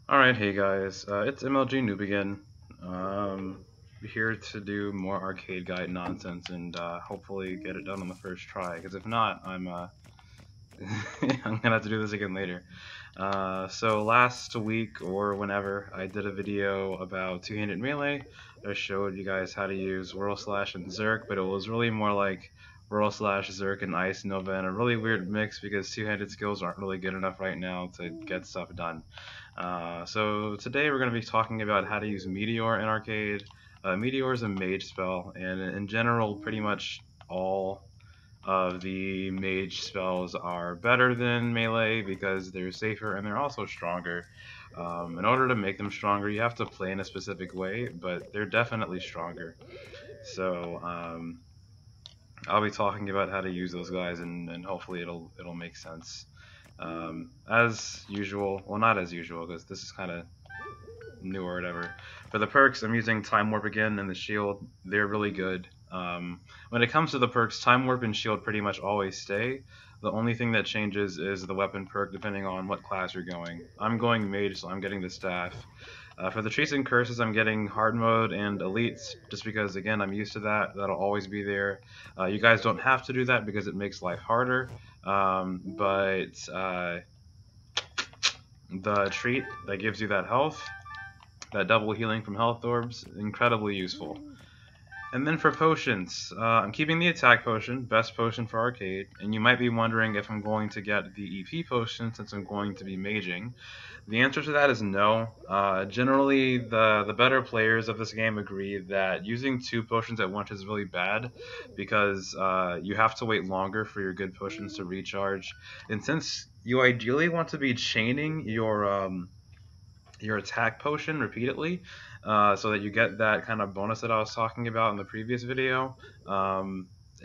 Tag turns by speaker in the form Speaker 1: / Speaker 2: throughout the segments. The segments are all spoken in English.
Speaker 1: Alright, hey guys, it's MLG Noob again. Here to do more arcade guide nonsense and hopefully get it done on the first try, because if not, I'm gonna have to do this again later. So last week or whenever, I did a video about two-handed melee. I showed you guys how to use Whirl Slash and Zerk, but it was really more like Whirl Slash, Zerk, and Ice Nova, and a really weird mix because two-handed skills aren't really good enough right now to get stuff done. So today we're going to be talking about how to use Meteor in arcade. Meteor is a mage spell, and in general, pretty much all of the mage spells are better than melee because they're safer and they're also stronger. In order to make them stronger, you have to play in a specific way, but they're definitely stronger. So I'll be talking about how to use those guys, and hopefully it'll make sense. As usual, well, not as usual because this is kind of new or whatever. For the perks, I'm using Time Warp again and the Shield. They're really good. When it comes to the perks, Time Warp and Shield pretty much always stay. The only thing that changes is the weapon perk depending on what class you're going. I'm going Mage, so I'm getting the Staff. For the Treats and Curses, I'm getting Hard Mode and Elites, just because, again, I'm used to that. That'll always be there. You guys don't have to do that because it makes life harder. But the treat that gives you that health, that double healing from health orbs, incredibly useful. And then for potions, I'm keeping the attack potion, best potion for arcade, and you might be wondering if I'm going to get the EP potion since I'm going to be maging. The answer to that is no. Generally, the better players of this game agree that using two potions at once is really bad because you have to wait longer for your good potions to recharge. And since you ideally want to be chaining your attack potion repeatedly, so that you get that kind of bonus that I was talking about in the previous video.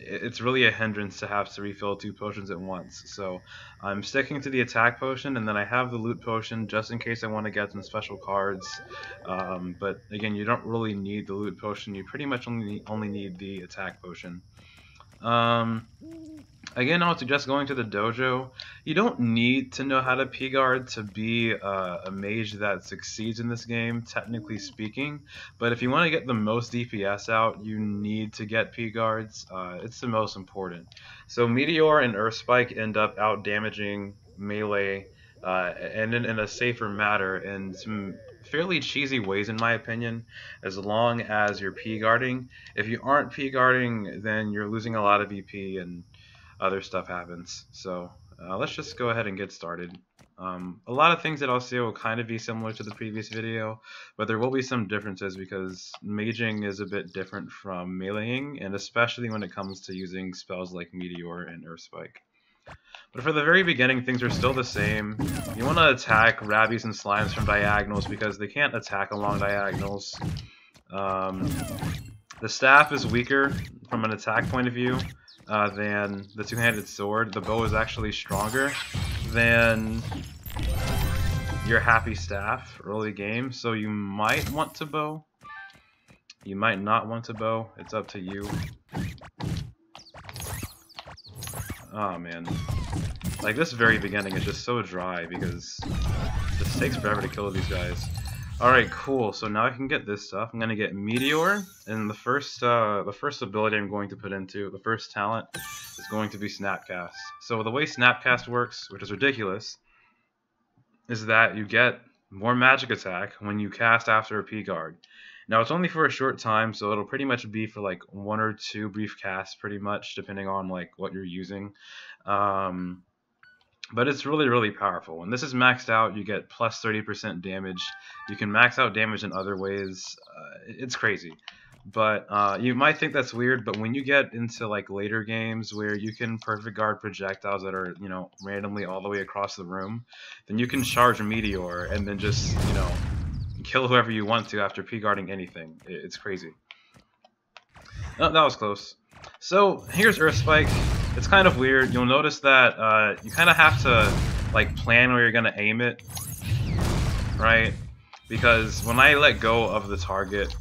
Speaker 1: It's really a hindrance to have to refill two potions at once. So I'm sticking to the attack potion, and then I have the loot potion just in case I want to get some special cards. But again, you don't really need the loot potion. You pretty much only need the attack potion. Again, I would suggest going to the dojo. You don't need to know how to P-guard to be a mage that succeeds in this game, technically speaking. But if you want to get the most DPS out, you need to get P-guards. It's the most important. So Meteor and Earth Spike end up out-damaging melee and in a safer manner in some fairly cheesy ways, in my opinion, as long as you're P-guarding. If you aren't P-guarding, then you're losing a lot of EP and other stuff happens. So let's just go ahead and get started. A lot of things that I'll say will kind of be similar to the previous video, but there will be some differences because maging is a bit different from meleeing, and especially when it comes to using spells like Meteor and Earth Spike. But for the very beginning, things are still the same. You want to attack Rabbies and Slimes from diagonals because they can't attack along diagonals. The staff is weaker from an attack point of view than the two-handed sword. The bow is actually stronger than your happy staff early game, so you might want to bow. You might not want to bow. It's up to you. Oh man. Like, this very beginning is just so dry because it just takes forever to kill these guys. Alright, cool. So now I can get this stuff. I'm going to get Meteor, and the first ability I'm going to put into, the first talent, is going to be Snapcast. So the way Snapcast works, which is ridiculous, is that you get more magic attack when you cast after a P-guard. Now, it's only for a short time, so it'll pretty much be for like 1 or 2 brief casts, pretty much, depending on like what you're using. But it's really, really powerful. When this is maxed out, you get plus 30% damage. You can max out damage in other ways. It's crazy. But you might think that's weird, but when you get into like later games where you can perfect guard projectiles that are, you know, randomly all the way across the room, then you can charge a Meteor and then just, you know, kill whoever you want to after P-guarding anything. It's crazy. Oh, that was close. So here's Earth Spike. It's kind of weird. You'll notice that you kind of have to like plan where you're gonna aim it, right? Because when I let go of the target,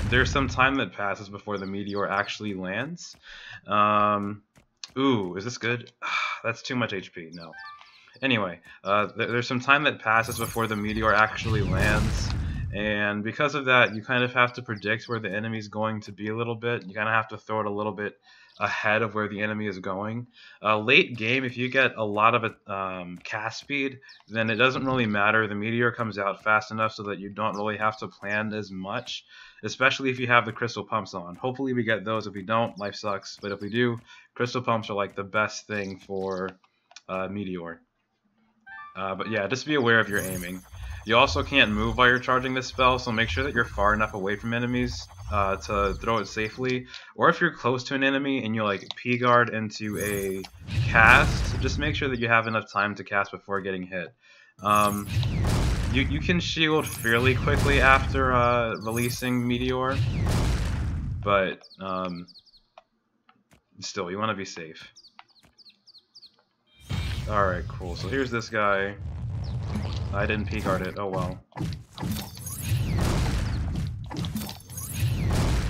Speaker 1: there's some time that passes before the Meteor actually lands. Ooh, is this good? That's too much HP. No. Anyway, there's some time that passes before the meteor actually lands, and because of that, you kind of have to predict where the enemy's going to be a little bit. You kind of have to throw it a little bit ahead of where the enemy is going. Late game, if you get a lot of cast speed, then it doesn't really matter. The meteor comes out fast enough so that you don't really have to plan as much, especially if you have the crystal pumps on. Hopefully we get those. If we don't, life sucks. But if we do, crystal pumps are like the best thing for meteor. But yeah, just be aware of your aiming. You also can't move while you're charging this spell, so make sure that you're far enough away from enemies to throw it safely. Or if you're close to an enemy and you like P-guard into a cast, just make sure that you have enough time to cast before getting hit. You can shield fairly quickly after releasing Meteor, but still, you want to be safe. Alright, cool. So here's this guy. I didn't P-guard it. Oh well.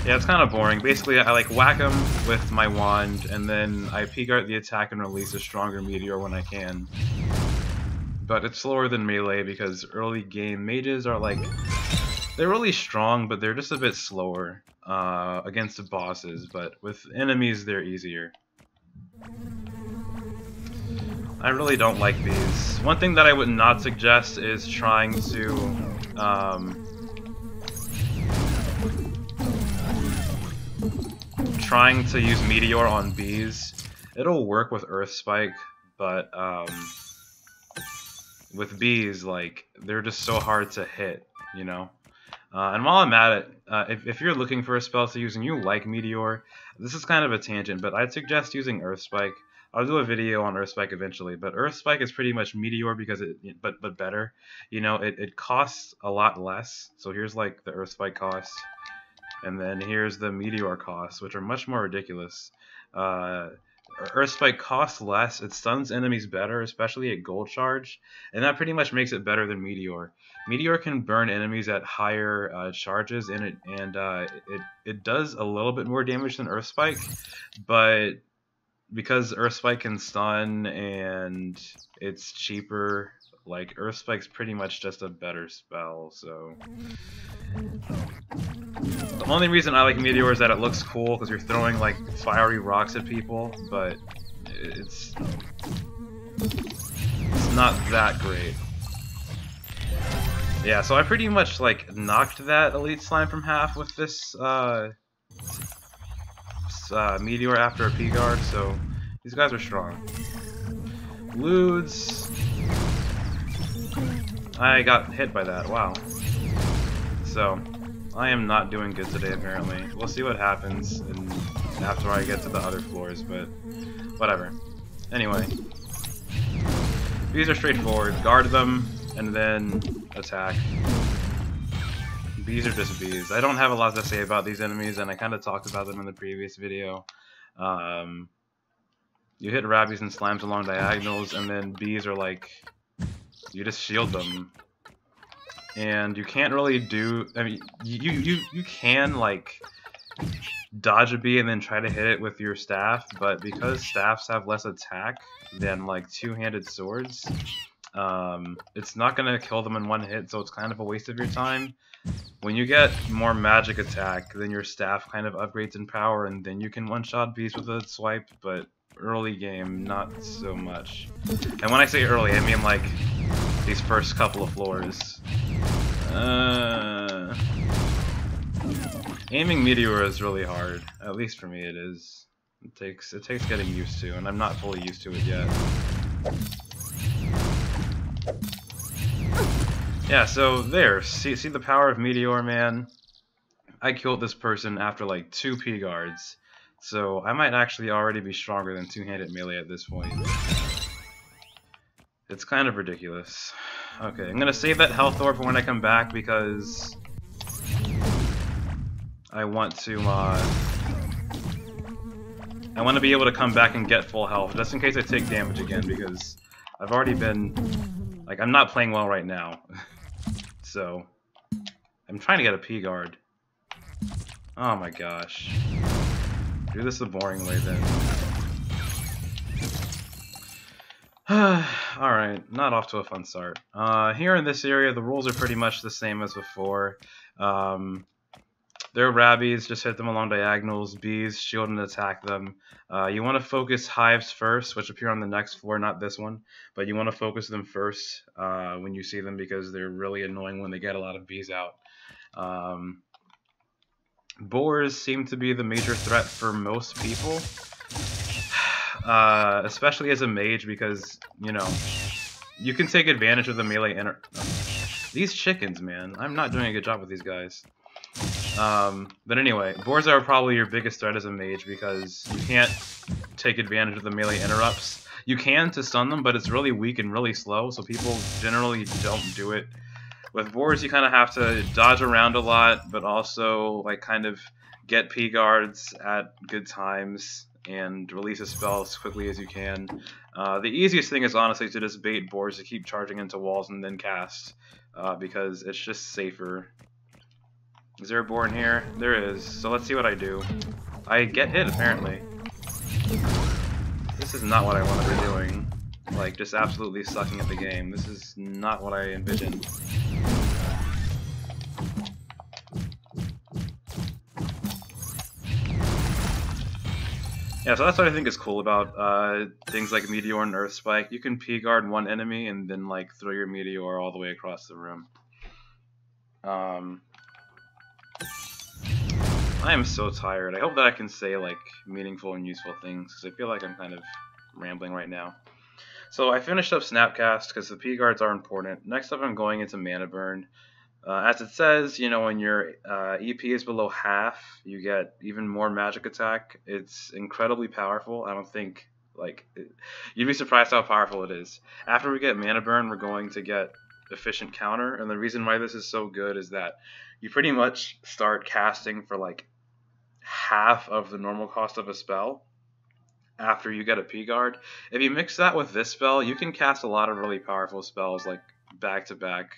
Speaker 1: Yeah, it's kind of boring. Basically, I like whack him with my wand, and then I P-guard the attack and release a stronger meteor when I can. But it's slower than melee because early game mages are like... They're really strong, but they're just a bit slower against the bosses. But with enemies, they're easier. I really don't like these. One thing that I would not suggest is trying to use Meteor on bees. It'll work with Earth Spike, but with bees, like, they're just so hard to hit, you know? And while I'm at it, if you're looking for a spell to use and you like Meteor, this is kind of a tangent, but I'd suggest using Earth Spike. I'll do a video on Earth Spike eventually, but Earth Spike is pretty much Meteor because but better. You know, it costs a lot less. So here's like the Earth Spike cost, and then here's the Meteor cost, which are much more ridiculous. Earth Spike costs less, it stuns enemies better, especially at gold charge, and that pretty much makes it better than Meteor. Meteor can burn enemies at higher charges, and it does a little bit more damage than Earth Spike, but because Earth Spike can stun and it's cheaper, like, Earth Spike's pretty much just a better spell, so... The only reason I like Meteor is that it looks cool, because you're throwing, like, fiery rocks at people, but it's not that great. Yeah, so I pretty much, like, knocked that Elite Slime from half with this, Meteor after a P-guard, so these guys are strong. Ludes. I got hit by that, wow. So, I am not doing good today apparently. We'll see what happens after I get to the other floors, but whatever. Anyway. These are straightforward. Guard them, and then attack. Bees are just bees. I don't have a lot to say about these enemies, and I kind of talked about them in the previous video. You hit Rabbies and Slimes along diagonals, and then bees are like... You just shield them. And you can't really do... I mean, you can, like, dodge a bee and then try to hit it with your staff, but because staffs have less attack than, like, two-handed swords, it's not going to kill them in one hit, so it's kind of a waste of your time. When you get more magic attack, then your staff kind of upgrades in power, and then you can one-shot bees with a swipe, but early game, not so much. And when I say early, I mean, like, these first couple of floors. Aiming Meteor is really hard. At least for me it is. It takes getting used to, and I'm not fully used to it yet. Yeah, so there. See the power of Meteor, man? I killed this person after like 2 P-guards. So I might actually already be stronger than two-handed melee at this point. It's kind of ridiculous. Okay, I'm gonna save that health orb for when I come back because I want to be able to come back and get full health, just in case I take damage again, because I've already been, like, I'm not playing well right now. So, I'm trying to get a P-guard. Oh my gosh. Do this the boring way then. Alright, not off to a fun start. Here in this area, the rules are pretty much the same as before. They're rabbies, just hit them along diagonals. Bees, shield and attack them. You want to focus hives first, which appear on the next floor, not this one. But you want to focus them first when you see them because they're really annoying when they get a lot of bees out. Boars seem to be the major threat for most people. Especially as a mage because, you know, you can take advantage of the melee These chickens, man. I'm not doing a good job with these guys. But anyway, boars are probably your biggest threat as a mage because you can't take advantage of the melee interrupts. You can to stun them, but it's really weak and really slow, so people generally don't do it. With boars, you kind of have to dodge around a lot, but also like kind of get P guards at good times and release a spell as quickly as you can. The easiest thing is honestly to just bait boars to keep charging into walls and then cast, because it's just safer. Is there a boar in here? There is. So let's see what I do. I get hit, apparently. This is not what I want to be doing. Like, just absolutely sucking at the game. This is not what I envisioned. Yeah, so that's what I think is cool about things like Meteor and Earth Spike. You can P-guard one enemy and then like throw your Meteor all the way across the room. I am so tired. I hope that I can say like meaningful and useful things because I feel like I'm kind of rambling right now. So I finished up Snapcast because the P-guards are important. Next up I'm going into Mana Burn. As it says, you know, when your EP is below half, you get even more magic attack. It's incredibly powerful. I don't think, like, you'd be surprised how powerful it is. After we get Mana Burn, we're going to get Efficient Counter, and the reason why this is so good is that you pretty much start casting for, like, half of the normal cost of a spell after you get a P-guard. If you mix that with this spell, you can cast a lot of really powerful spells, like, back-to-back,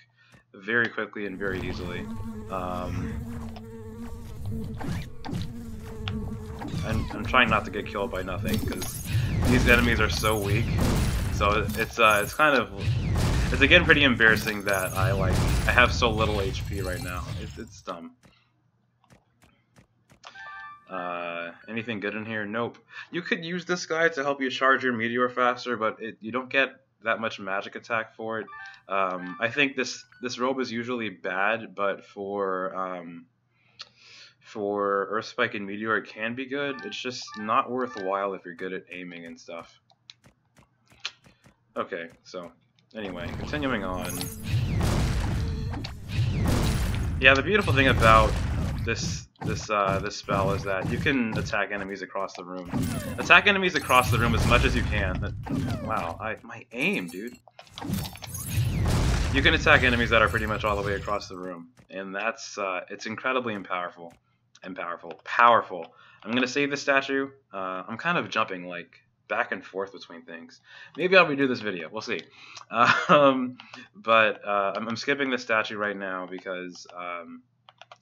Speaker 1: very quickly and very easily. I'm trying not to get killed by nothing because these enemies are so weak. So it's kind of, it's again pretty embarrassing that I have so little HP right now. It's dumb. Anything good in here? Nope. You could use this guy to help you charge your Meteor faster, but you don't get that much magic attack for it. I think this robe is usually bad, but for Earth Spike and Meteor it can be good. It's just not worthwhile if you're good at aiming and stuff. Okay, so anyway, continuing on. Yeah, the beautiful thing about this spell is that you can attack enemies across the room. Attack enemies across the room as much as you can. Wow, my aim, dude. You can attack enemies that are pretty much all the way across the room, and that's it's incredibly powerful. Powerful. I'm gonna save this statue. I'm kind of jumping like back and forth between things. Maybe I'll redo this video. We'll see. But I'm skipping this statue right now because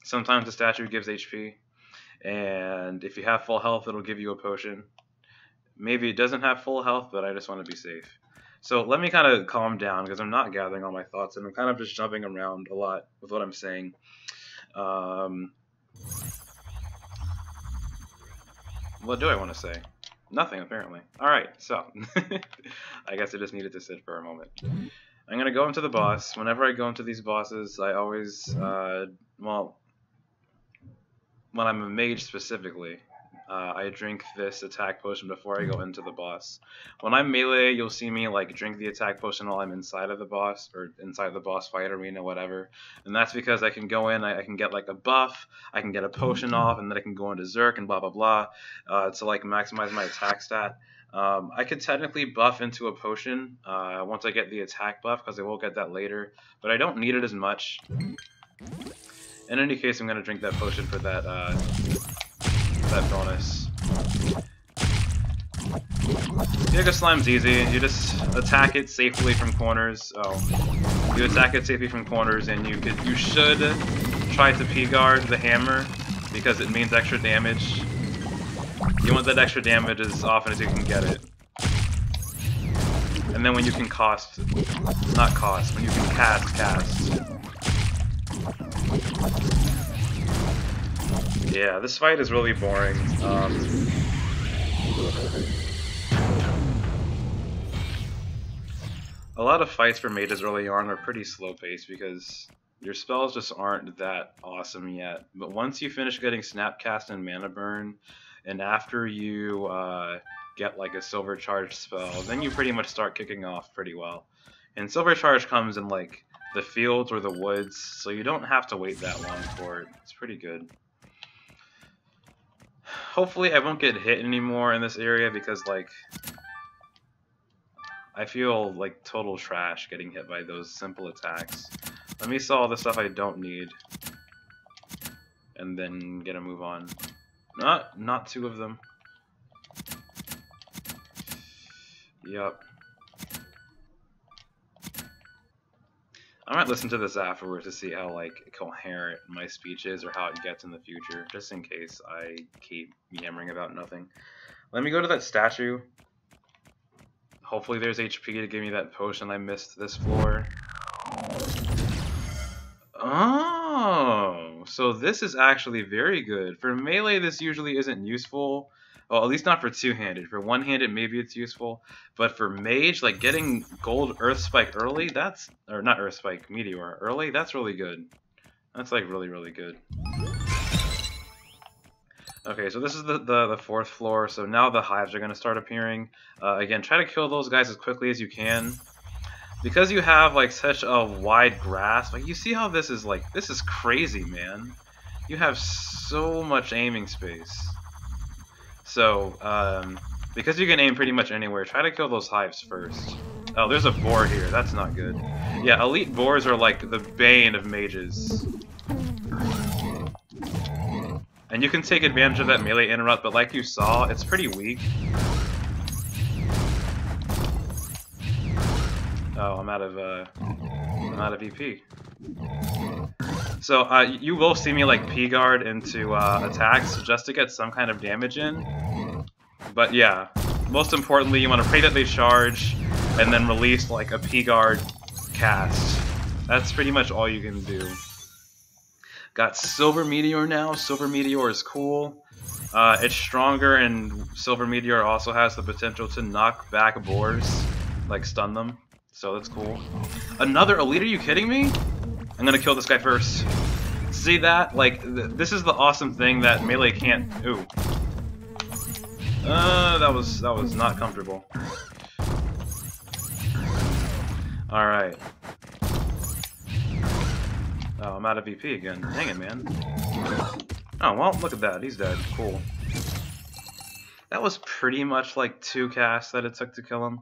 Speaker 1: sometimes the statue gives HP, and if you have full health, it'll give you a potion. Maybe it doesn't have full health, but I just want to be safe. So let me kind of calm down because I'm not gathering all my thoughts, and I'm kind of just jumping around a lot with what I'm saying. What do I want to say? Nothing, apparently. Alright, so I guess I just needed to sit for a moment. I'm going to go into the boss. Whenever I go into these bosses, I always, well, when I'm a mage specifically, I drink this attack potion before I go into the boss. When I'm melee, you'll see me like drink the attack potion while I'm inside of the boss, or inside the boss fight arena, whatever. And that's because I can go in, I can get like a buff, I can get a potion off, and then I can go into Zerk and blah blah blah, to like maximize my attack stat. I could technically buff into a potion once I get the attack buff, because I will get that later, but I don't need it as much. In any case, I'm going to drink that potion for that bonus. Giga Slime's easy. You just attack it safely from corners. Oh, you attack it safely from corners, and you should try to P-guard the hammer because it means extra damage. You want that extra damage as often as you can get it. And then when you can cast. When you can cast. Yeah, this fight is really boring. A lot of fights for mages early on are pretty slow paced because your spells just aren't that awesome yet. But once you finish getting Snapcast and Mana Burn, and after you get like a Silver Charge spell, then you pretty much start kicking off pretty well. And Silver Charge comes in like the fields or the woods, so you don't have to wait that long for it. It's pretty good. Hopefully I won't get hit anymore in this area because like I feel like total trash getting hit by those simple attacks. Let me sell all the stuff I don't need and then get a move on. Not two of them. Yup. I might listen to this afterwards to see how like coherent my speech is or how it gets in the future, just in case I keep yammering about nothing. Let me go to that statue. Hopefully there's HP to give me that potion I missed this floor. Oh, so this is actually very good. For melee, this usually isn't useful. Well, at least not for two-handed. For one-handed, maybe it's useful. But for mage, like getting gold Earth Spike early, that's... Or not Earth Spike, Meteor early, that's really good. That's like really, really good. Okay, so this is the fourth floor, so now the hives are going to start appearing. Again, try to kill those guys as quickly as you can. Because you have like such a wide grasp, like you see how this is like, this is crazy, man. You have so much aiming space. So, because you can aim pretty much anywhere, try to kill those hives first. Oh, there's a boar here, that's not good. Yeah, elite boars are like the bane of mages. And you can take advantage of that melee interrupt, but like you saw, it's pretty weak. Oh, I'm out of EP. So you will see me like P-guard into attacks just to get some kind of damage in. But yeah, most importantly, you want to pray that they charge and then release like a P-guard cast. That's pretty much all you can do. Got Silver Meteor now. Silver Meteor is cool. It's stronger, and Silver Meteor also has the potential to knock back boars, like stun them. So that's cool. Another elite? Are you kidding me? I'm gonna kill this guy first. See that? Like, this is the awesome thing that melee can't. Ooh. That was not comfortable. All right. Oh, I'm out of VP again. Dang it, man. Oh, well, look at that. He's dead. Cool. That was pretty much like 2 casts that it took to kill him.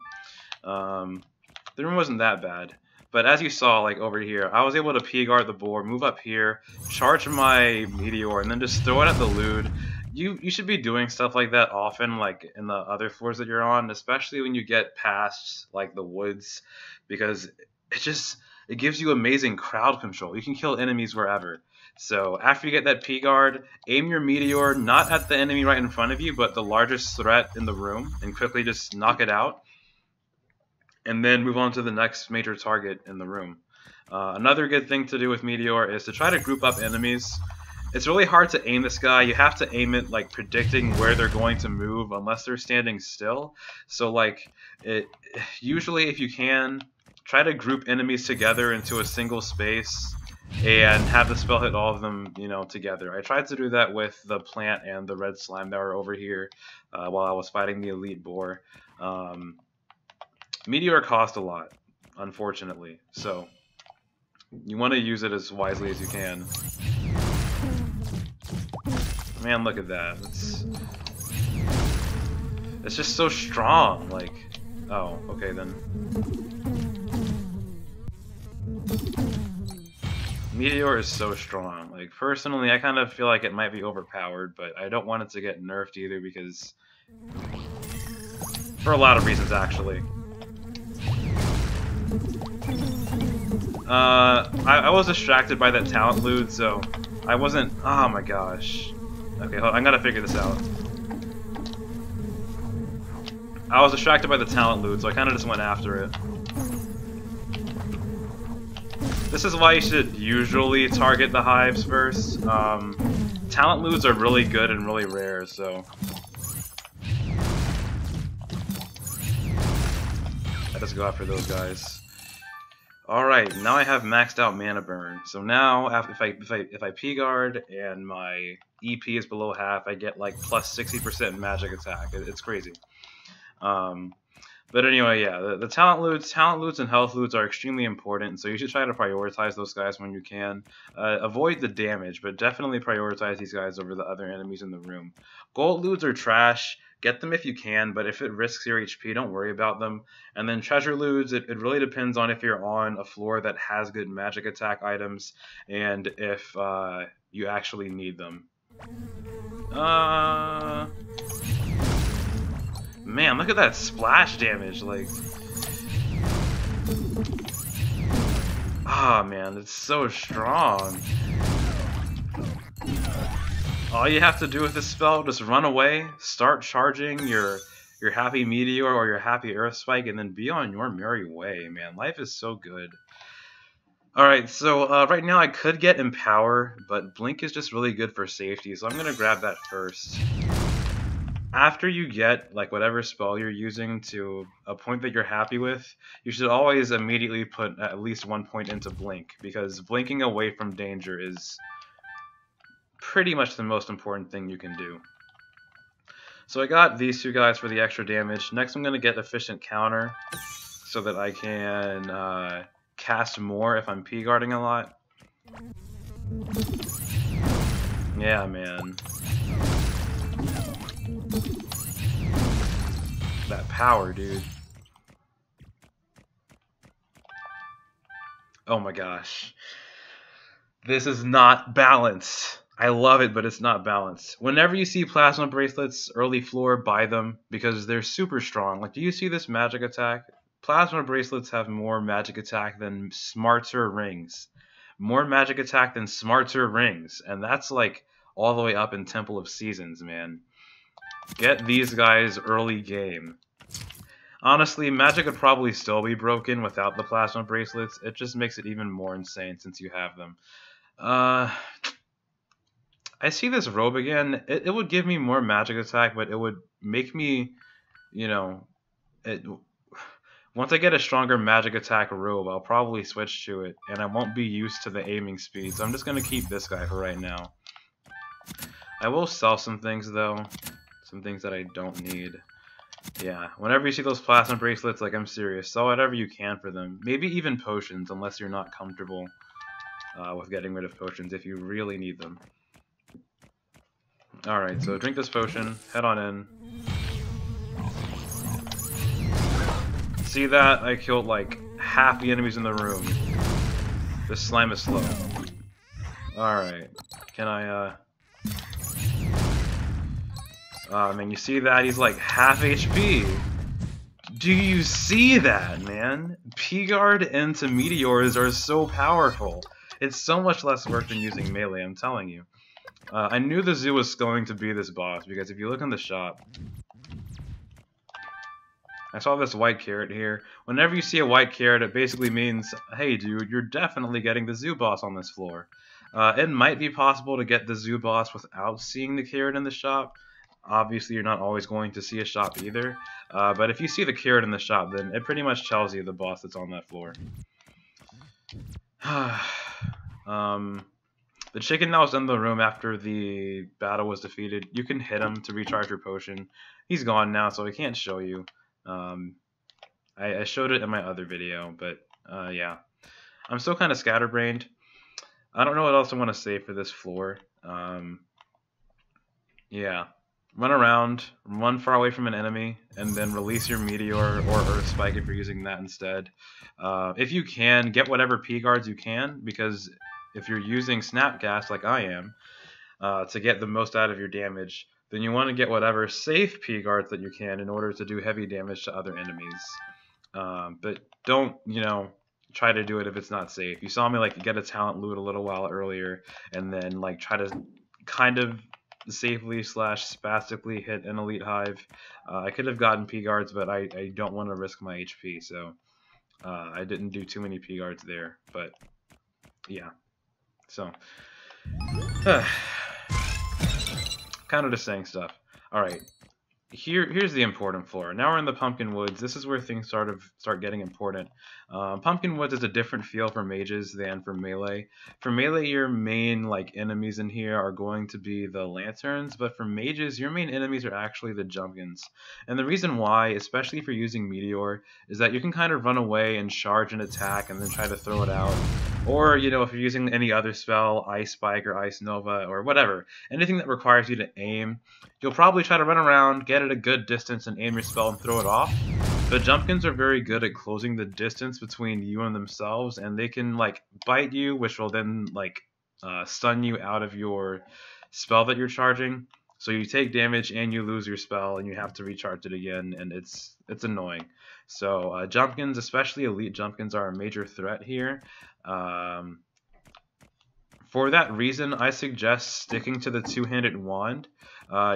Speaker 1: The room wasn't that bad. But as you saw, like over here, I was able to P-guard the boar, move up here, charge my Meteor, and then just throw it at the Lude. You should be doing stuff like that often, like in the other floors that you're on, especially when you get past like the woods, because it gives you amazing crowd control. You can kill enemies wherever. So after you get that P-guard, aim your Meteor not at the enemy right in front of you, but the largest threat in the room, and quickly just knock it out. And then move on to the next major target in the room. Another good thing to do with Meteor is to try to group up enemies. It's really hard to aim this guy. You have to aim it like predicting where they're going to move unless they're standing still. So like, usually if you can, try to group enemies together into a single space and have the spell hit all of them, you know, together. I tried to do that with the plant and the red slime that were over here while I was fighting the elite boar. Meteor cost a lot, unfortunately, so you want to use it as wisely as you can. Man, look at that. It's just so strong, like... Oh, okay then. Meteor is so strong. Like, personally, I kind of feel like it might be overpowered, but I don't want it to get nerfed either because... For a lot of reasons, actually. I was distracted by that talent loot, so I wasn't... Oh my gosh. Okay, hold on, I gotta figure this out. I was distracted by the talent loot, so I kind of just went after it. This is why you should usually target the hives first. Talent loots are really good and really rare, so... I just go after those guys. Alright, now I have maxed out mana burn. So now, if I P-guard and my EP is below half, I get like plus 60% magic attack. It's crazy. But anyway, yeah, the talent loots and health loots are extremely important, so you should try to prioritize those guys when you can. Avoid the damage, but definitely prioritize these guys over the other enemies in the room. Gold loots are trash. Get them if you can, but if it risks your HP, don't worry about them. And then treasure loots, it really depends on if you're on a floor that has good magic attack items, and if you actually need them. Man, look at that splash damage, like... Ah, man, it's so strong. All you have to do with this spell, just run away, start charging your happy Meteor or your happy Earth Spike, and then be on your merry way, man. Life is so good. Alright, so right now I could get Empower, but Blink is just really good for safety, so I'm going to grab that first. After you get like whatever spell you're using to a point that you're happy with, you should always immediately put at least 1 point into Blink, because blinking away from danger is pretty much the most important thing you can do. So I got these two guys for the extra damage. Next I'm going to get Efficient Counter so that I can cast more if I'm P-guarding a lot. Yeah, man. That power, dude. Oh my gosh. This is not balanced. I love it, but it's not balanced. Whenever you see plasma bracelets early floor, buy them because they're super strong. Like, do you see this magic attack? Plasma bracelets have more magic attack than smarter rings. More magic attack than smarter rings. And that's like all the way up in Temple of Seasons, man. Get these guys early game. Honestly, magic would probably still be broken without the plasma bracelets. It just makes it even more insane since you have them. I see this robe again. It would give me more magic attack, but it would make me, you know, once I get a stronger magic attack robe, I'll probably switch to it, and I won't be used to the aiming speed, so I'm just going to keep this guy for right now. I will sell some things, though. Some things that I don't need. Yeah, whenever you see those plasma bracelets, like, I'm serious, sell whatever you can for them. Maybe even potions, unless you're not comfortable with getting rid of potions if you really need them. Alright, so drink this potion, head on in. See that? I killed like half the enemies in the room. This slime is slow. Alright, can I, man, you see that? He's like half HP. Do you see that, man? P-guard into Meteors are so powerful. It's so much less work than using melee, I'm telling you. I knew the zoo was going to be this boss, because if you look in the shop... I saw this white carrot here. Whenever you see a white carrot, it basically means, hey dude, you're definitely getting the zoo boss on this floor. It might be possible to get the zoo boss without seeing the carrot in the shop. Obviously, you're not always going to see a shop either. But if you see the carrot in the shop, then it pretty much tells you the boss that's on that floor. The chicken that was in the room after the battle was defeated, you can hit him to recharge your potion. He's gone now, so I can't show you. I showed it in my other video, but yeah. I'm still kind of scatterbrained. I don't know what else I want to say for this floor. Yeah. Run around, run far away from an enemy, and then release your Meteor or Earth Spike if you're using that instead. If you can, get whatever P-guards you can, because if you're using Snapcast like I am, to get the most out of your damage, then you want to get whatever safe P-guards that you can in order to do heavy damage to other enemies. But don't, you know, try to do it if it's not safe. You saw me like get a talent loot a little while earlier, and then like try to kind of safely slash spastically hit an elite hive. I could have gotten P guards, but I don't want to risk my HP, so I didn't do too many P guards there. But yeah, so kind of just saying stuff. All right. Here's the important floor. Now we're in the Pumpkin Woods. This is where things start getting important. Pumpkin Woods is a different feel for mages than for melee. For melee, your main like enemies in here are going to be the lanterns, but for mages, your main enemies are actually the jumpkins. And the reason why, especially if you're using Meteor, is that you can kind of run away and charge an attack and then try to throw it out. Or, you know, if you're using any other spell, Ice Spike or Ice Nova or whatever, anything that requires you to aim, you'll probably try to run around, get at a good distance, and aim your spell and throw it off. But Jumpkins are very good at closing the distance between you and themselves, and they can, like, bite you, which will then, like, stun you out of your spell that you're charging. So you take damage and you lose your spell, and you have to recharge it again, and it's annoying. So Jumpkins, especially Elite Jumpkins, are a major threat here. For that reason, I suggest sticking to the two-handed wand.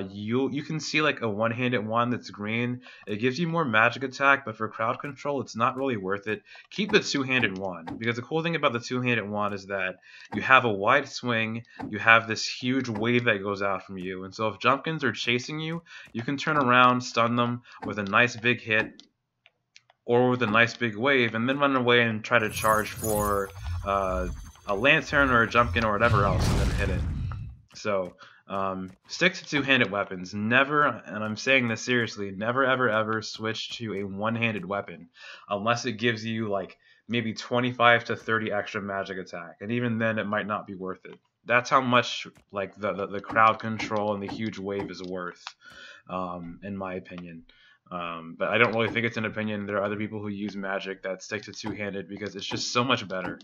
Speaker 1: You can see like a one-handed wand that's green. It gives you more magic attack, but for crowd control, it's not really worth it. Keep the two-handed wand, because the cool thing about the two-handed wand is that you have a wide swing, you have this huge wave that goes out from you, and so if Jumpkins are chasing you, you can turn around, stun them with a nice big hit, or with a nice big wave, and then run away and try to charge for a lantern or a jumpkin or whatever else, and then hit it. So stick to two-handed weapons. Never, and I'm saying this seriously, never ever ever switch to a one-handed weapon unless it gives you like maybe 25 to 30 extra magic attack, and even then it might not be worth it. That's how much like the crowd control and the huge wave is worth, in my opinion. But I don't really think it's an opinion. There are other people who use magic that stick to two-handed because it's just so much better.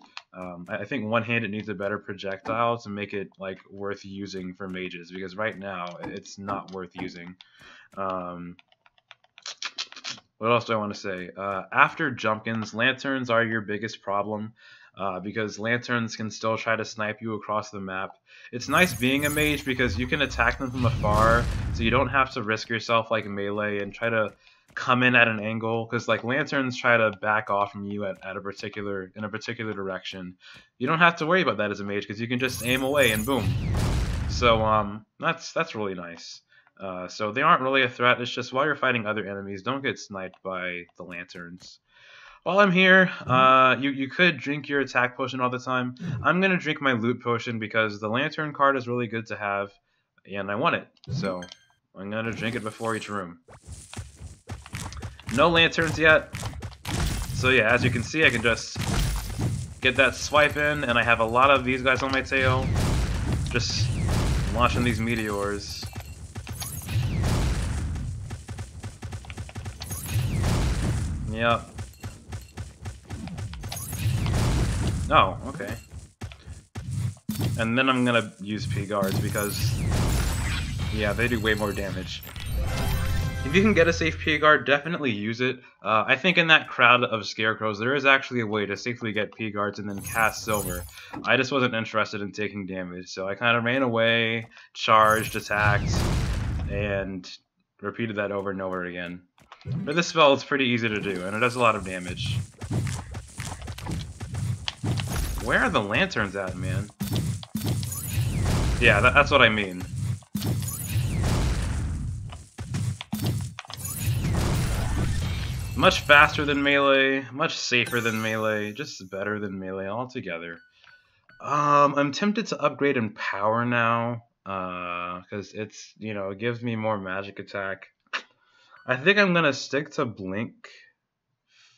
Speaker 1: I think one-handed needs a better projectile to make it like worth using for mages, because right now it's not worth using. What else do I want to say? After Jumpkins, lanterns are your biggest problem. Because lanterns can still try to snipe you across the map. It's nice being a mage because you can attack them from afar, so you don't have to risk yourself like melee and try to come in at an angle, because like lanterns try to back off from you in a particular direction. You don't have to worry about that as a mage because you can just aim away and boom. So that's really nice. So they aren't really a threat. It's just while you're fighting other enemies, don't get sniped by the lanterns. While I'm here, you could drink your attack potion all the time. I'm going to drink my loot potion because the lantern card is really good to have, and I want it. So I'm going to drink it before each room. No lanterns yet. So yeah, as you can see, I can just get that swipe in, and I have a lot of these guys on my tail. Just launching these meteors. Yep. Oh, okay. And then I'm gonna use P guards because, yeah, they do way more damage. If you can get a safe P guard, definitely use it. I think in that crowd of scarecrows, there is actually a way to safely get P guards and then cast silver. I just wasn't interested in taking damage, so I kind of ran away, charged, attacked, and repeated that over and over again. For this spell, it's pretty easy to do, and it does a lot of damage. Where are the lanterns at, man? Yeah, that's what I mean. Much faster than melee, much safer than melee, just better than melee altogether. I'm tempted to upgrade in power now, because it's, you know, it gives me more magic attack. I think I'm gonna stick to Blink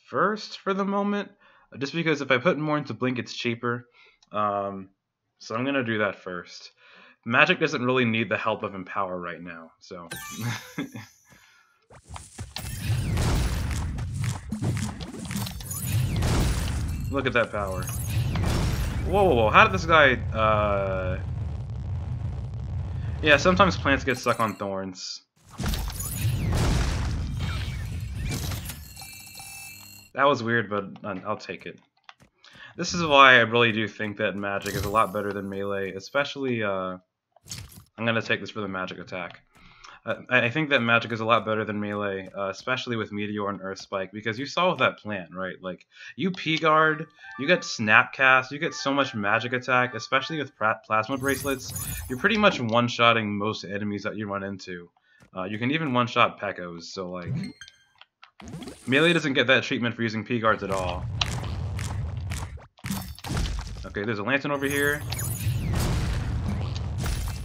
Speaker 1: first for the moment, just because if I put more into Blink, it's cheaper. So I'm gonna do that first. Magic doesn't really need the help of Empower right now, so. Look at that power. Whoa, whoa, whoa, how did this guy, Yeah, sometimes plants get stuck on thorns. That was weird, but I'll take it. This is why I really do think that magic is a lot better than melee, especially I'm gonna take this for the magic attack. I think that magic is a lot better than melee, especially with Meteor and Earth Spike, because you saw with that plant, right? Like, you P-guard, you get Snapcast, you get so much magic attack, especially with Plasma Bracelets. You're pretty much one-shotting most enemies that you run into. You can even one-shot Pekos, so like... Melee doesn't get that treatment for using P-guards at all. Okay, there's a Lantern over here.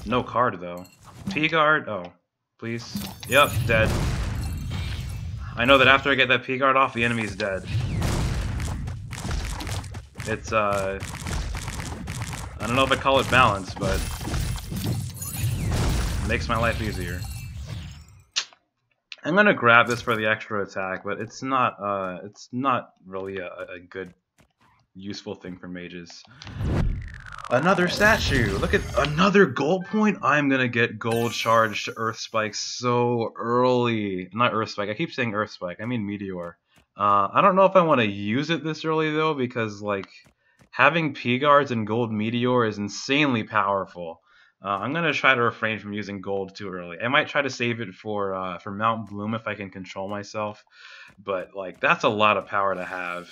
Speaker 1: No card, though. P-guard? Oh. Please. Yep, dead. I know that after I get that P-guard off, the enemy's dead. It's, I don't know if I call it balance, but... it makes my life easier. I'm gonna grab this for the extra attack, but it's not really a good, useful thing for mages. Another statue! Look at another gold point! I'm gonna get gold charged Earth Spike so early. Not Earth Spike, I keep saying Earth Spike, I mean Meteor. I don't know if I want to use it this early though, because like, having P-guards and gold Meteor is insanely powerful. I'm gonna try to refrain from using gold too early. I might try to save it for Mount Bloom if I can control myself, but like that's a lot of power to have.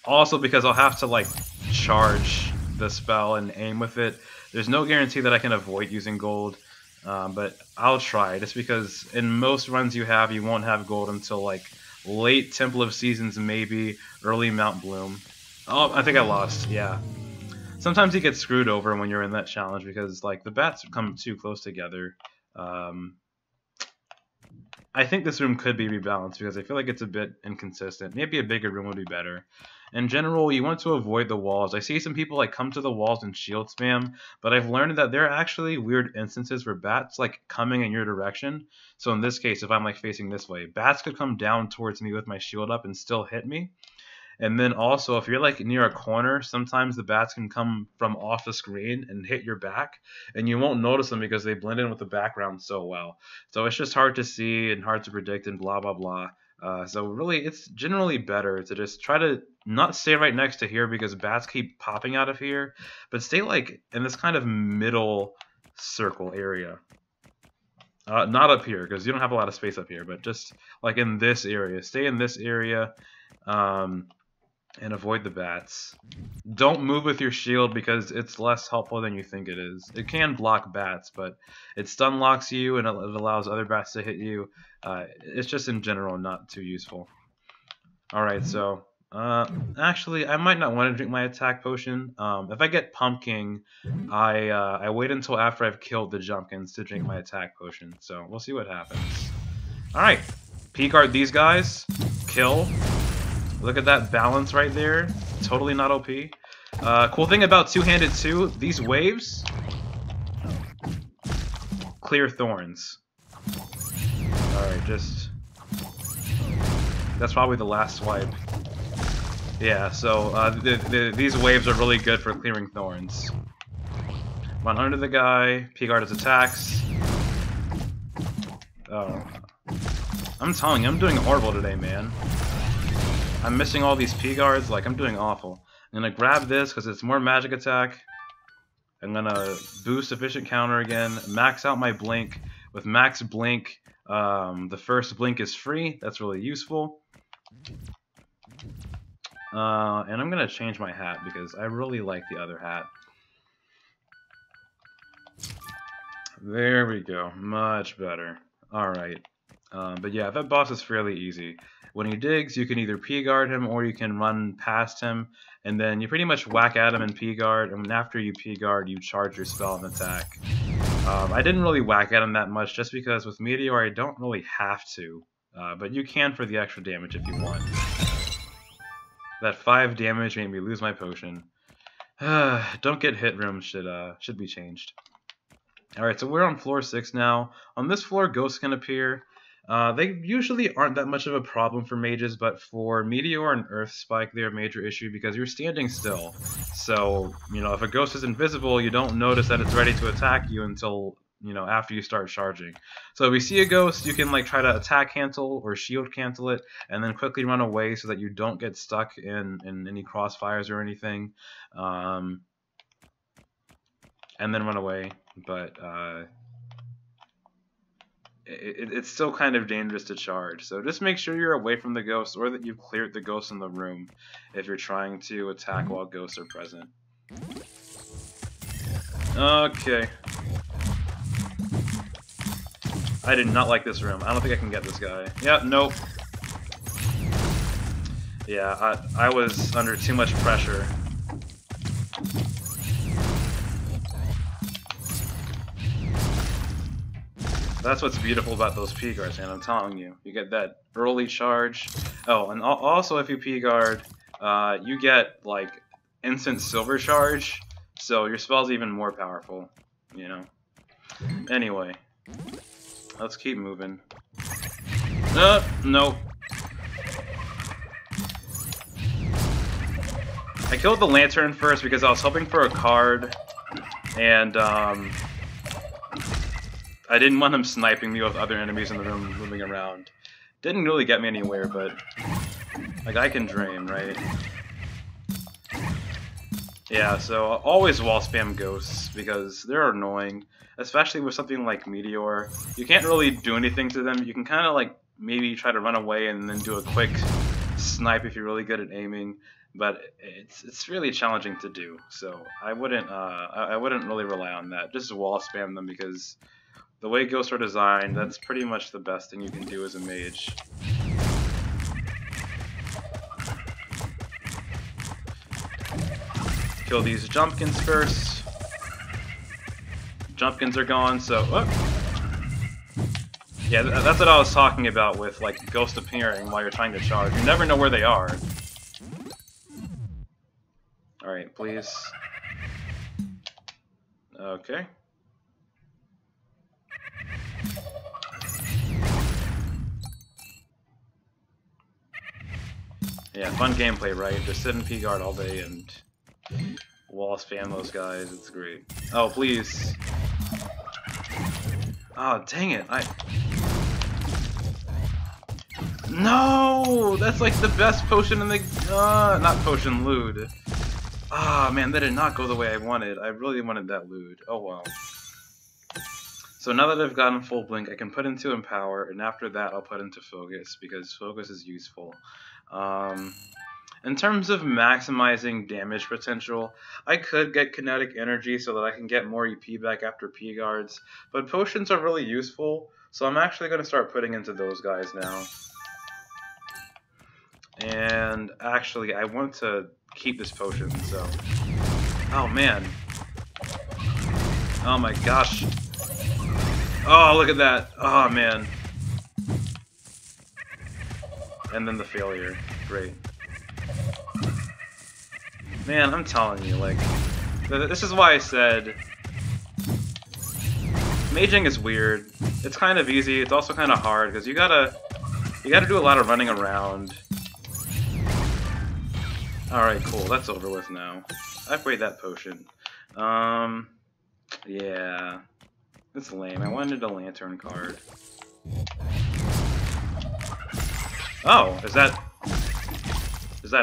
Speaker 1: Also because I'll have to like charge the spell and aim with it. There's no guarantee that I can avoid using gold, but I'll try just because in most runs you won't have gold until like late Temple of Seasons, maybe early Mount Bloom. Oh, I think I lost. Yeah. Sometimes you get screwed over when you're in that challenge because like the bats come too close together. I think this room could be rebalanced because I feel like it's a bit inconsistent. Maybe a bigger room would be better. In general, you want to avoid the walls. I see some people like come to the walls and shield spam, but I've learned that there are actually weird instances where bats like coming in your direction. So in this case, if I'm like facing this way, bats could come down towards me with my shield up and still hit me. And then also, if you're like near a corner, sometimes the bats can come from off the screen and hit your back, and you won't notice them because they blend in with the background so well. So it's just hard to see and hard to predict and blah, blah, blah. So really, it's generally better to just try to not stay right next to here because bats keep popping out of here, but stay like in this kind of middle circle area. Not up here because you don't have a lot of space up here, but just like in this area. Stay in this area. And avoid the bats. Don't move with your shield because it's less helpful than you think it is. It can block bats, but it stun locks you and it allows other bats to hit you. It's just in general not too useful. Alright, so actually I might not want to drink my attack potion. If I get Pumpkin, I wait until after I've killed the Jumpkins to drink my attack potion. So we'll see what happens. Alright, P-card these guys. Kill. Look at that balance right there. Totally not OP. Cool thing about two-handed too, these waves clear thorns. Alright, just... that's probably the last swipe. Yeah, so these waves are really good for clearing thorns. Run under the guy, P-guard his attacks. Oh. I'm telling you, I'm doing horrible today, man. I'm missing all these P-guards, like I'm doing awful. I'm gonna grab this because it's more magic attack. I'm gonna boost efficient counter again, max out my blink. With max blink, the first blink is free, that's really useful. And I'm gonna change my hat because I really like the other hat. There we go, much better. Alright, but yeah, that boss is fairly easy. When he digs, you can either P-guard him or you can run past him, and then you pretty much whack at him and P-guard, and after you P-guard, you charge your spell and attack. I didn't really whack at him that much just because with Meteor I don't really have to, but you can for the extra damage if you want. That 5 damage made me lose my potion. Don't get hit room should be changed. Alright, so we're on floor 6 now. On this floor, ghosts can appear. They usually aren't that much of a problem for mages, but for Meteor and Earth Spike, they're a major issue because you're standing still. So, you know, if a ghost is invisible, you don't notice that it's ready to attack you until, you know, after you start charging. So if you see a ghost, you can like try to attack cancel or shield cancel it, and then quickly run away so that you don't get stuck in any crossfires or anything. And then run away. but it's still kind of dangerous to charge. So just make sure you're away from the ghost, or that you've cleared the ghosts in the room if you're trying to attack while ghosts are present. Okay. I did not like this room. I don't think I can get this guy. Yeah, nope. Yeah, I was under too much pressure. That's what's beautiful about those P-guards, man, I'm telling you. You get that early charge. Oh, and also if you P-guard, you get, like, instant silver charge, so your spell's even more powerful, you know? Anyway, let's keep moving. Nope. I killed the lantern first because I was hoping for a card, and, I didn't want him sniping me with other enemies in the room moving around. Didn't really get me anywhere, but like I can drain, right? Yeah, so always wall spam ghosts because they're annoying, especially with something like Meteor. You can't really do anything to them. You can kind of like maybe try to run away and then do a quick snipe if you're really good at aiming, but it's really challenging to do. So I wouldn't really rely on that. Just wall spam them because the way ghosts are designed, that's pretty much the best thing you can do as a mage. Kill these jumpkins first. Jumpkins are gone, so... Oh. Yeah, that's what I was talking about with, like, ghosts appearing while you're trying to charge. You never know where they are. Alright, please. Okay. Yeah, fun gameplay, right? Just sit in P-guard all day and wall spam those guys. It's great. Oh, please. Oh, dang it. No! That's like the best potion in the... not potion, loot. Ah, man, that did not go the way I wanted. I really wanted that loot. Oh, well. So now that I've gotten full blink, I can put into Empower, and after that I'll put into Focus, because Focus is useful. In terms of maximizing damage potential, I could get Kinetic Energy so that I can get more EP back after P-guards, but potions are really useful, so I'm actually going to start putting into those guys now. And actually, I want to keep this potion, so... Oh, man. Oh my gosh. Oh, look at that. Oh, man. And then the failure. Great. Man, I'm telling you, like... This is why I said... Maging is weird. It's kind of easy, it's also kind of hard, because you gotta do a lot of running around. Alright, cool, that's over with now. Upgrade that potion. Yeah. That's lame. I wanted a lantern card. Oh, is that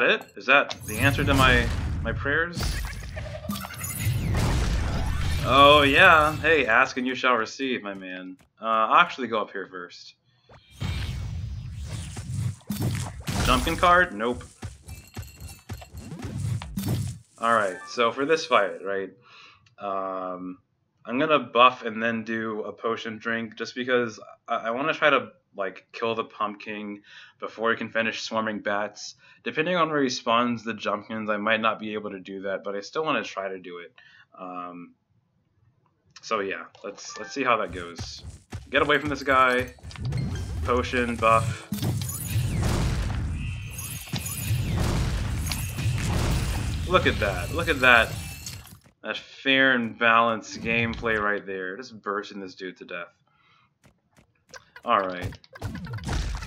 Speaker 1: it? Is that the answer to my prayers? Oh yeah. Hey, ask and you shall receive, my man. I'll actually go up here first. Jumping card? Nope. Alright, so for this fight, right, I'm gonna buff and then do a potion drink just because I want to try to, like, kill the pumpkin before he can finish swarming bats. Depending on where he spawns the jumpkins, I might not be able to do that, but I still want to try to do it. So yeah, let's see how that goes. Get away from this guy. Potion, buff. Look at that. Look at that. That fair and balanced gameplay right there. Just bursting this dude to death. Alright.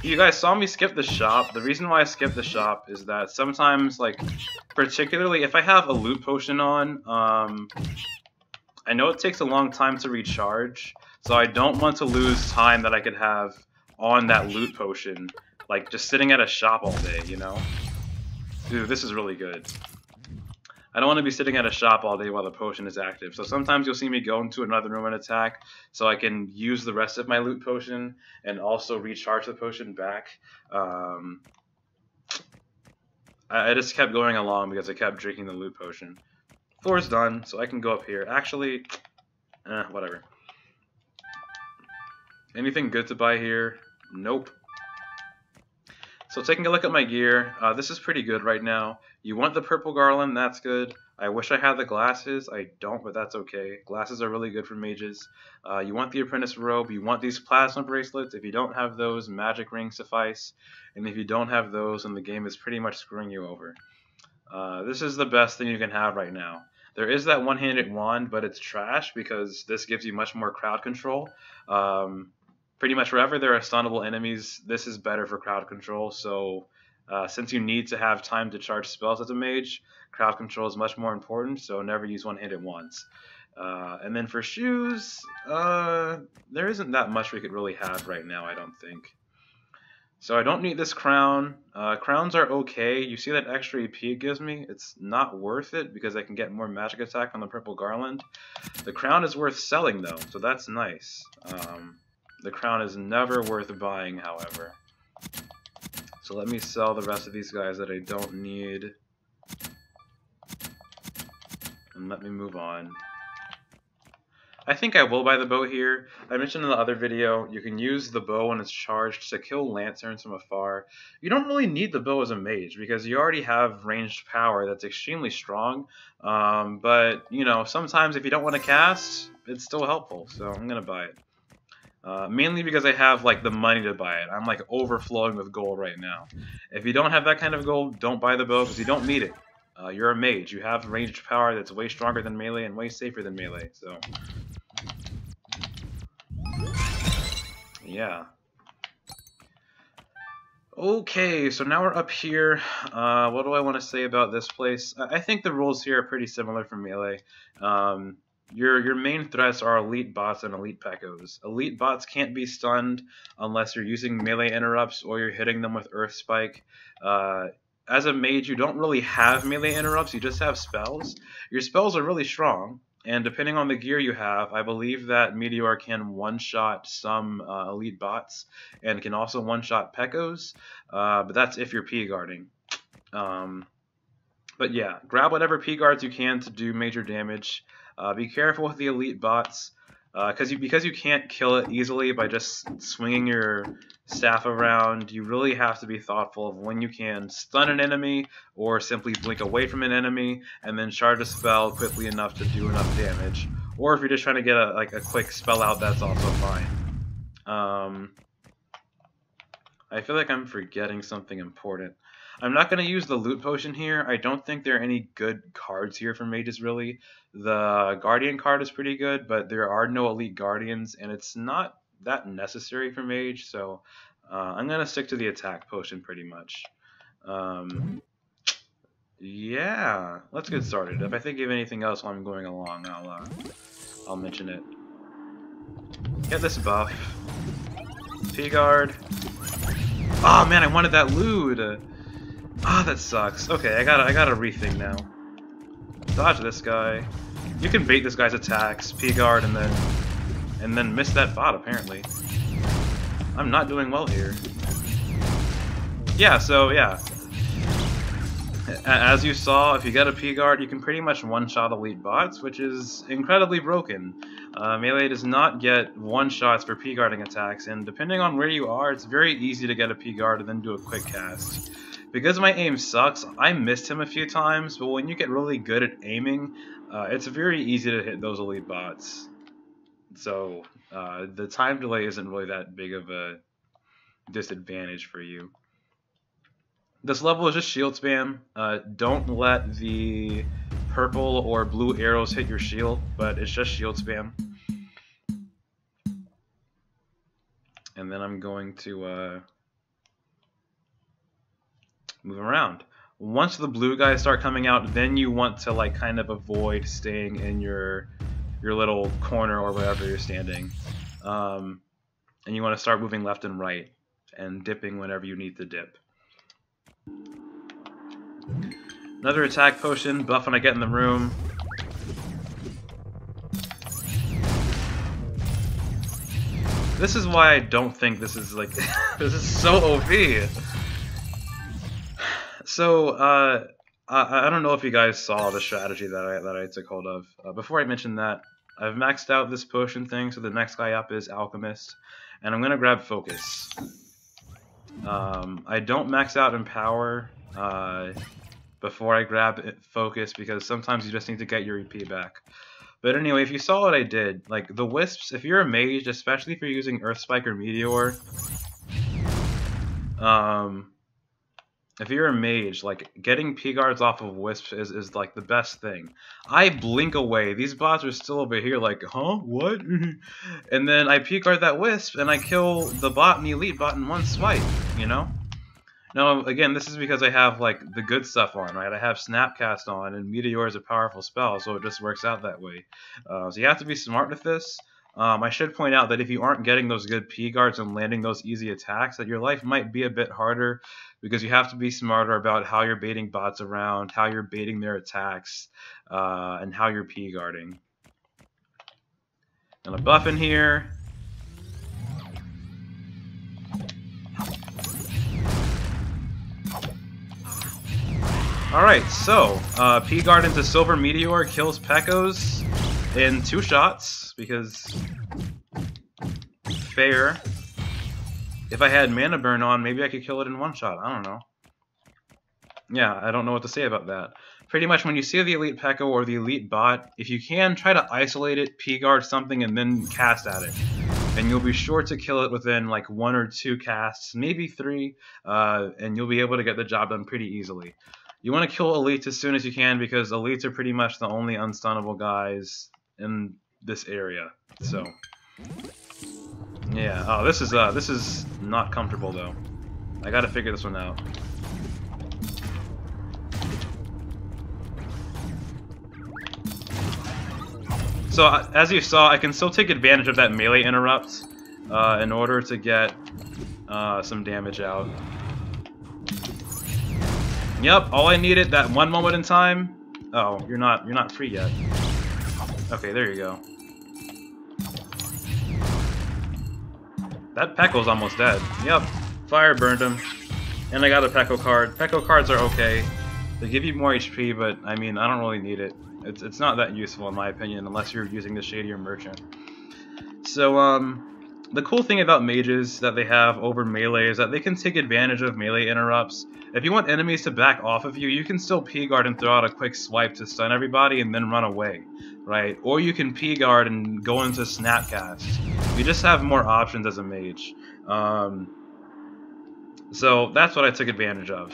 Speaker 1: You guys saw me skip the shop. The reason why I skip the shop is that sometimes, like, particularly if I have a loot potion on, I know it takes a long time to recharge, so I don't want to lose time that I could have on that loot potion, like just sitting at a shop all day, you know? Dude, this is really good. I don't want to be sitting at a shop all day while the potion is active. So sometimes you'll see me go into another room and attack so I can use the rest of my loot potion and also recharge the potion back. I just kept going along because I kept drinking the loot potion. 4 is done, so I can go up here. Actually, whatever. Anything good to buy here? Nope. So taking a look at my gear, this is pretty good right now. You want the purple garland, that's good. I wish I had the glasses, I don't, but that's okay. Glasses are really good for mages. You want the apprentice robe, you want these plasma bracelets. If you don't have those, magic rings suffice. And if you don't have those, then the game is pretty much screwing you over. This is the best thing you can have right now. There is that one-handed wand, but it's trash because this gives you much more crowd control. Pretty much wherever there are stunnable enemies, this is better for crowd control. So since you need to have time to charge spells as a mage, crowd control is much more important, so never use one-handed wands. And then for shoes, there isn't that much we could really have right now, I don't think. So I don't need this crown. Crowns are okay. You see that extra EP it gives me? It's not worth it because I can get more magic attack on the purple garland. The crown is worth selling though, so that's nice. The crown is never worth buying, however. So let me sell the rest of these guys that I don't need. And let me move on. I think I will buy the bow here. I mentioned in the other video, you can use the bow when it's charged to kill lancerns from afar. You don't really need the bow as a mage because you already have ranged power that's extremely strong. But, you know, sometimes if you don't want to cast, it's still helpful. So I'm going to buy it. Mainly because I have like the money to buy it. I'm like overflowing with gold right now. If you don't have that kind of gold, don't buy the bow because you don't need it. You're a mage. You have ranged power that's way stronger than melee and way safer than melee. So yeah. Okay, so now we're up here. What do I want to say about this place? I think the rules here are pretty similar from melee. Your main threats are elite bots and elite pekos. Elite bots can't be stunned unless you're using melee interrupts or you're hitting them with Earth Spike. As a mage, you don't really have melee interrupts, you just have spells. Your spells are really strong, and depending on the gear you have, I believe that Meteor can one-shot some elite bots and can also one-shot pekos, but that's if you're P-guarding. But yeah, grab whatever P-guards you can to do major damage. Be careful with the elite bots, because you can't kill it easily by just swinging your staff around. You really have to be thoughtful of when you can stun an enemy or simply blink away from an enemy and then charge a spell quickly enough to do enough damage. Or if you're just trying to get a quick spell out, that's also fine. I feel like I'm forgetting something important. I'm not going to use the loot potion here. I don't think there are any good cards here for mages, really. The Guardian card is pretty good, but there are no elite Guardians, and it's not that necessary for mage, so I'm going to stick to the attack potion pretty much. Yeah, let's get started. If I think of anything else while I'm going along, I'll mention it. Get this buff. P-guard. Oh man, I wanted that loot! Ah, that sucks. Okay, I gotta rethink now. Dodge this guy. You can bait this guy's attacks, P-guard, and then miss that bot, apparently. I'm not doing well here. Yeah, so, yeah. As you saw, if you get a P-guard, you can pretty much one-shot elite bots, which is incredibly broken. Melee does not get one-shots for P-guarding attacks, and depending on where you are, it's very easy to get a P-guard and then do a quick cast. Because my aim sucks, I missed him a few times, but when you get really good at aiming, it's very easy to hit those elite bots. So the time delay isn't really that big of a disadvantage for you. This level is just shield spam. Don't let the purple or blue arrows hit your shield, but it's just shield spam. And then I'm going to move around. Once the blue guys start coming out, then you want to like kind of avoid staying in your little corner or wherever you're standing. And you want to start moving left and right and dipping whenever you need to dip. Another attack potion, buff when I get in the room. This is why I don't think this is like this is so OP. So I don't know if you guys saw the strategy that I took hold of. Before I mention that, I've maxed out this potion thing, so the next guy up is Alchemist, and I'm gonna grab Focus. I don't max out in power before I grab Focus because sometimes you just need to get your EP back. But anyway, if you saw what I did, like the Wisps, if you're a mage, especially if you're using Earth Spike or Meteor, if you're a mage, like getting P-guards off of Wisps is like the best thing. I blink away, these bots are still over here like, huh? What? And then I P-guard that Wisp and I kill the bot and the elite bot in one swipe, you know? Now, again, this is because I have, like, the good stuff on, right? I have Snapcast on, and Meteor is a powerful spell, so it just works out that way. So you have to be smart with this. I should point out that if you aren't getting those good P-guards and landing those easy attacks, that your life might be a bit harder, because you have to be smarter about how you're baiting bots around, how you're baiting their attacks, and how you're P-guarding. And a buff in here. Alright, so, P-Guard into Silver Meteor kills Pekos in 2 shots, because fair. If I had Mana Burn on, maybe I could kill it in 1 shot, I don't know. Yeah, I don't know what to say about that. Pretty much when you see the Elite Pekko or the Elite Bot, if you can, try to isolate it, P-Guard something, and then cast at it. And you'll be sure to kill it within like 1 or 2 casts, maybe 3, and you'll be able to get the job done pretty easily. You want to kill elites as soon as you can because elites are pretty much the only unstunnable guys in this area. So, yeah. Oh, this is not comfortable though. I gotta figure this one out. So, as you saw, I can still take advantage of that melee interrupt in order to get some damage out. Yep, all I needed, that one moment in time. Oh, you're not free yet. Okay, there you go. That Pekko's almost dead. Yep, fire burned him. And I got a Pekko card. Pekko cards are okay. They give you more HP, but I mean, I don't really need it. It's not that useful in my opinion, unless you're using the Shadier Merchant. So, the cool thing about mages that they have over melee is that they can take advantage of melee interrupts. If you want enemies to back off of you, you can still P-guard and throw out a quick swipe to stun everybody and then run away, right? Or you can P-guard and go into Snapcast. You just have more options as a mage. So that's what I took advantage of.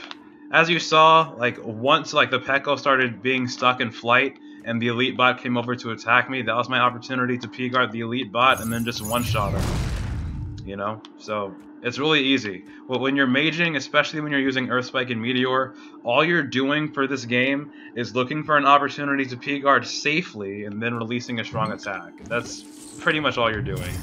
Speaker 1: As you saw, like once like the Pekko started being stuck in flight and the elite bot came over to attack me, that was my opportunity to P-guard the elite bot and then just one-shot him. You know? So it's really easy. But when you're maging, especially when you're using Earth Spike and Meteor, all you're doing for this game is looking for an opportunity to P-guard safely and then releasing a strong attack. That's pretty much all you're doing.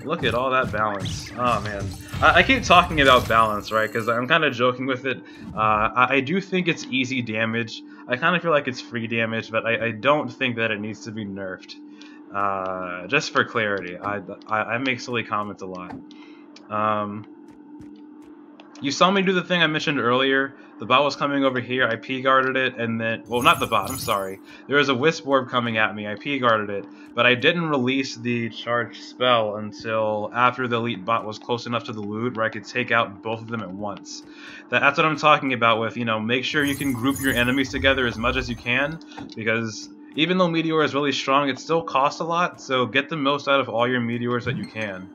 Speaker 1: Look at all that balance. Oh man. I keep talking about balance, right? Because I'm kind of joking with it. I do think it's easy damage. I kind of feel like it's free damage, but I don't think that it needs to be nerfed. Just for clarity, I make silly comments a lot. You saw me do the thing I mentioned earlier. The bot was coming over here, I P-guarded it, and then... Well, not the bot, I'm sorry. There was a Wisp Orb coming at me, I P-guarded it, but I didn't release the charged spell until after the elite bot was close enough to the loot where I could take out both of them at once. That's what I'm talking about with, you know, make sure you can group your enemies together as much as you can, because even though Meteor is really strong, it still costs a lot, so get the most out of all your Meteors that you can.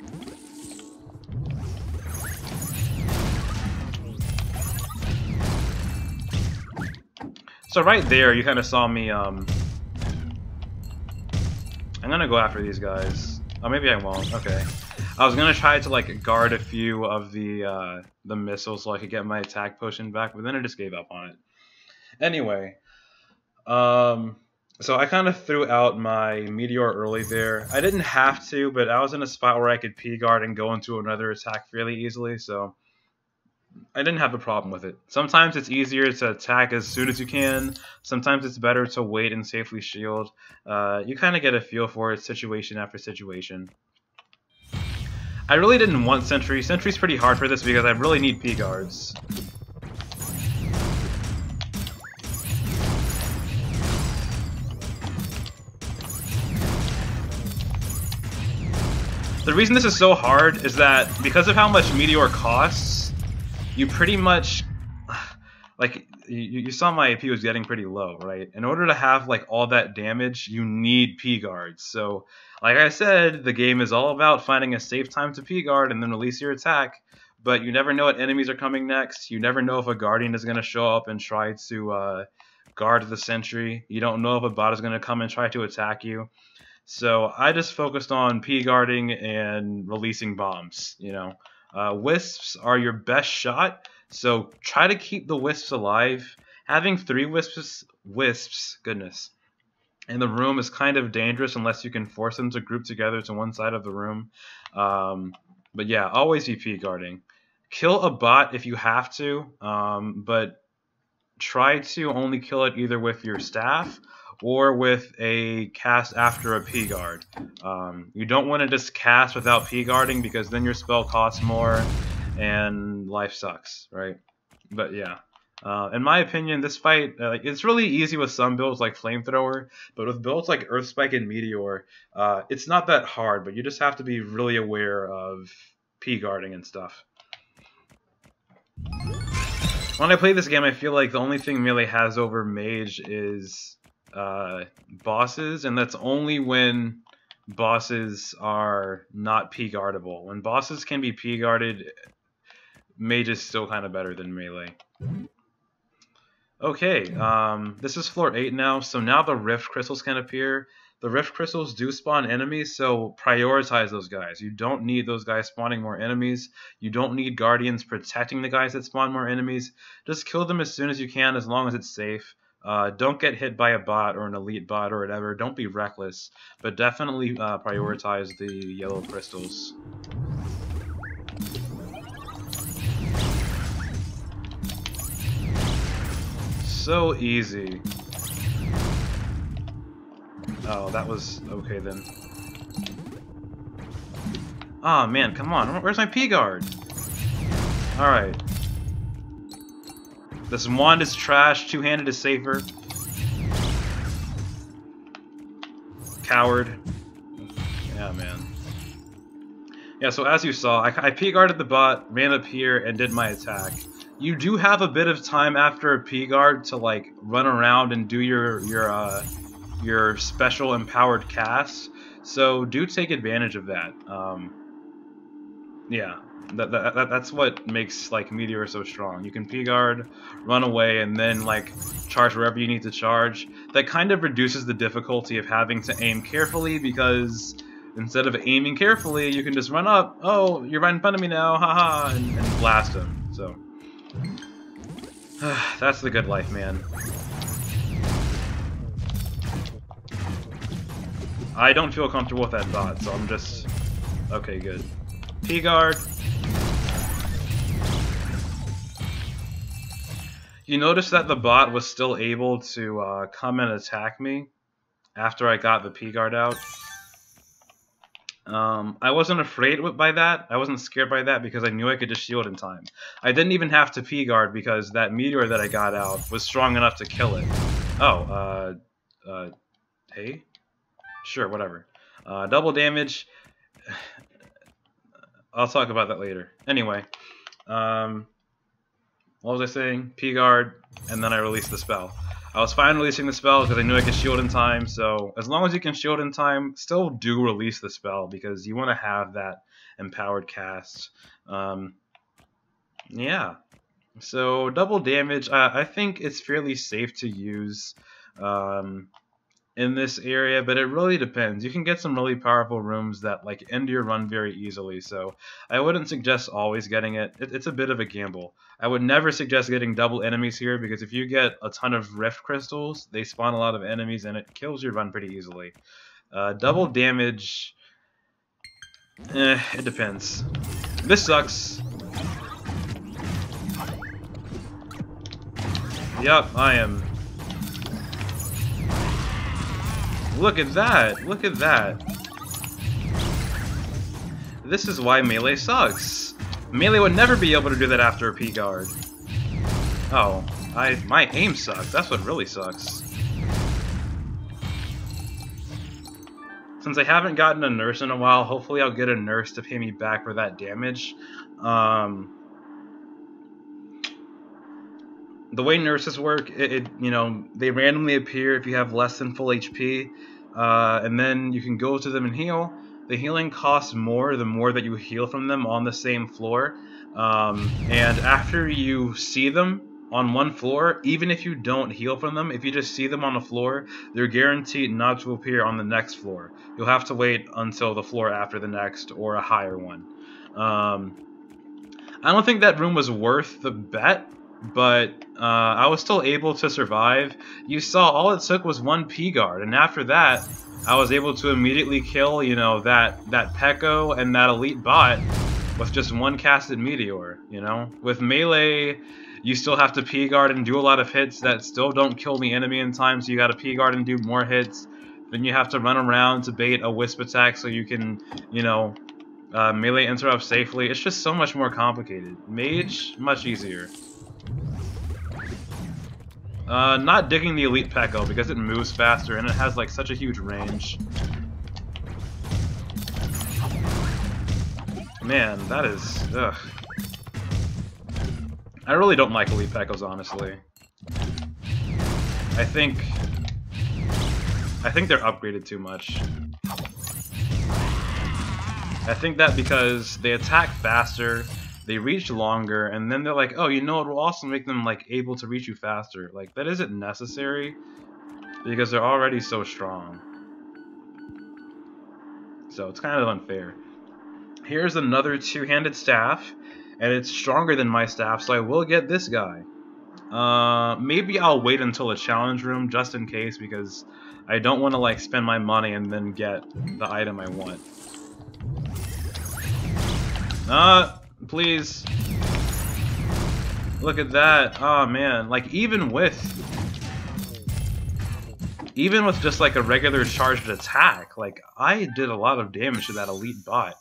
Speaker 1: So right there, you kind of saw me, I'm gonna go after these guys. Oh, maybe I won't, okay. I was gonna try to, like, guard a few of the missiles so I could get my attack potion back, but then I just gave up on it. Anyway, So I kind of threw out my Meteor early there. I didn't have to, but I was in a spot where I could P-guard and go into another attack fairly easily, so I didn't have a problem with it. Sometimes it's easier to attack as soon as you can. Sometimes it's better to wait and safely shield. You kind of get a feel for it situation after situation. I really didn't want Sentry. Sentry's pretty hard for this because I really need P-guards. The reason this is so hard is that because of how much Meteor costs, you pretty much, like, you saw my AP was getting pretty low, right? In order to have, like, all that damage, you need P-guards. So, like I said, the game is all about finding a safe time to P-guard and then release your attack, but you never know what enemies are coming next. You never know if a Guardian is going to show up and try to guard the Sentry. You don't know if a bot is going to come and try to attack you. So I just focused on P-guarding and releasing bombs, you know. Wisps are your best shot, so try to keep the wisps alive. Having 3 wisps, goodness, in the room is kind of dangerous unless you can force them to group together to one side of the room. But yeah, always be P-guarding. Kill a bot if you have to, but try to only kill it either with your staff or with a cast after a P-guard. You don't want to just cast without P-guarding because then your spell costs more and life sucks, right? But yeah. In my opinion, this fight, it's really easy with some builds like Flamethrower, but with builds like Earth Spike and Meteor, it's not that hard, but you just have to be really aware of P-guarding and stuff. When I play this game, I feel like the only thing Melee has over Mage is bosses, and that's only when bosses are not P-guardable. When bosses can be P-guarded, Mage is still kind of better than Melee. Okay, this is floor 8 now, so now the Rift Crystals can appear. The Rift Crystals do spawn enemies, so prioritize those guys. You don't need those guys spawning more enemies. You don't need Guardians protecting the guys that spawn more enemies. Just kill them as soon as you can, as long as it's safe. Don't get hit by a bot or an elite bot or whatever. Don't be reckless, but definitely prioritize the yellow crystals. So easy. Oh, that was okay then. Oh man, come on. Where's my P-guard? Alright. This wand is trash. Two-handed is safer. Coward. Yeah, man. Yeah, so as you saw, I P-guarded the bot, ran up here, and did my attack. You do have a bit of time after a P-guard to, like, run around and do your special empowered cast, so do take advantage of that. Yeah, that's what makes like Meteor so strong. You can P-guard, run away, and then like charge wherever you need to charge. That kind of reduces the difficulty of having to aim carefully, because instead of aiming carefully, you can just run up. Oh, you're right in front of me now, haha, and blast him. So that's the good life, man. I don't feel comfortable with that bot, so I'm just... Okay, good. P-guard. You notice that the bot was still able to come and attack me after I got the P-guard out. I wasn't afraid by that. I wasn't scared by that because I knew I could just shield in time. I didn't even have to P-guard because that Meteor that I got out was strong enough to kill it. Oh, hey? Sure, whatever. Double damage. I'll talk about that later. Anyway, what was I saying? P-guard, and then I released the spell. I was fine releasing the spell because I knew I could shield in time, so as long as you can shield in time, still do release the spell because you want to have that empowered cast. Yeah. So double damage, I think it's fairly safe to use. in this area, but it really depends. You can get some really powerful rooms that like end your run very easily, so I wouldn't suggest always getting it. It's a bit of a gamble. I would never suggest getting double enemies here, because if you get a ton of rift crystals, they spawn a lot of enemies and it kills your run pretty easily. Double damage, it depends. This sucks. Yup, I am. Look at that! Look at that! This is why melee sucks! Melee would never be able to do that after a P-guard. Oh, my aim sucks. That's what really sucks. Since I haven't gotten a nurse in a while, hopefully I'll get a nurse to pay me back for that damage. The way nurses work, you know, they randomly appear if you have less than full HP, and then you can go to them and heal. The healing costs more the more that you heal from them on the same floor, and after you see them on one floor, even if you don't heal from them, if you just see them on the floor, they're guaranteed not to appear on the next floor. You'll have to wait until the floor after the next, or a higher one. I don't think that room was worth the bet, but I was still able to survive. You saw all it took was one P-guard, and after that, I was able to immediately kill, you know, that Pekko and that elite bot with just one casted Meteor, you know? With melee, you still have to P-guard and do a lot of hits that still don't kill the enemy in time, so you gotta P-guard and do more hits. Then you have to run around to bait a wisp attack so you can, you know, melee interrupt safely. It's just so much more complicated. Mage, much easier. Not digging the elite Pekko because it moves faster and it has like such a huge range. Man, that is... ugh. I really don't like elite Pekkos, honestly. I think they're upgraded too much. I think that because they attack faster, they reach longer, and then they're like, oh, you know, it will also make them like able to reach you faster. Like, that isn't necessary because they're already so strong. So it's kind of unfair. Here's another two-handed staff, and it's stronger than my staff, so I will get this guy. Maybe I'll wait until a challenge room just in case, because I don't want to like spend my money and then get the item I want. Please. Look at that. Oh man, like even with just like a regular charged attack, like I did a lot of damage to that elite bot.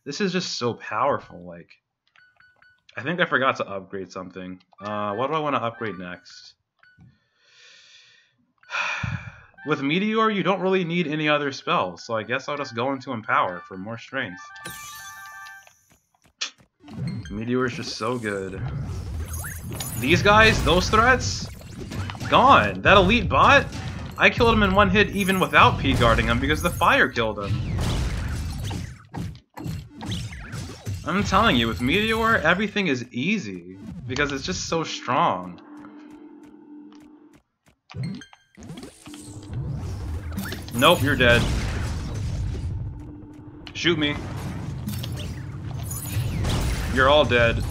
Speaker 1: This is just so powerful. Like, I think I forgot to upgrade something. What do I want to upgrade next? With Meteor, you don't really need any other spells, so I guess I'll just go into Empower for more strength. Meteor is just so good. These guys, those threats, gone. That elite bot, I killed him in one hit even without P-guarding him because the fire killed him. I'm telling you, with Meteor, everything is easy because it's just so strong. Nope, you're dead. Shoot me. You're all dead.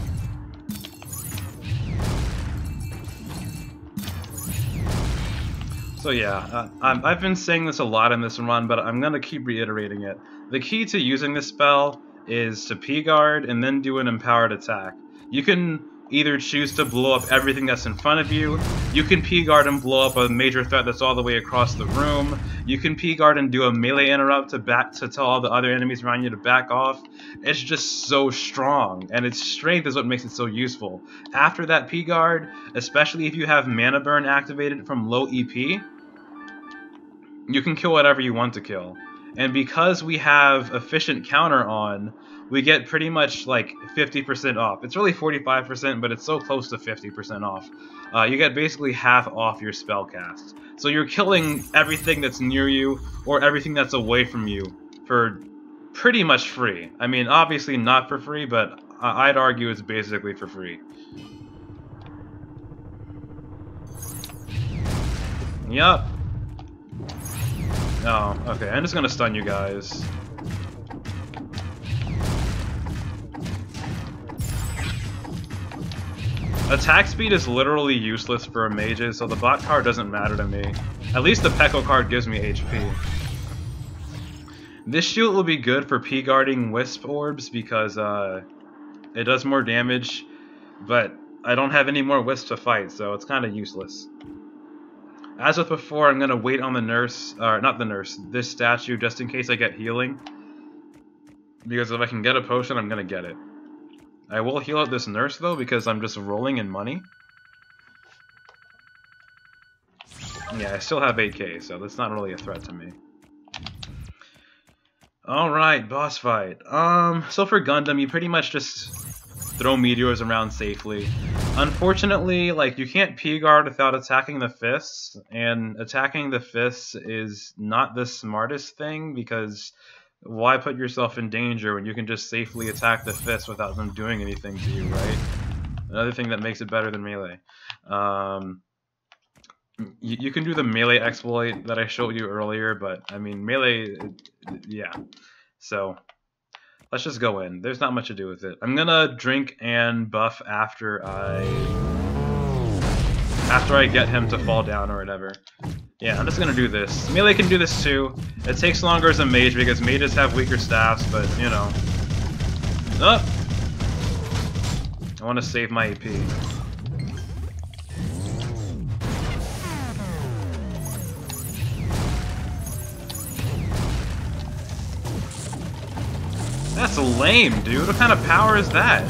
Speaker 1: So yeah, I've been saying this a lot in this run, but I'm gonna keep reiterating it. The key to using this spell is to P-guard and then do an empowered attack. You can either choose to blow up everything that's in front of you, you can P-guard and blow up a major threat that's all the way across the room, you can P-guard and do a melee interrupt to tell all the other enemies around you to back off. It's just so strong, and its strength is what makes it so useful. After that P-guard, especially if you have mana burn activated from low EP, you can kill whatever you want to kill. And because we have efficient counter on, we get pretty much like 50% off. It's really 45%, but it's so close to 50% off. You get basically half off your spell cast. So you're killing everything that's near you or everything that's away from you for pretty much free. I mean, obviously not for free, but I'd argue it's basically for free. Yup. Oh, okay. I'm just gonna stun you guys. Attack speed is literally useless for a mages, so the bot card doesn't matter to me. At least the Pekko card gives me HP. This shield will be good for P-guarding Wisp Orbs because it does more damage, but I don't have any more Wisps to fight, so it's kind of useless. As with before, I'm going to wait on the nurse, or not the nurse, this statue just in case I get healing. Because if I can get a potion, I'm going to get it. I will heal out this nurse though because I'm just rolling in money. Yeah, I still have 8k, so that's not really a threat to me. Alright, boss fight. So for Gundam, you pretty much just throw meteors around safely. Unfortunately, like, you can't P-guard without attacking the fists, and attacking the fists is not the smartest thing, because why put yourself in danger when you can just safely attack the fists without them doing anything to you, right? Another thing that makes it better than melee. You can do the melee exploit that I showed you earlier, but, I mean, melee, yeah. So, let's just go in. There's not much to do with it. I'm gonna drink and buff after I get him to fall down or whatever. Yeah, I'm just gonna do this. Melee can do this too. It takes longer as a mage because mages have weaker staffs, but, you know. Oh! I want to save my AP. That's lame, dude. What kind of power is that?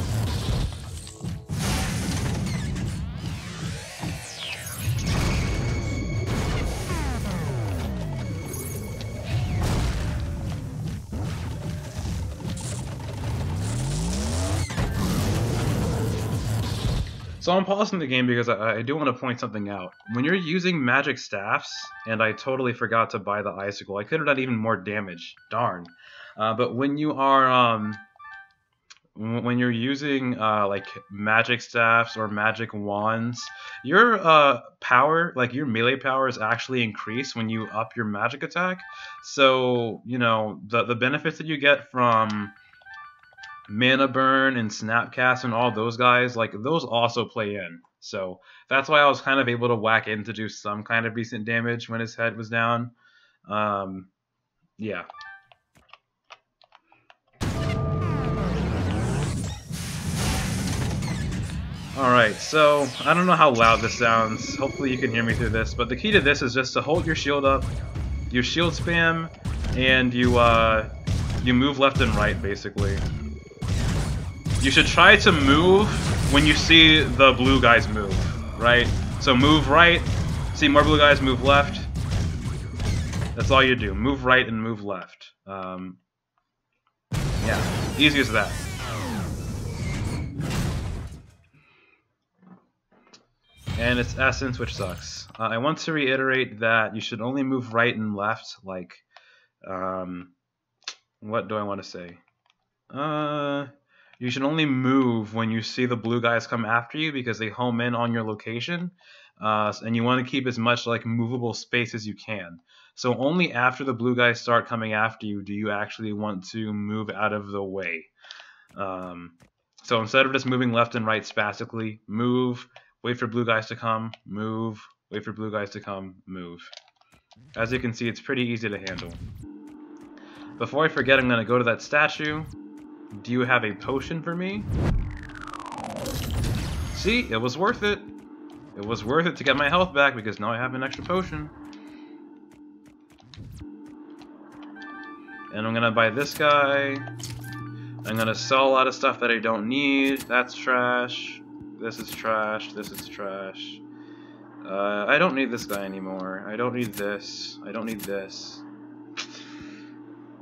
Speaker 1: So I'm pausing the game because I do want to point something out. When you're using magic staffs, and I totally forgot to buy the icicle, I could have done even more damage. Darn. But when you are when you're using like magic staffs or magic wands, your power, like your melee power, is actually increased when you up your magic attack. So you know the benefits that you get from mana burn and snapcast and all those guys, like those also play in. So that's why I was kind of able to whack in to do some kind of decent damage when his head was down. Yeah. Alright, so I don't know how loud this sounds. Hopefully you can hear me through this, but the key to this is just to hold your shield up, you shield spam, and you move left and right, basically. You should try to move when you see the blue guys move, right? So move right, see more blue guys, move left. That's all you do. Move right and move left. Yeah, easy as that. And it's essence, which sucks. I want to reiterate that you should only move right and left, like, what do I want to say? You should only move when you see the blue guys come after you because they home in on your location, and you want to keep as much like movable space as you can. So only after the blue guys start coming after you do you actually want to move out of the way. So instead of just moving left and right spastically, move, wait for blue guys to come, move, wait for blue guys to come, move. As you can see, it's pretty easy to handle. Before I forget, I'm going to go to that statue. Do you have a potion for me? See, it was worth it. It was worth it to get my health back because now I have an extra potion. And I'm gonna buy this guy. I'm gonna sell a lot of stuff that I don't need. That's trash. This is trash. This is trash. I don't need this guy anymore. I don't need this. I don't need this.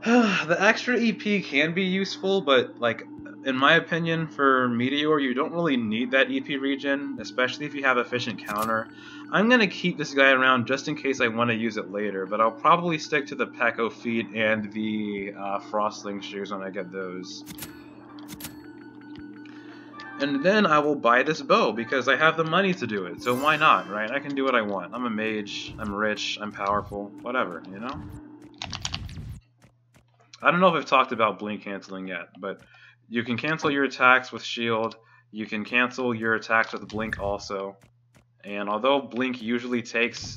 Speaker 1: The extra EP can be useful, but, like, in my opinion, for Meteor, you don't really need that EP regen, especially if you have efficient counter. I'm gonna keep this guy around just in case I want to use it later, but I'll probably stick to the Pekko feet and the Frostling shoes when I get those. And then I will buy this bow, because I have the money to do it, so why not, right? I can do what I want. I'm a mage, I'm rich, I'm powerful, whatever, you know? I don't know if I've talked about blink canceling yet, but you can cancel your attacks with shield. You can cancel your attacks with blink also. And although blink usually takes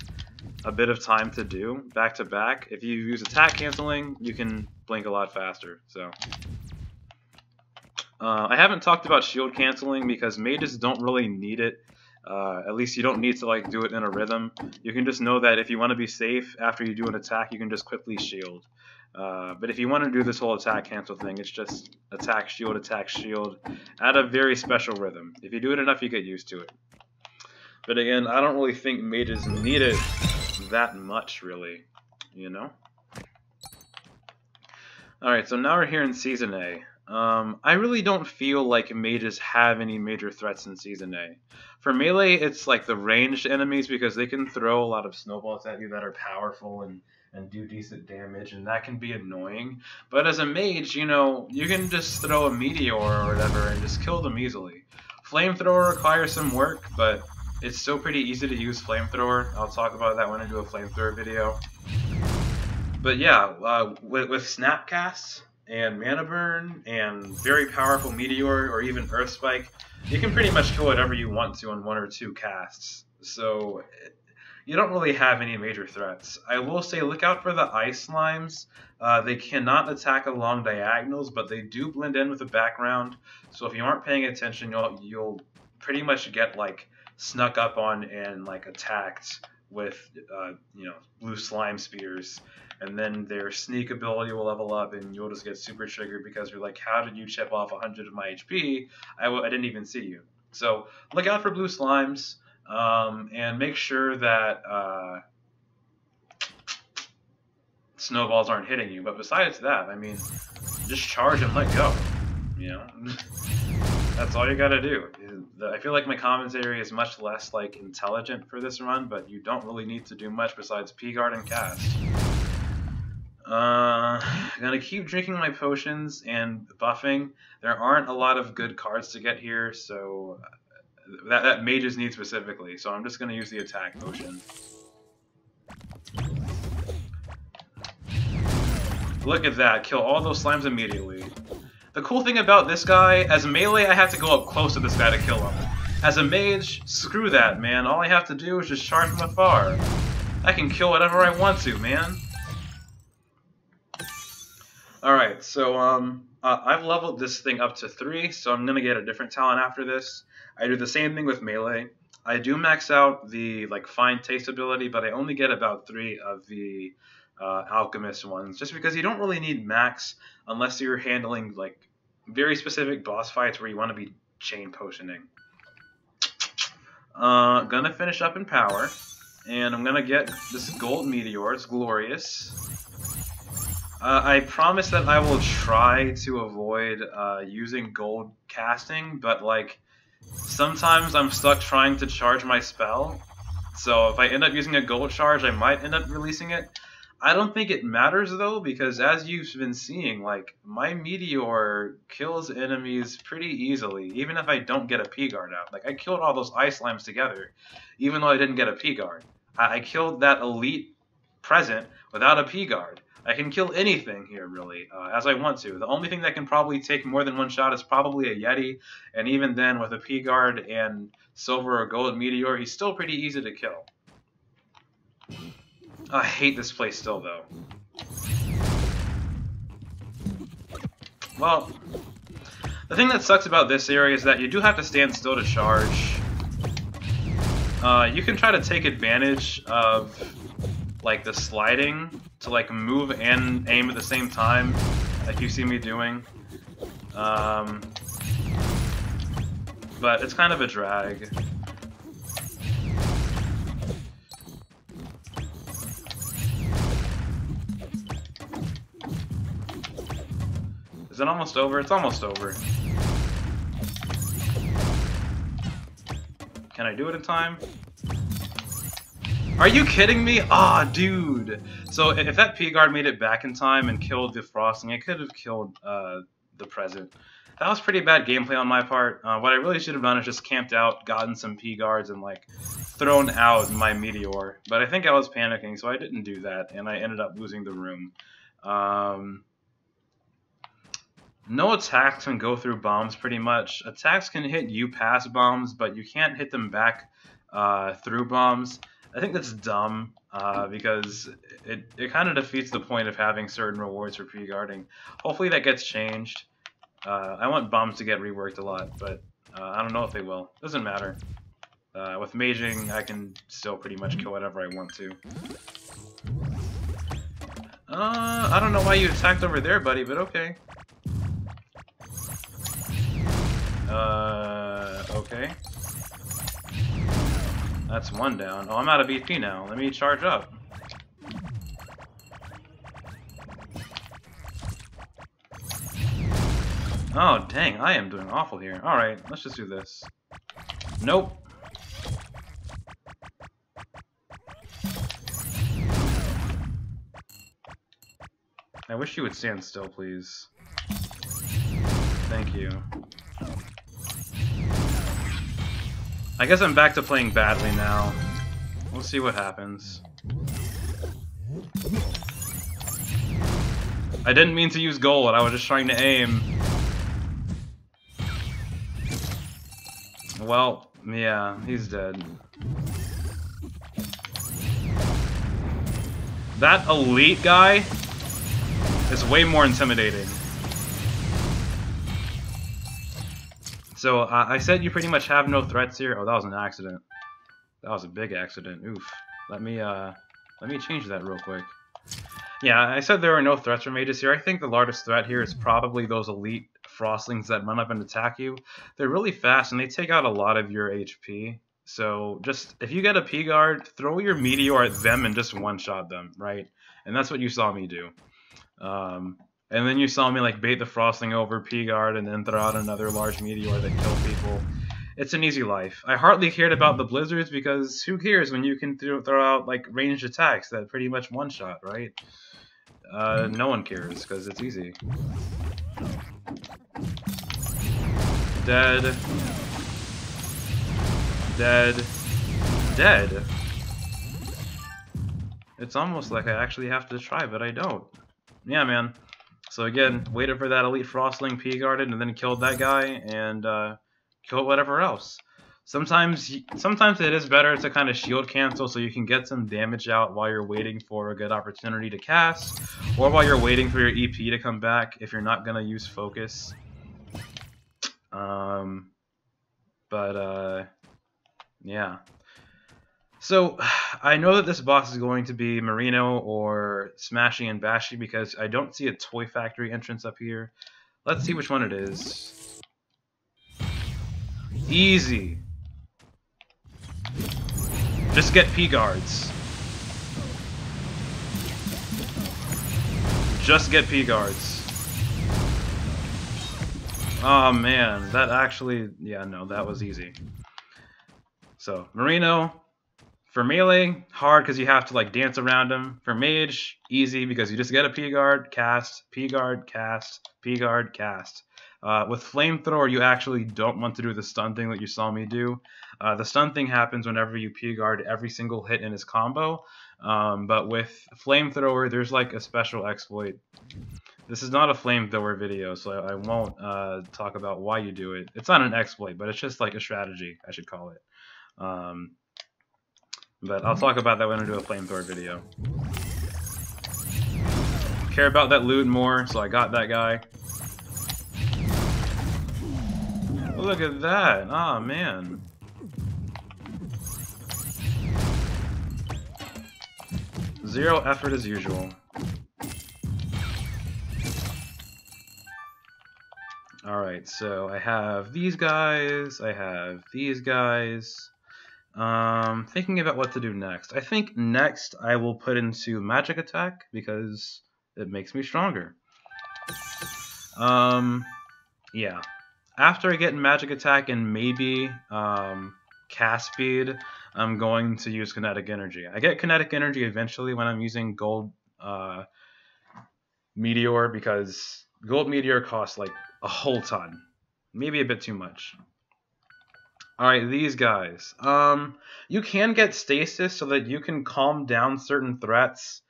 Speaker 1: a bit of time to do back to back, if you use attack canceling, you can blink a lot faster. So I haven't talked about shield canceling because mages don't really need it. At least you don't need to like do it in a rhythm. You can just know that if you want to be safe after you do an attack, you can just quickly shield. But if you want to do this whole attack cancel thing, it's just attack shield at a very special rhythm. If you do it enough, you get used to it. But again, I don't really think mages need it that much, really, you know? Alright, so now we're here in Seasonee. I really don't feel like mages have any major threats in Seasonee. For melee, it's like the ranged enemies because they can throw a lot of snowballs at you that are powerful and do decent damage, and that can be annoying. But as a mage, you know, you can just throw a Meteor or whatever and just kill them easily. Flamethrower requires some work, but it's still pretty easy to use Flamethrower. I'll talk about that when I do a Flamethrower video. But yeah, with Snapcasts and Mana Burn and very powerful Meteor or even Earth Spike, you can pretty much kill whatever you want to on 1 or 2 casts. So you don't really have any major threats. I will say look out for the Ice Slimes. They cannot attack along diagonals, but they do blend in with the background. So if you aren't paying attention, you'll pretty much get like snuck up on and like attacked with you know, blue slime spears, and then their sneak ability will level up and you'll just get super triggered because you're like, how did you chip off 100 of my HP? I didn't even see you. So look out for blue slimes, and make sure that snowballs aren't hitting you. But besides that, I mean, just charge and let go, you know? That's all you gotta do. I feel like my commentary is much less like intelligent for this run, but you don't really need to do much besides P-guard and cast. I'm gonna keep drinking my potions and buffing. There aren't a lot of good cards to get here, so that mages need specifically. So I'm just gonna use the attack potion. Look at that! Kill all those slimes immediately. The cool thing about this guy, as a melee, I have to go up close to this guy to kill him. As a mage, screw that, man. All I have to do is just charge from afar. I can kill whatever I want to, man. Alright, so I've leveled this thing up to 3, so I'm going to get a different talent after this. I do the same thing with melee. I do max out the like fine taste ability, but I only get about 3 of the alchemist ones, just because you don't really need max unless you're handling like very specific boss fights where you want to be chain potioning. Gonna finish up in power, and I'm gonna get this gold meteor. It's glorious. I promise that I will try to avoid using gold casting, but like sometimes I'm stuck trying to charge my spell, so if I end up using a gold charge I might end up releasing it. I don't think it matters though, because as you've been seeing, like, my Meteor kills enemies pretty easily, even if I don't get a P-guard out. Like, I killed all those ice slimes together, even though I didn't get a P-guard. I killed that elite present without a P-guard. I can kill anything here, really, as I want to. The only thing that can probably take more than one shot is probably a Yeti, and even then, with a P-guard and silver or gold Meteor, he's still pretty easy to kill. I hate this place still, though. Well, the thing that sucks about this area is that you do have to stand still to charge. You can try to take advantage of, like, the sliding to, like, move and aim at the same time, like you see me doing. But it's kind of a drag. Is it almost over? It's almost over. Can I do it in time? Are you kidding me? Ah, dude! So if that P-guard made it back in time and killed the frosting, it could have killed the present. That was pretty bad gameplay on my part. What I really should have done is just camped out, gotten some P-guards, and like thrown out my Meteor. But I think I was panicking, so I didn't do that, and I ended up losing the room. No attacks can go through bombs pretty much. Attacks can hit you past bombs, but you can't hit them back through bombs. I think that's dumb because it kind of defeats the point of having certain rewards for pre-guarding. Hopefully that gets changed. I want bombs to get reworked a lot, but I don't know if they will. Doesn't matter. With maging, I can still pretty much kill whatever I want to. I don't know why you attacked over there, buddy, but okay. Okay. That's one down. Oh, I'm out of BP now. Let me charge up. Oh, dang, I am doing awful here. Alright, let's just do this. Nope. I wish you would stand still, please. Thank you. I guess I'm back to playing badly now. We'll see what happens. I didn't mean to use gold, I was just trying to aim. Well, yeah, he's dead. That elite guy is way more intimidating. So, I said you pretty much have no threats here. Oh, that was an accident. That was a big accident. Oof. Let me change that real quick. Yeah, I said there are no threats for mages here. I think the largest threat here is probably those elite frostlings that run up and attack you. They're really fast and they take out a lot of your HP. So just, if you get a P-guard, throw your Meteor at them and just one-shot them, right? And that's what you saw me do. And then you saw me like bait the frostling over P-guard and then throw out another large Meteor that killed people. It's an easy life. I hardly cared about the blizzards because who cares when you can throw out like ranged attacks that pretty much one-shot, right? No one cares because it's easy. Dead. Dead. Dead. It's almost like I actually have to try, but I don't. Yeah, man. So again, waited for that elite frostling, P-guarded, and then killed that guy, and killed whatever else. Sometimes it is better to kind of shield cancel so you can get some damage out while you're waiting for a good opportunity to cast, or while you're waiting for your EP to come back if you're not going to use focus. Yeah. So, I know that this boss is going to be Marino or Smashy and Bashy because I don't see a Toy Factory entrance up here. Let's see which one it is. Easy. Just get P-guards. Just get P-guards. Oh man, that actually, yeah, no, that was easy. So, Marino, for melee, hard because you have to like dance around him. For mage, easy because you just get a P-guard, cast, P-guard, cast, P-guard, cast. With flamethrower, you actually don't want to do the stun thing that you saw me do. The stun thing happens whenever you P-guard every single hit in his combo. But with flamethrower, there's like a special exploit. This is not a flamethrower video, so I won't talk about why you do it. It's not an exploit, but it's just like a strategy, I should call it. But I'll talk about that when I do a flamethrower video. Care about that loot more, so I got that guy. Look at that! Oh man. Zero effort as usual. Alright, so I have these guys, I have these guys. Thinking about what to do next. I think next I will put into magic attack because it makes me stronger. Yeah. After I get magic attack and maybe cast speed, I'm going to use kinetic energy. I get kinetic energy eventually when I'm using gold Meteor because gold Meteor costs like a whole ton. Maybe a bit too much. Alright, these guys. You can get stasis so that you can calm down certain threats.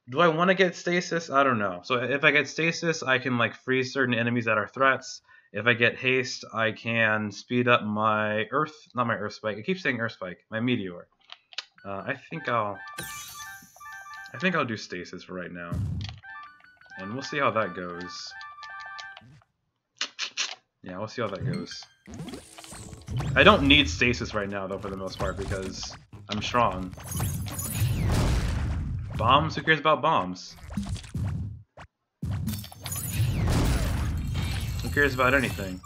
Speaker 1: Do I want to get stasis? I don't know. So if I get stasis, I can like freeze certain enemies that are threats. If I get haste, I can speed up my not my earth spike. I keep saying earth spike. My meteor. I think I'll do stasis for right now, and we'll see how that goes. Yeah, we'll see how that goes. I don't need stasis right now though, for the most part, because I'm strong. Bombs? Who cares about bombs? Who cares about anything?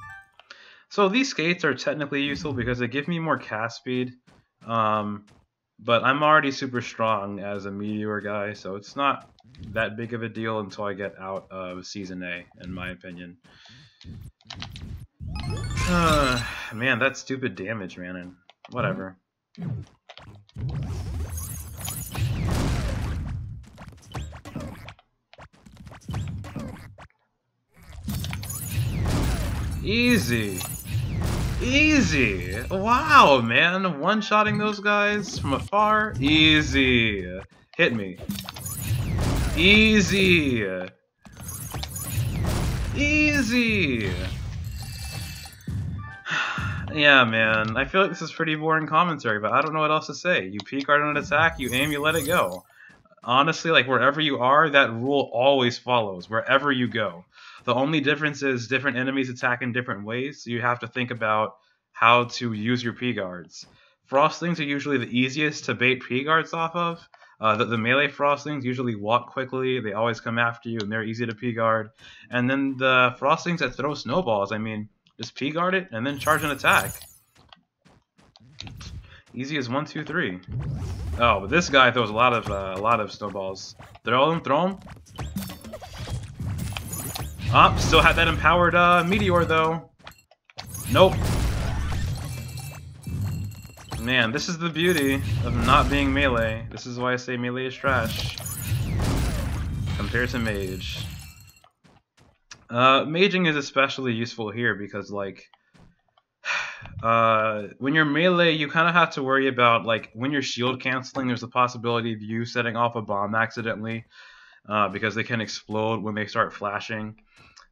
Speaker 1: So these skates are technically useful because they give me more cast speed, but I'm already super strong as a Meteor guy, so it's not that big of a deal until I get out of Seasonee, in my opinion. Man, that stupid damage, man, and whatever. Easy. Easy! Wow, man! One-shotting those guys from afar? Easy! Hit me. Easy! Easy! Yeah, man. I feel like this is pretty boring commentary, but I don't know what else to say. You peek guard on an attack, you aim, you let it go. Honestly, like, wherever you are, that rule always follows, wherever you go. The only difference is different enemies attack in different ways, so you have to think about how to use your P-guards. Frostlings are usually the easiest to bait P-guards off of. The melee Frostlings usually walk quickly, they always come after you, and they're easy to P-guard. And then the Frostlings that throw snowballs, I mean, just P-guard it, and then charge an attack. Easy as 1, 2, 3. Oh, but this guy throws a lot of snowballs. Throw them. Ah, still had that empowered Meteor though. Nope. Man, this is the beauty of not being melee. This is why I say melee is trash compared to mage. Maging is especially useful here because, like, when you're melee, you kind of have to worry about, like, when you're shield canceling, there's a possibility of you setting off a bomb accidentally, because they can explode when they start flashing.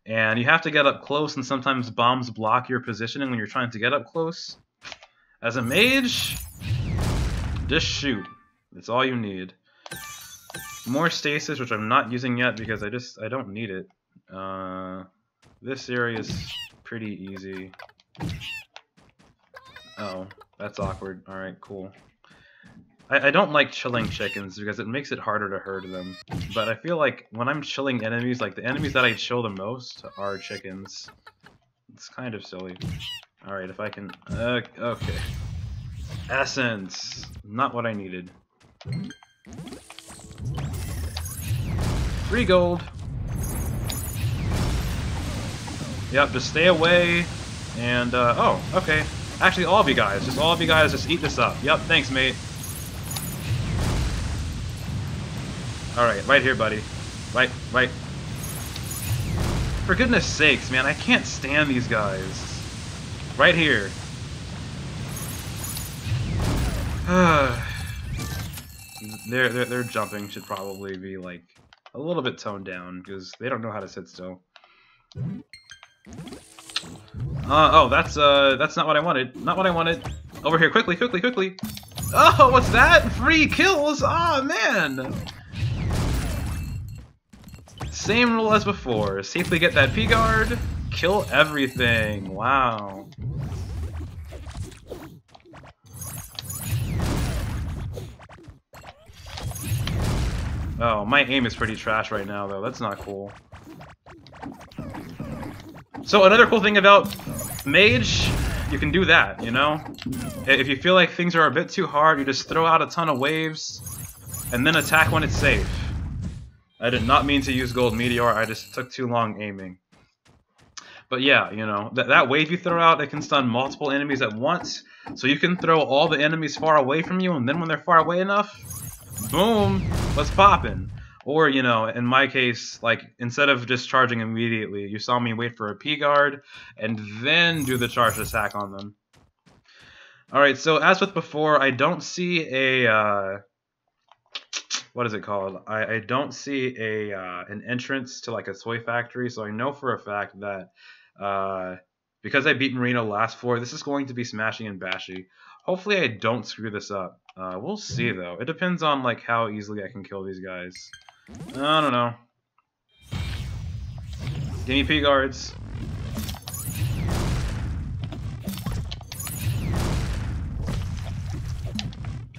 Speaker 1: And you have to get up close, and sometimes bombs block your positioning when you're trying to get up close. As a mage, just shoot. That's all you need. More stasis, which I'm not using yet because I don't need it. This area is pretty easy. Oh, that's awkward. Alright, cool. I don't like chilling chickens because it makes it harder to herd them. But I feel like when I'm chilling enemies, like the enemies that I chill the most are chickens. It's kind of silly. Alright, if I can... okay. Essence! Not what I needed. 3 gold! Yep, just stay away. And, oh, okay. Actually, all of you guys. Just eat this up. Yep, thanks, mate. Alright, right here, buddy. Right. For goodness sakes, man, I can't stand these guys. Right here. Their jumping should probably be, like, a little bit toned down, because they don't know how to sit still. Oh, that's not what I wanted. Not what I wanted. Over here, quickly. Oh, what's that? Free kills? Aw, man! Same rule as before. Safely get that P-guard, kill everything. Wow. Oh, my aim is pretty trash right now, though. That's not cool. So another cool thing about Mage, you can do that, you know? If you feel like things are a bit too hard, you just throw out a ton of waves, and then attack when it's safe. I did not mean to use Gold Meteor, I just took too long aiming. But yeah, you know, that wave you throw out, it can stun multiple enemies at once, so you can throw all the enemies far away from you, and then when they're far away enough, boom, what's poppin'? Or, you know, in my case, like, instead of just charging immediately, you saw me wait for a P-guard, and then do the charge attack on them. Alright, so as with before, I don't see a, what is it called? I don't see an entrance to like a toy factory, so I know for a fact that because I beat Marino last floor, this is going to be smashing and bashy. Hopefully I don't screw this up. We'll see though. It depends on like how easily I can kill these guys. I don't know. Give me P guards.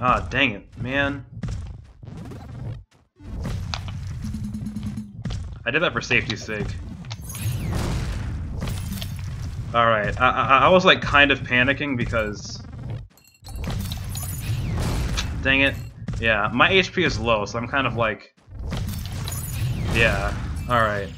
Speaker 1: Ah, dang it, man. I did that for safety's sake. Alright, I was like kind of panicking because... Dang it. Yeah, my HP is low, so I'm kind of like... Yeah, alright.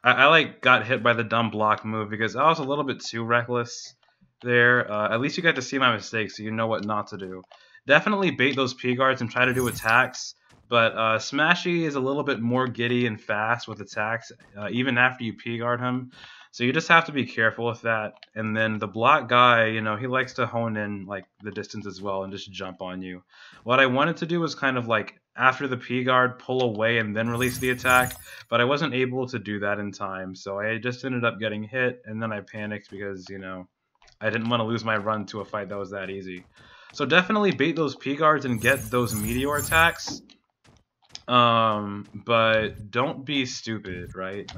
Speaker 1: I like got hit by the dumb block move because I was a little bit too reckless there. At least you got to see my mistakes, so you know what not to do. Definitely bait those P guards and try to do attacks, but Smashy is a little bit more giddy and fast with attacks, even after you P guard him. So you just have to be careful with that. And then the block guy, you know, he likes to hone in like the distance as well and just jump on you. What I wanted to do was kind of like after the P guard, pull away and then release the attack, but I wasn't able to do that in time. So I just ended up getting hit, and then I panicked because, you know, I didn't want to lose my run to a fight that was that easy. So definitely bait those P guards and get those Meteor attacks. But don't be stupid, right?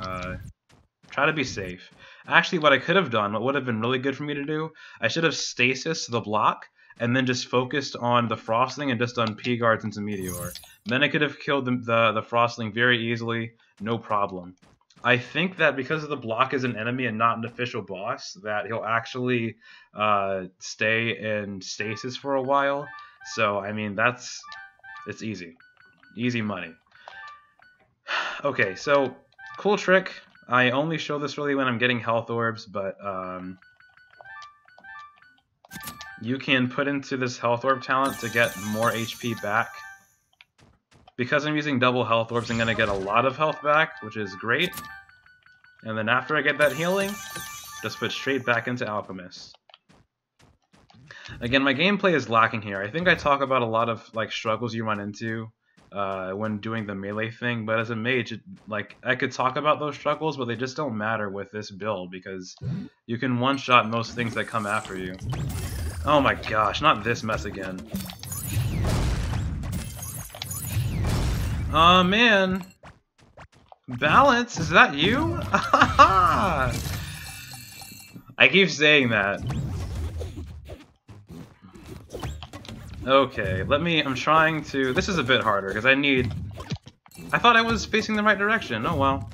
Speaker 1: Try to be safe. Actually, what I could have done, what would have been really good for me to do, I should have stasis the block and then just focused on the Frostling and just done P guards into Meteor. Then I could have killed the Frostling very easily, no problem. I think that because of the block is an enemy and not an official boss, that he'll actually stay in stasis for a while. So, I mean, it's easy. Easy money. Okay, so, cool trick. I only show this really when I'm getting health orbs, but you can put into this health orb talent to get more HP back. Because I'm using double health orbs, I'm going to get a lot of health back, which is great. And then after I get that healing, just put straight back into Alchemist. Again, my gameplay is lacking here. I think I talk about a lot of like struggles you run into when doing the melee thing, but as a mage, like I could talk about those struggles, but they just don't matter with this build because you can one-shot most things that come after you. Oh my gosh, not this mess again. Oh man. Balance, is that you? I keep saying that. Okay, I'm trying to... This is a bit harder, because I thought I was facing the right direction. Oh, well.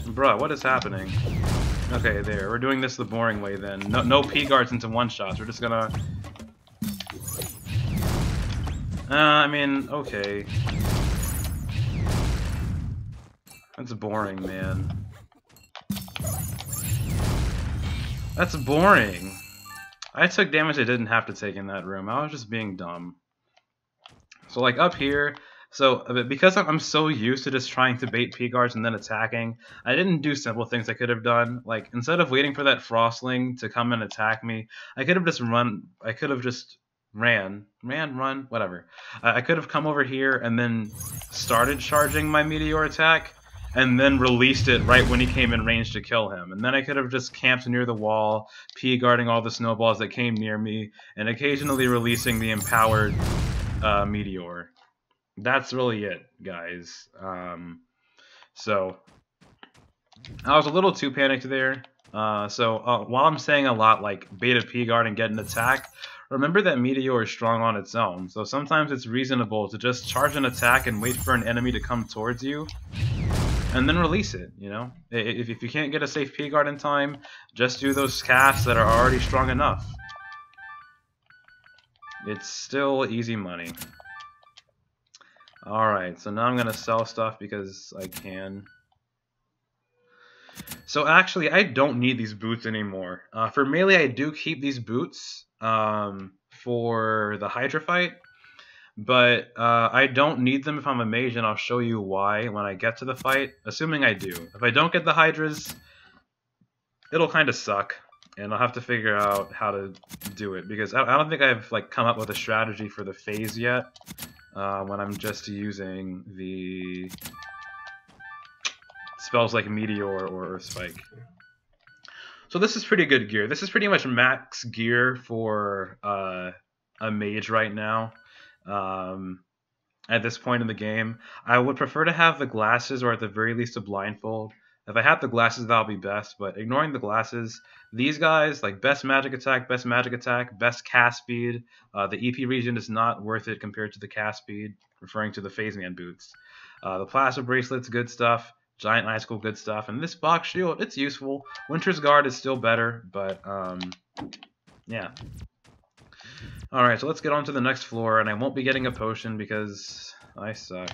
Speaker 1: Bruh, what is happening? Okay, there. We're doing this the boring way, then. No P-guards into one-shots. We're just gonna... I mean, okay. That's boring, man. That's boring. I took damage I didn't have to take in that room. I was just being dumb. So like up here, so because I'm so used to just trying to bait P-guards and then attacking, I didn't do simple things I could have done. Like instead of waiting for that Frostling to come and attack me, I could have just run, whatever. I could have come over here and then started charging my Meteor attack, and then released it right when he came in range to kill him. And then I could have just camped near the wall, P-guarding all the snowballs that came near me, and occasionally releasing the empowered Meteor. That's really it, guys. So, I was a little too panicked there. So while I'm saying a lot like bait a P-guard and get an attack, remember that Meteor is strong on its own. So sometimes it's reasonable to just charge an attack and wait for an enemy to come towards you, and then release it, you know? If you can't get a safe P-guard in time, just do those casts that are already strong enough. It's still easy money. Alright, so now I'm gonna sell stuff because I can. So actually, I don't need these boots anymore. For melee, I do keep these boots for the Hydra fight. But I don't need them if I'm a mage, and I'll show you why when I get to the fight, assuming I do. If I don't get the Hydras, it'll kind of suck. and I'll have to figure out how to do it because I don't think I've like come up with a strategy for the phase yet. When I'm just using the spells like Meteor or Earth Spike. So this is pretty good gear. This is pretty much max gear for a mage right now. At this point in the game, I would prefer to have the glasses or at the very least a blindfold. If I have the glasses, that'll be best, but ignoring the glasses, these guys, like best magic attack, best cast speed. The EP region is not worth it compared to the cast speed, referring to the Phase Man boots. The Plasma Bracelet's good stuff, Giant Icicle good stuff, and this Box Shield, it's useful. Winter's Guard is still better, but yeah. Alright, so let's get on to the next floor, and I won't be getting a potion because I suck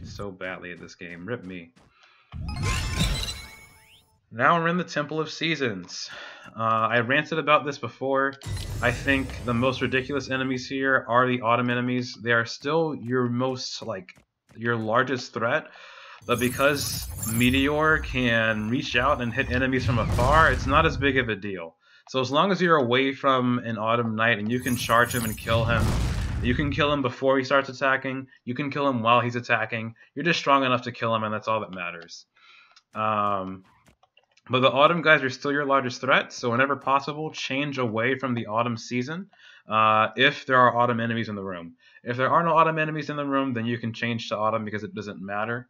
Speaker 1: so badly at this game. Rip me. Now we're in the Temple of Seasons. I ranted about this before. I think the most ridiculous enemies here are the autumn enemies. They are still your largest threat, but because Meteor can reach out and hit enemies from afar, it's not as big of a deal. So as long as you're away from an Autumn Knight and you can charge him and kill him, you can kill him before he starts attacking, you can kill him while he's attacking, you're just strong enough to kill him and that's all that matters. But the Autumn guys are still your largest threat, so whenever possible, change away from the Autumn season if there are Autumn enemies in the room. If there are no Autumn enemies in the room, then you can change to Autumn because it doesn't matter.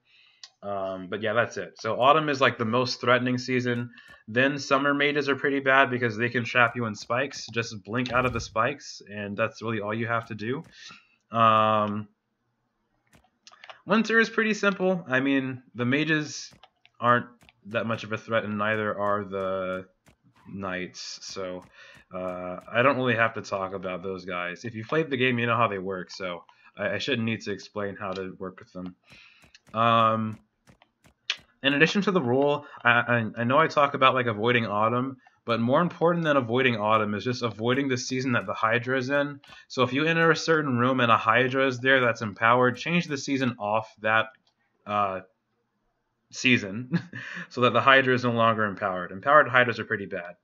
Speaker 1: But yeah, that's it. So Autumn is like the most threatening season. Then Summer Mages are pretty bad because they can trap you in spikes. Just blink out of the spikes, and that's really all you have to do. Winter is pretty simple. I mean, the mages aren't that much of a threat, and neither are the knights. So I don't really have to talk about those guys. If you've played the game, you know how they work. So I shouldn't need to explain how to work with them. In addition to the rule, I know I talk about like avoiding autumn, but more important than avoiding autumn is just avoiding the season that the Hydra is in. So if you enter a certain room and a Hydra is there that's empowered, change the season off that season so that the Hydra is no longer empowered. Empowered Hydras are pretty bad.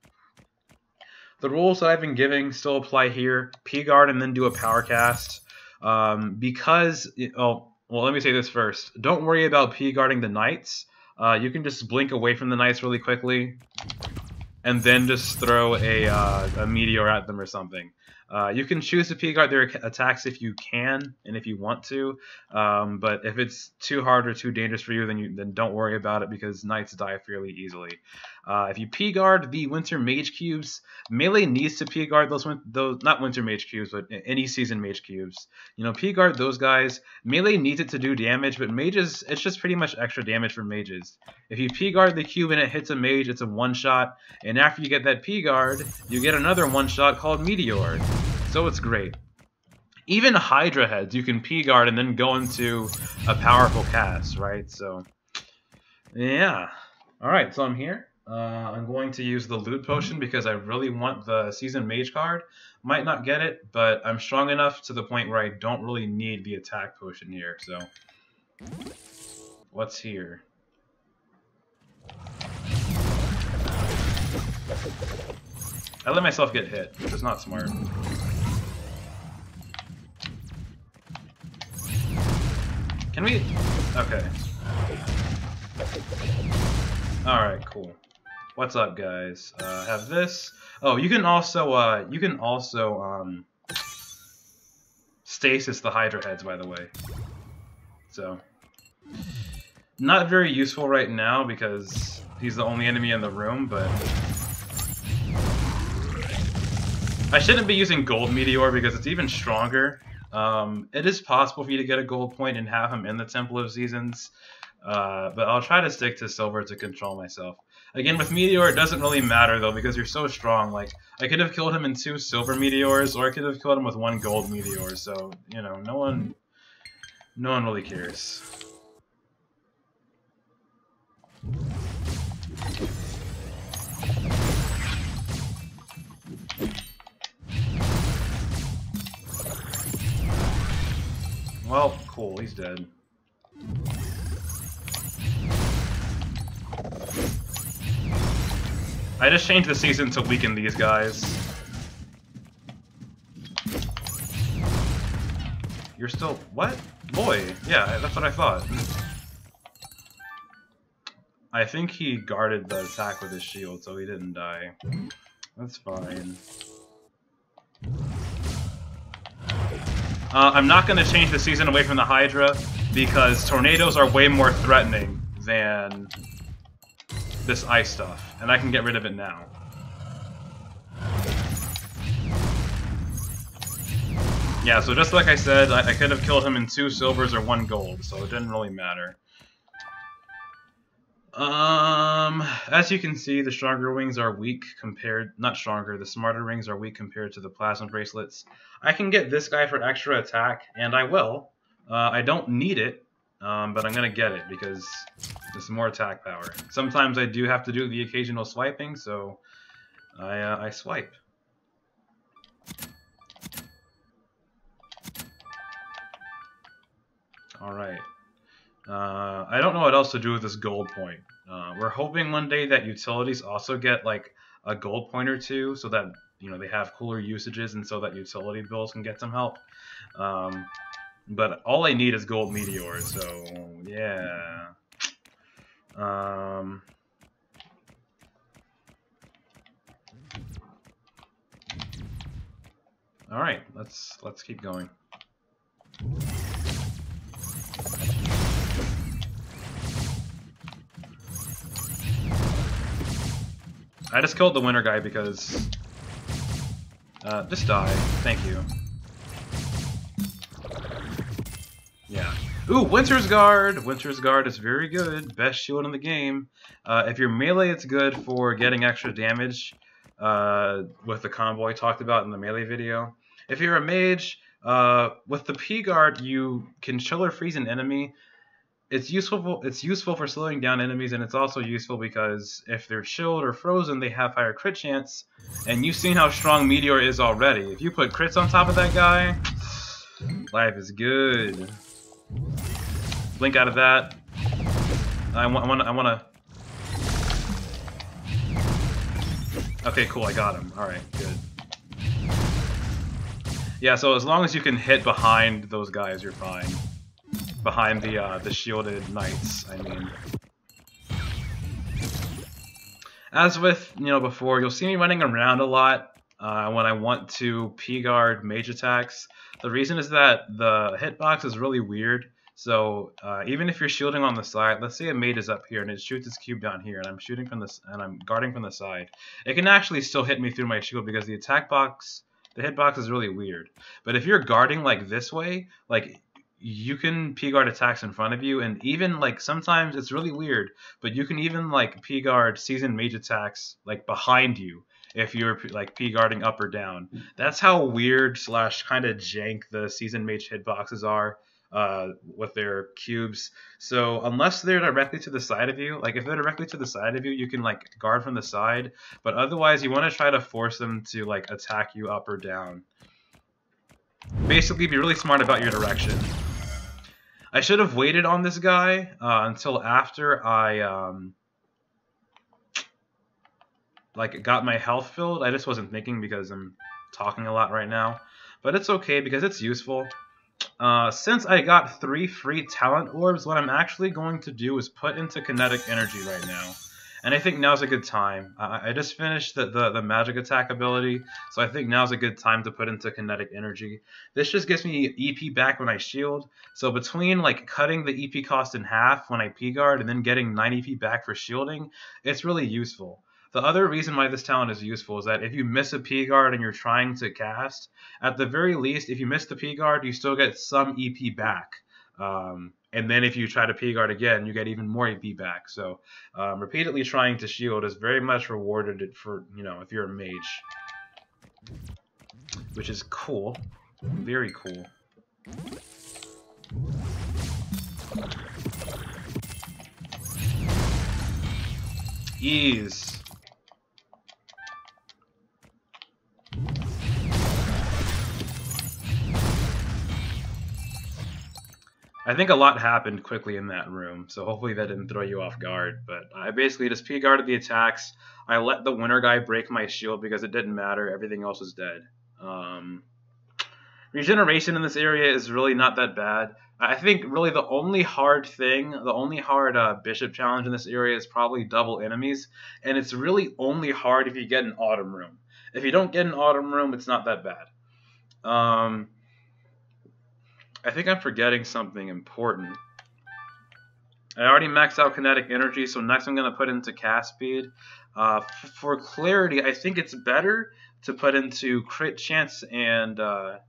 Speaker 1: The rules that I've been giving still apply here. P-guard and then do a power cast. Because, well, let me say this first. Don't worry about P-guarding the knights. You can just blink away from the knights really quickly, and then just throw a meteor at them or something. You can choose to P-guard their attacks if you can and if you want to, but if it's too hard or too dangerous for you, then don't worry about it because knights die fairly easily. If you P-guard the Winter Mage Cubes, Melee needs to P-guard those not Winter Mage Cubes, but any season Mage Cubes. You know, P-guard those guys. Melee needs it to do damage, but mages, it's just pretty much extra damage for mages. If you P-guard the cube and it hits a mage, it's a one-shot, and after you get that P-guard, you get another one-shot called Meteor. So it's great. Even Hydra heads, you can P-guard and then go into a powerful cast, right? So, yeah. Alright, so I'm here. I'm going to use the loot potion because I really want the season mage card. Might not get it, but I'm strong enough to the point where I don't really need the attack potion here. So, what's here? I let myself get hit, which is not smart. Can we? Okay. Alright, cool. What's up, guys? Have this. Oh, you can also stasis the Hydra heads, by the way. So, not very useful right now because he's the only enemy in the room, but I shouldn't be using Gold Meteor because it's even stronger. It is possible for you to get a gold point and have him in the Temple of Seasons, but I'll try to stick to silver to control myself. Again, with Meteor, it doesn't really matter, though, because you're so strong. Like, I could have killed him in 2 silver meteors, or I could have killed him with 1 gold meteor, so, you know, no one really cares. Well, cool, he's dead. I just changed the season to weaken these guys. You're still... what? Boy, yeah, that's what I thought. I think he guarded the attack with his shield, so he didn't die. That's fine. I'm not going to change the season away from the Hydra, because tornadoes are way more threatening than this ice stuff, and I can get rid of it now. Yeah, so just like I said, I could have killed him in 2 silvers or 1 gold, so it didn't really matter. As you can see, the stronger wings are weak compared... not stronger, the smarter wings are weak compared to the plasma bracelets. I can get this guy for extra attack, and I will. I don't need it, but I'm gonna get it because there's more attack power. Sometimes I do have to do the occasional swiping, so I swipe. Alright. I don't know what else to do with this gold point. We're hoping one day that utilities also get like a gold point or 2, so that they have cooler usages, and so that utility bills can get some help. But all I need is gold meteors, so yeah. All right, let's keep going. I just killed the winter guy because... just die. Thank you. Yeah. Ooh, Winter's Guard! Winter's Guard is very good. Best shield in the game. If you're melee, it's good for getting extra damage with the combo I talked about in the melee video. If you're a mage, with the P-Guard, you can chill or freeze an enemy. It's useful for slowing down enemies, and it's also useful because if they're chilled or frozen, they have higher crit chance. And you've seen how strong Meteor is already. If you put crits on top of that guy, life is good. Blink out of that. I wanna. Okay, cool. I got him. All right, good. Yeah. So as long as you can hit behind those guys, you're fine. Behind the shielded knights, I mean. As with before, you'll see me running around a lot when I want to P-guard mage attacks. The reason is that the hitbox is really weird. So even if you're shielding on the side, let's say a mage is up here and it shoots its cube down here, and I'm shooting from this, and I'm guarding from the side, it can actually still hit me through my shield because the hitbox is really weird. But if you're guarding like this way, like, you can P-guard attacks in front of you, and even like sometimes it's really weird, but you can even like P-guard seasoned mage attacks like behind you if you're like P-guarding up or down. That's how weird / kind of jank the seasoned mage hitboxes are with their cubes. So unless they're directly to the side of you, like if they're directly to the side of you, you can like guard from the side, but otherwise you want to try to force them to like attack you up or down. Basically, be really smart about your direction. I should have waited on this guy until after I like got my health filled. I just wasn't thinking because I'm talking a lot right now, but it's okay because it's useful. Since I got 3 free talent orbs, what I'm actually going to do is put into kinetic energy right now. And I think now's a good time. I just finished the magic attack ability, so I think now's a good time to put into kinetic energy. This just gives me EP back when I shield. So between like cutting the EP cost in half when I P-guard and then getting 9 EP back for shielding, it's really useful. The other reason why this talent is useful is that if you miss a P-guard and you're trying to cast, at the very least, if you miss the P-guard, you still get some EP back. And then if you try to P-guard again, you get even more EP back. So repeatedly trying to shield is very much rewarded for, if you're a mage. Which is cool. Very cool. Ease. I think a lot happened quickly in that room, so hopefully that didn't throw you off guard. But I basically just P-guarded the attacks. I let the winter guy break my shield because it didn't matter. Everything else was dead. Regeneration in this area is really not that bad. I think really the only hard bishop challenge in this area is probably double enemies, and it's really only hard if you get an autumn room. If you don't get an autumn room, it's not that bad. I think I'm forgetting something important. I already maxed out kinetic energy, so next I'm going to put into cast speed. For clarity, I think it's better to put into crit chance and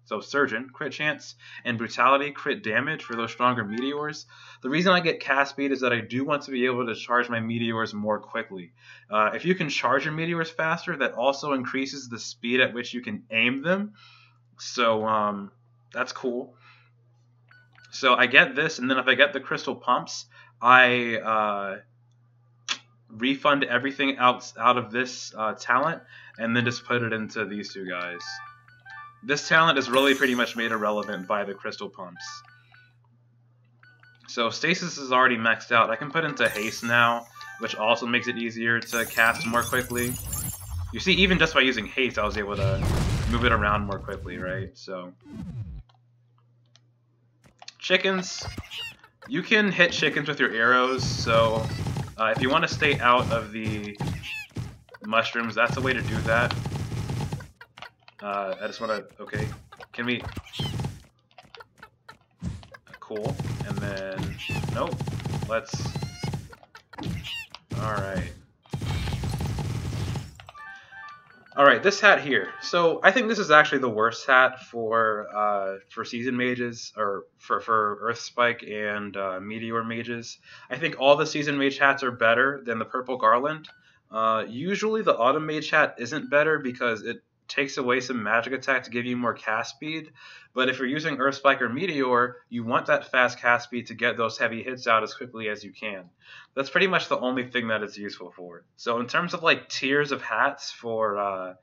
Speaker 1: so surgeon, crit chance, and brutality, crit damage for those stronger meteors. The reason I get cast speed is that I do want to be able to charge my meteors more quickly. If you can charge your meteors faster, that also increases the speed at which you can aim them. So that's cool. So I get this, and then if I get the crystal pumps, I refund everything out of this talent, and then just put it into these two guys. This talent is really pretty much made irrelevant by the crystal pumps. So stasis is already maxed out. I can put into haste now, which also makes it easier to cast more quickly. You see, even just by using haste, I was able to move it around more quickly, right? So chickens, you can hit chickens with your arrows, so if you want to stay out of the mushrooms, that's a way to do that. I just want to, okay, can we, cool, and then, nope, let's, alright. Alright, this hat here. So I think this is actually the worst hat for season mages, or for Earth Spike and Meteor mages. I think all the season mage hats are better than the purple garland. Usually the autumn mage hat isn't better because it takes away some magic attack to give you more cast speed. But if you're using Earth Spike or Meteor, you want that fast cast speed to get those heavy hits out as quickly as you can. That's pretty much the only thing that it's useful for. So in terms of like tiers of hats for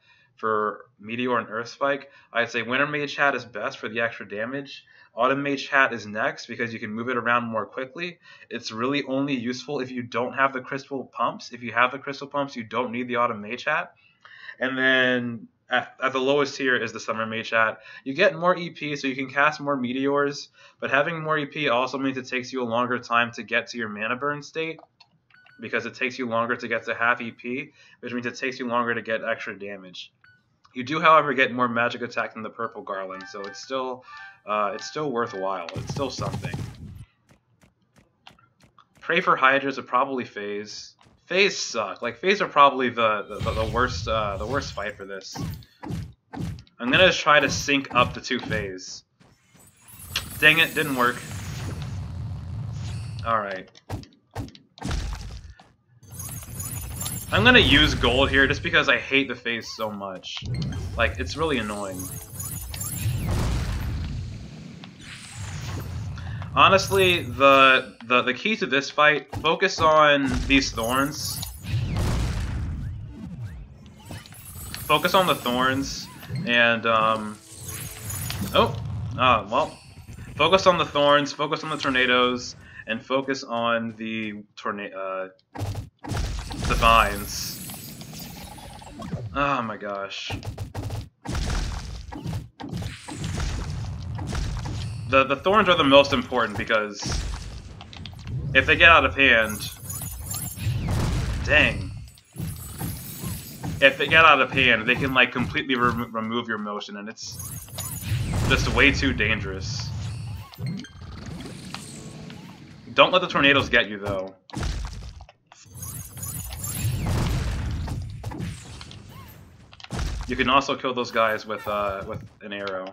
Speaker 1: Meteor and Earth Spike, I'd say Winter Mage hat is best for the extra damage. Autumn Mage hat is next because you can move it around more quickly. It's really only useful if you don't have the crystal pumps. If you have the crystal pumps, you don't need the Autumn Mage hat. And then at the lowest tier is the Summer Mage hat. You get more EP, so you can cast more meteors, but having more EP also means it takes you a longer time to get to your mana burn state, because it takes you longer to get to half EP, which means it takes you longer to get extra damage. You do, however, get more magic attack than the purple garland, so it's still worthwhile. It's still something. Pray for Hydras are probably phase. Phase suck. Like, phase are probably the worst fight for this. I'm gonna try to sync up the two phase. Dang it, didn't work. Alright. I'm gonna use gold here just because I hate the phase so much. Like, it's really annoying. Honestly, the key to this fight, focus on these thorns. Focus on the thorns, and, well, focus on the thorns, focus on the tornadoes, and focus on the vines. Oh my gosh. The thorns are the most important because if they get out of hand, dang. If they get out of hand, they can like completely remove your motion, and it's just way too dangerous. Don't let the tornadoes get you though. You can also kill those guys with an arrow.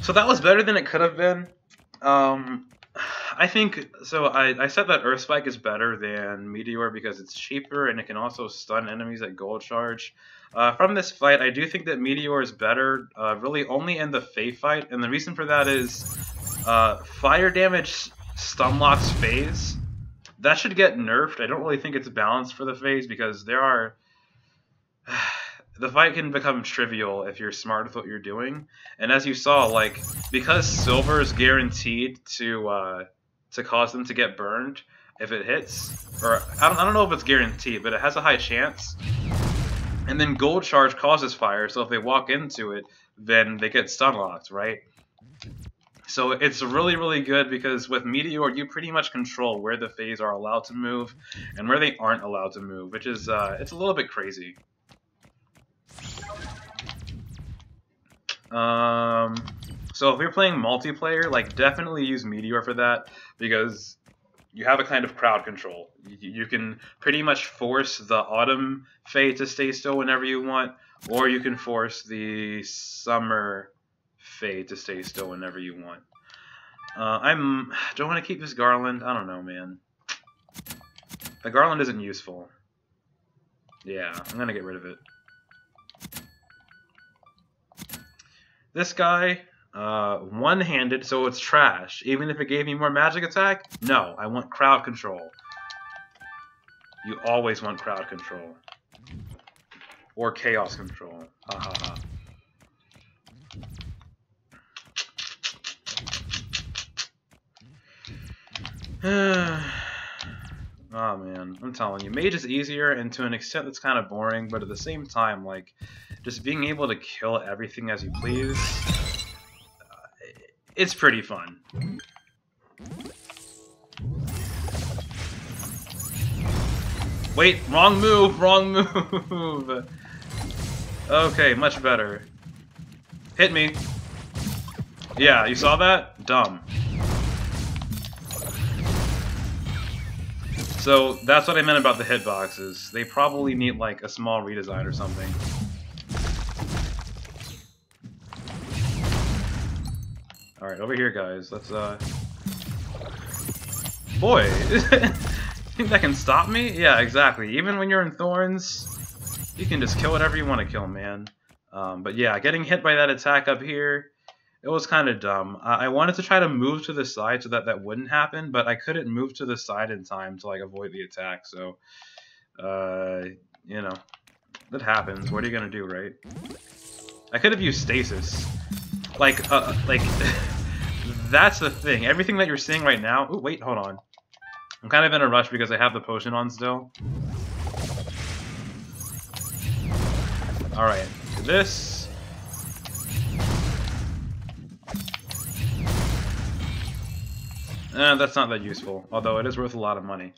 Speaker 1: So that was better than it could have been. I think, so I said that Earth Spike is better than Meteor because it's cheaper and it can also stun enemies at gold charge. From this fight, I do think that Meteor is better, really only in the Fae fight, and the reason for that is fire damage stun locks phase. That should get nerfed. I don't really think it's balanced for the phase because there are... the fight can become trivial if you're smart with what you're doing. And as you saw, like, because silver is guaranteed to cause them to get burned if it hits, or I don't know if it's guaranteed, but it has a high chance. And then gold charge causes fire, so if they walk into it, then they get stun locked, right? So it's really, really good because with Meteor, you pretty much control where the phase are allowed to move and where they aren't allowed to move, which is it's a little bit crazy. So if you're playing multiplayer, like, definitely use Meteor for that because you have a kind of crowd control. You can pretty much force the autumn fade to stay still whenever you want, or you can force the summer fade to stay still whenever you want. Do I want to keep this garland? I don't know, man. The garland isn't useful. Yeah, I'm gonna get rid of it. This guy, one-handed, so it's trash. Even if it gave me more magic attack, no, I want crowd control. You always want crowd control. Or chaos control. Ha ha ha. Oh man, I'm telling you, mage is easier, and to an extent that's kind of boring, but at the same time, like, just being able to kill everything as you please, it's pretty fun. Wait, wrong move, wrong move! Okay, much better. Hit me. Yeah, you saw that? Dumb. So that's what I meant about the hitboxes. They probably need like a small redesign or something. Alright, over here guys, let's Boy! Think that can stop me? Yeah, exactly. Even when you're in thorns, you can just kill whatever you want to kill, man. But yeah, getting hit by that attack up here, it was kind of dumb. I wanted to try to move to the side so that that wouldn't happen, but I couldn't move to the side in time to like avoid the attack. So, you know, that happens. What are you gonna do, right? I could have used stasis. Like that's the thing. Everything that you're seeing right now. Ooh, wait, hold on. I'm kind of in a rush because I have the potion on still. All right, this. That's not that useful, although it is worth a lot of money.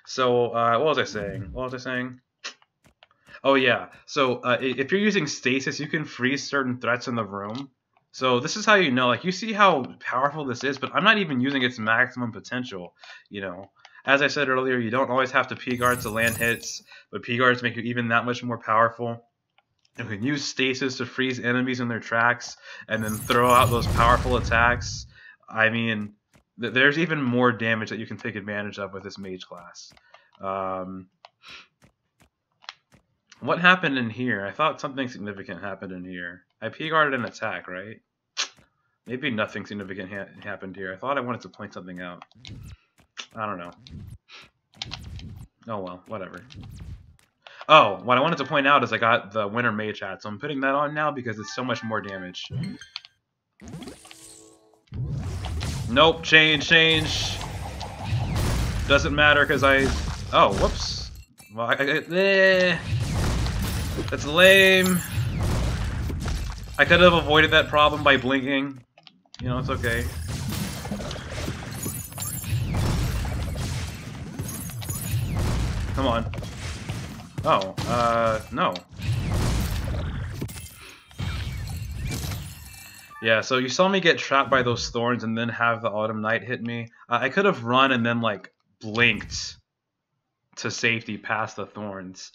Speaker 1: So, what was I saying? What was I saying? Oh yeah, so if you're using stasis, you can freeze certain threats in the room. So this is how you know, like, you see how powerful this is, but I'm not even using its maximum potential, you know. As I said earlier, you don't always have to P-guard to land hits, but P-guards make you even that much more powerful. You can use stasis to freeze enemies in their tracks, and then throw out those powerful attacks. I mean, there's even more damage that you can take advantage of with this mage class. What happened in here? I thought something significant happened in here. I P-guarded an attack, right? Maybe nothing significant happened here. I thought I wanted to point something out. I don't know. Oh well, whatever. Oh, what I wanted to point out is I got the winter mage hat, so I'm putting that on now because it's so much more damage. Nope, change. Doesn't matter because I... Oh, whoops. Well, that's lame. I could have avoided that problem by blinking. You know, it's okay. Come on. Oh, no. Yeah, so you saw me get trapped by those thorns and then have the Autumn Knight hit me. I could have run and then, like, blinked to safety past the thorns.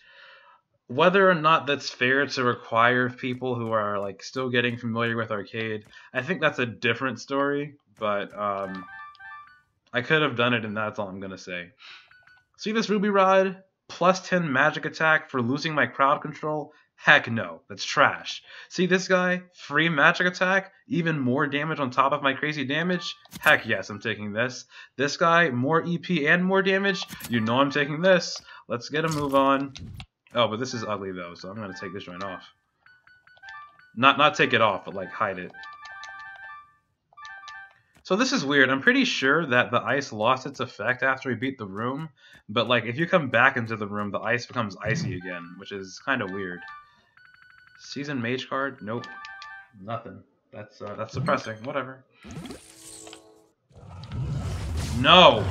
Speaker 1: Whether or not that's fair to require people who are, like, still getting familiar with arcade, I think that's a different story, but, I could have done it and that's all I'm gonna say. See this Ruby Rod? Plus 10 magic attack for losing my crowd control? Heck no, that's trash. See this guy? Free magic attack? Even more damage on top of my crazy damage? Heck yes, I'm taking this. This guy? More EP and more damage? You know I'm taking this. Let's get a move on. Oh, but this is ugly though, so I'm gonna take this joint off. Not take it off, but like hide it. So this is weird. I'm pretty sure that the ice lost its effect after we beat the room, but like if you come back into the room, the ice becomes icy again, which is kind of weird. Season mage card? Nope. Nothing. That's depressing. Whatever. No!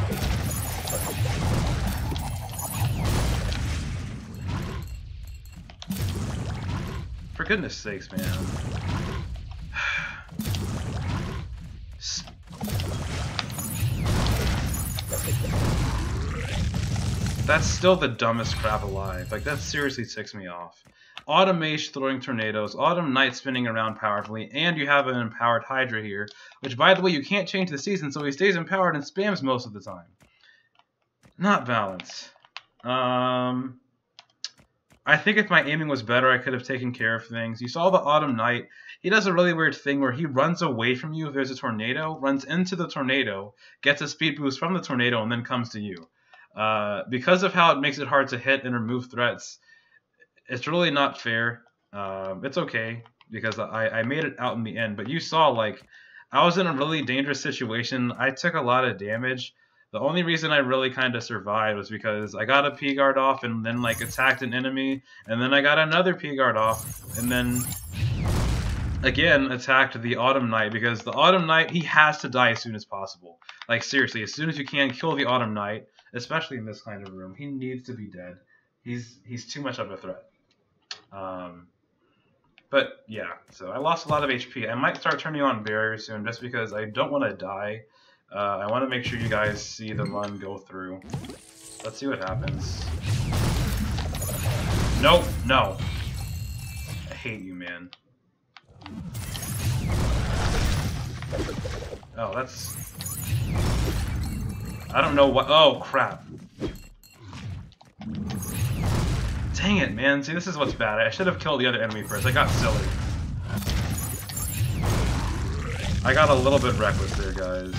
Speaker 1: For goodness sakes, man. That's still the dumbest crap alive. Like, that seriously ticks me off. Autumn Mage throwing tornadoes, Autumn Knight spinning around powerfully, and you have an empowered Hydra here, which, by the way, you can't change the season, so he stays empowered and spams most of the time. Not balanced. I think if my aiming was better, I could have taken care of things. You saw the Autumn Knight. He does a really weird thing where he runs away from you if there's a tornado, runs into the tornado, gets a speed boost from the tornado, and then comes to you. Because of how it makes it hard to hit and remove threats, it's really not fair. It's okay, because I made it out in the end. But you saw, like, I was in a really dangerous situation. I took a lot of damage. The only reason I really kind of survived was because I got a P-guard off and then, like, attacked an enemy. And then I got another P-guard off. And then, again, attacked the Autumn Knight. Because the Autumn Knight, he has to die as soon as possible. Like, seriously, as soon as you can, kill the Autumn Knight. Especially in this kind of room. He needs to be dead. He's too much of a threat. But, yeah. So, I lost a lot of HP. I might start turning on barrier soon just because I don't want to die. I want to make sure you guys see the run go through. Let's see what happens. Nope, no. I hate you, man. Oh, that's... I don't know what... Oh, crap. Dang it, man. See, this is what's bad. I should have killed the other enemy first. I got silly. I got a little bit reckless there, guys.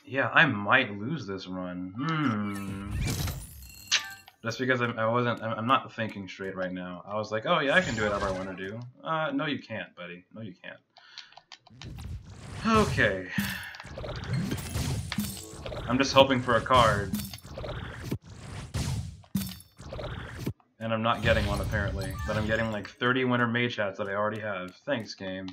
Speaker 1: Yeah, I might lose this run. Just because I'm not thinking straight right now. I was like, oh yeah, I can do whatever I want to do. No you can't, buddy. No you can't. Okay. I'm just hoping for a card. And I'm not getting one apparently. But I'm getting like 30 winter mage hats that I already have. Thanks, game.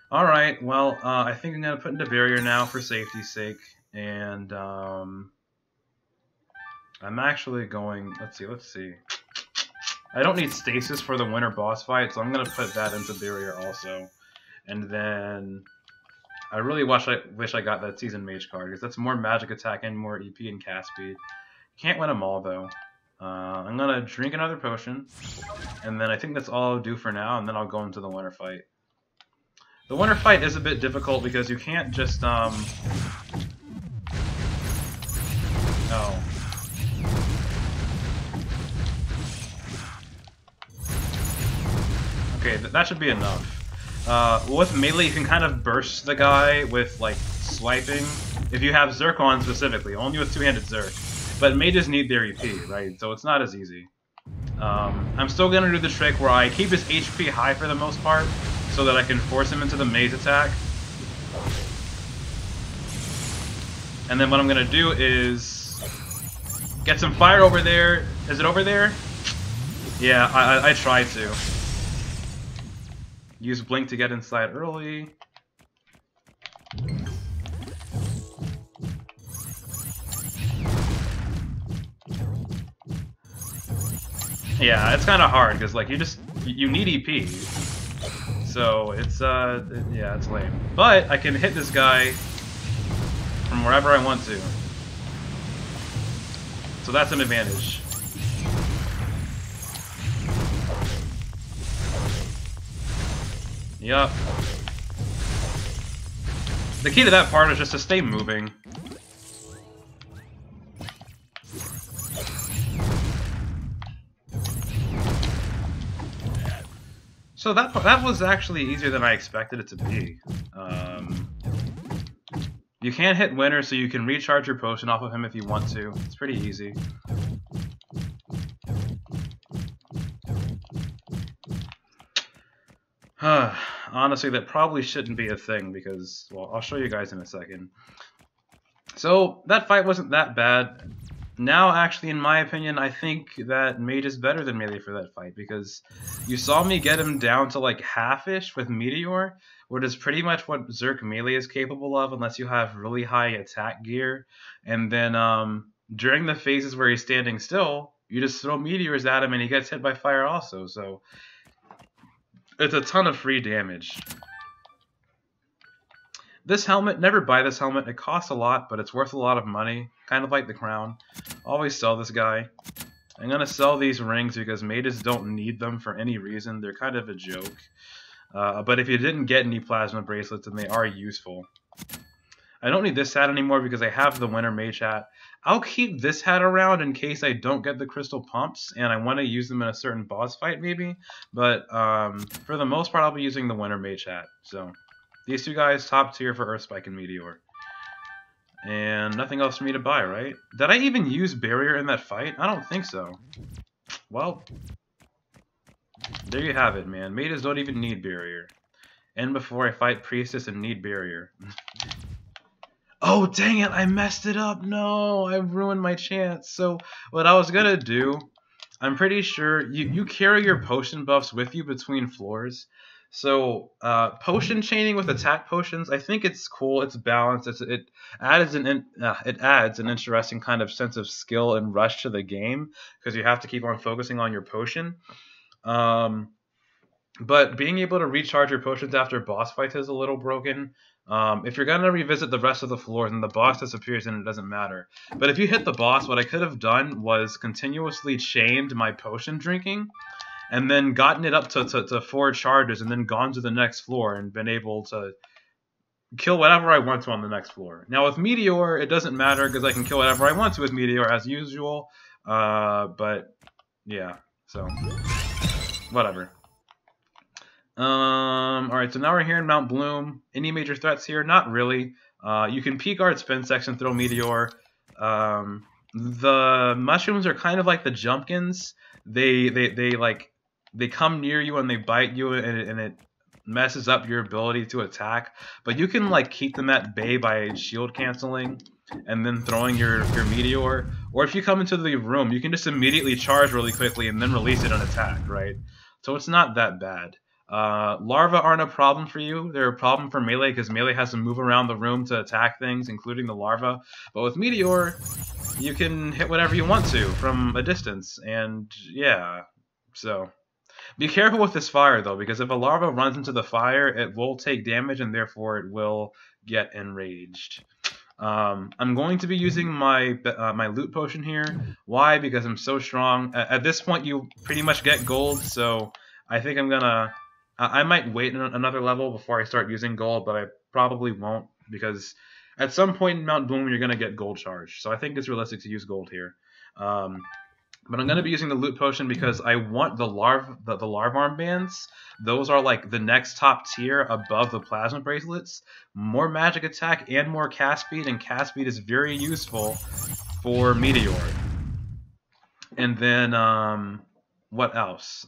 Speaker 1: Alright, well, I think I'm going to put into barrier now for safety's sake, and I'm actually going, let's see. I don't need stasis for the winter boss fight, so I'm going to put that into barrier also. And then, I really wish I got that Season Mage card, because that's more magic attack and more EP and cast speed. Can't win them all, though. I'm going to drink another potion, and then I think that's all I'll do for now, and then I'll go into the winter fight. The winter fight is a bit difficult because you can't just, Oh. Okay, that should be enough. With melee, you can kind of burst the guy with, like, swiping. If you have Zerk on specifically, only with two-handed Zerk. But mages need their EP, right? So it's not as easy. I'm still gonna do the trick where I keep his HP high for the most part, so that I can force him into the maze attack. And then what I'm gonna do is get some fire over there. Is it over there? Yeah, I tried to. Use Blink to get inside early. Yeah, it's kind of hard because like you need EP. So it's yeah, it's lame. But I can hit this guy from wherever I want to. So that's an advantage. Yup. The key to that part is just to stay moving. So that was actually easier than I expected it to be. You can't hit winter, so you can recharge your potion off of him if you want to. It's pretty easy. Honestly, that probably shouldn't be a thing because, well, I'll show you guys in a second. So, that fight wasn't that bad. Now, actually, in my opinion, I think that Mage is better than Melee for that fight, because you saw me get him down to like half-ish with Meteor, which is pretty much what Zerk Melee is capable of, unless you have really high attack gear. And then during the phases where he's standing still, you just throw meteors at him and he gets hit by fire also, so it's a ton of free damage. This helmet, never buy this helmet. It costs a lot, but it's worth a lot of money. Kind of like the crown. Always sell this guy. I'm going to sell these rings because mages don't need them for any reason. They're kind of a joke. But if you didn't get any plasma bracelets, then they are useful. I don't need this hat anymore because I have the winter mage hat. I'll keep this hat around in case I don't get the crystal pumps and I want to use them in a certain boss fight maybe. But for the most part, I'll be using the winter mage hat. So these two guys, top tier for Earthspike and Meteor. And nothing else for me to buy, right? Did I even use Barrier in that fight? I don't think so. Well, there you have it, man. Mages don't even need Barrier. And before I fight Priestess and need Barrier. Oh, dang it, I messed it up. No, I ruined my chance. So what I was gonna do, I'm pretty sure you carry your potion buffs with you between floors. So potion chaining with attack potions, I think it's cool. It's balanced. It adds an interesting kind of sense of skill and rush to the game because you have to keep on focusing on your potion. But being able to recharge your potions after boss fights is a little broken. If you're going to revisit the rest of the floors and the boss disappears, then it doesn't matter. But if you hit the boss, what I could have done was continuously chained my potion drinking and then gotten it up to 4 charges and then gone to the next floor and been able to kill whatever I want to on the next floor. Now with Meteor, it doesn't matter because I can kill whatever I want to with Meteor as usual. But yeah, so whatever. Alright, so now we're here in Mount Bloom. Any major threats here? Not really. You can P-guard spin section, throw Meteor. The mushrooms are kind of like the jumpkins. They come near you and they bite you and it messes up your ability to attack. But you can like keep them at bay by shield canceling and then throwing your Meteor. Or if you come into the room, you can just immediately charge really quickly and then release it and attack, right? So it's not that bad. Larvae aren't a problem for you. They're a problem for Melee because Melee has to move around the room to attack things, including the larva. But with Meteor, you can hit whatever you want to from a distance, and yeah, so be careful with this fire though, because if a larva runs into the fire, it will take damage and therefore it will get enraged. I'm going to be using my my loot potion here. Why? Because I'm so strong. At this point, you pretty much get gold, so I think I'm gonna. I might wait another level before I start using gold, but I probably won't because at some point in Mount Bloom you're gonna get gold charge. So I think it's realistic to use gold here. But I'm gonna be using the loot potion because I want the larva armbands. Those are like the next top tier above the plasma bracelets. More magic attack and more cast speed, and cast speed is very useful for Meteor. And then what else?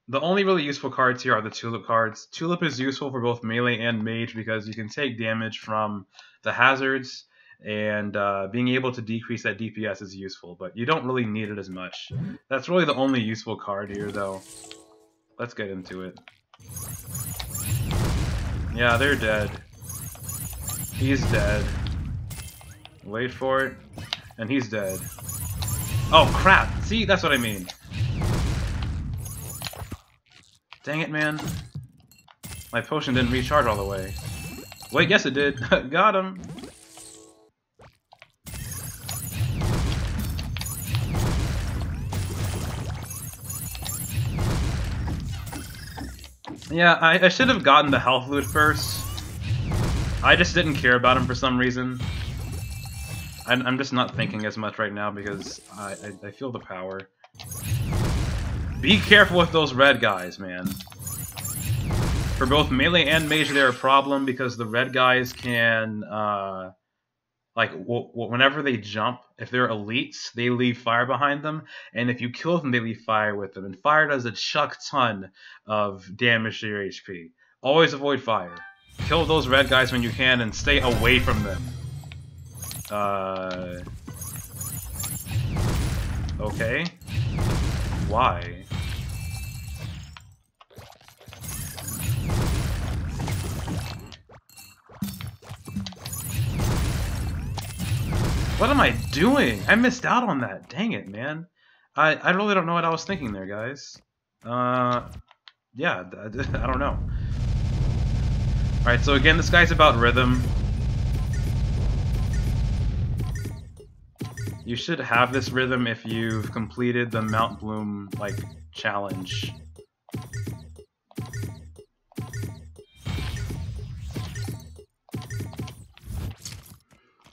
Speaker 1: The only really useful cards here are the Tulip cards. Tulip is useful for both Melee and Mage because you can take damage from the hazards, and being able to decrease that DPS is useful, but you don't really need it as much. That's really the only useful card here, though. Let's get into it. Yeah, they're dead. He's dead. Wait for it. And he's dead. Oh, crap! See, that's what I mean. Dang it, man. My potion didn't recharge all the way. Wait, yes it did. Got him. Yeah, I should have gotten the health loot first. I just didn't care about him for some reason. I'm just not thinking as much right now because I feel the power. Be careful with those red guys, man. For both Melee and Mage, they're a problem because the red guys can Like whenever they jump, if they're elites, they leave fire behind them, and if you kill them, they leave fire with them. And fire does a chuck ton of damage to your HP. Always avoid fire. Kill those red guys when you can, and stay away from them. Okay. Why? What am I doing? I missed out on that. Dang it, man. I really don't know what I was thinking there, guys. Yeah, I don't know. Alright, so again, this guy's about rhythm. You should have this rhythm if you've completed the Mount Bloom, like, challenge.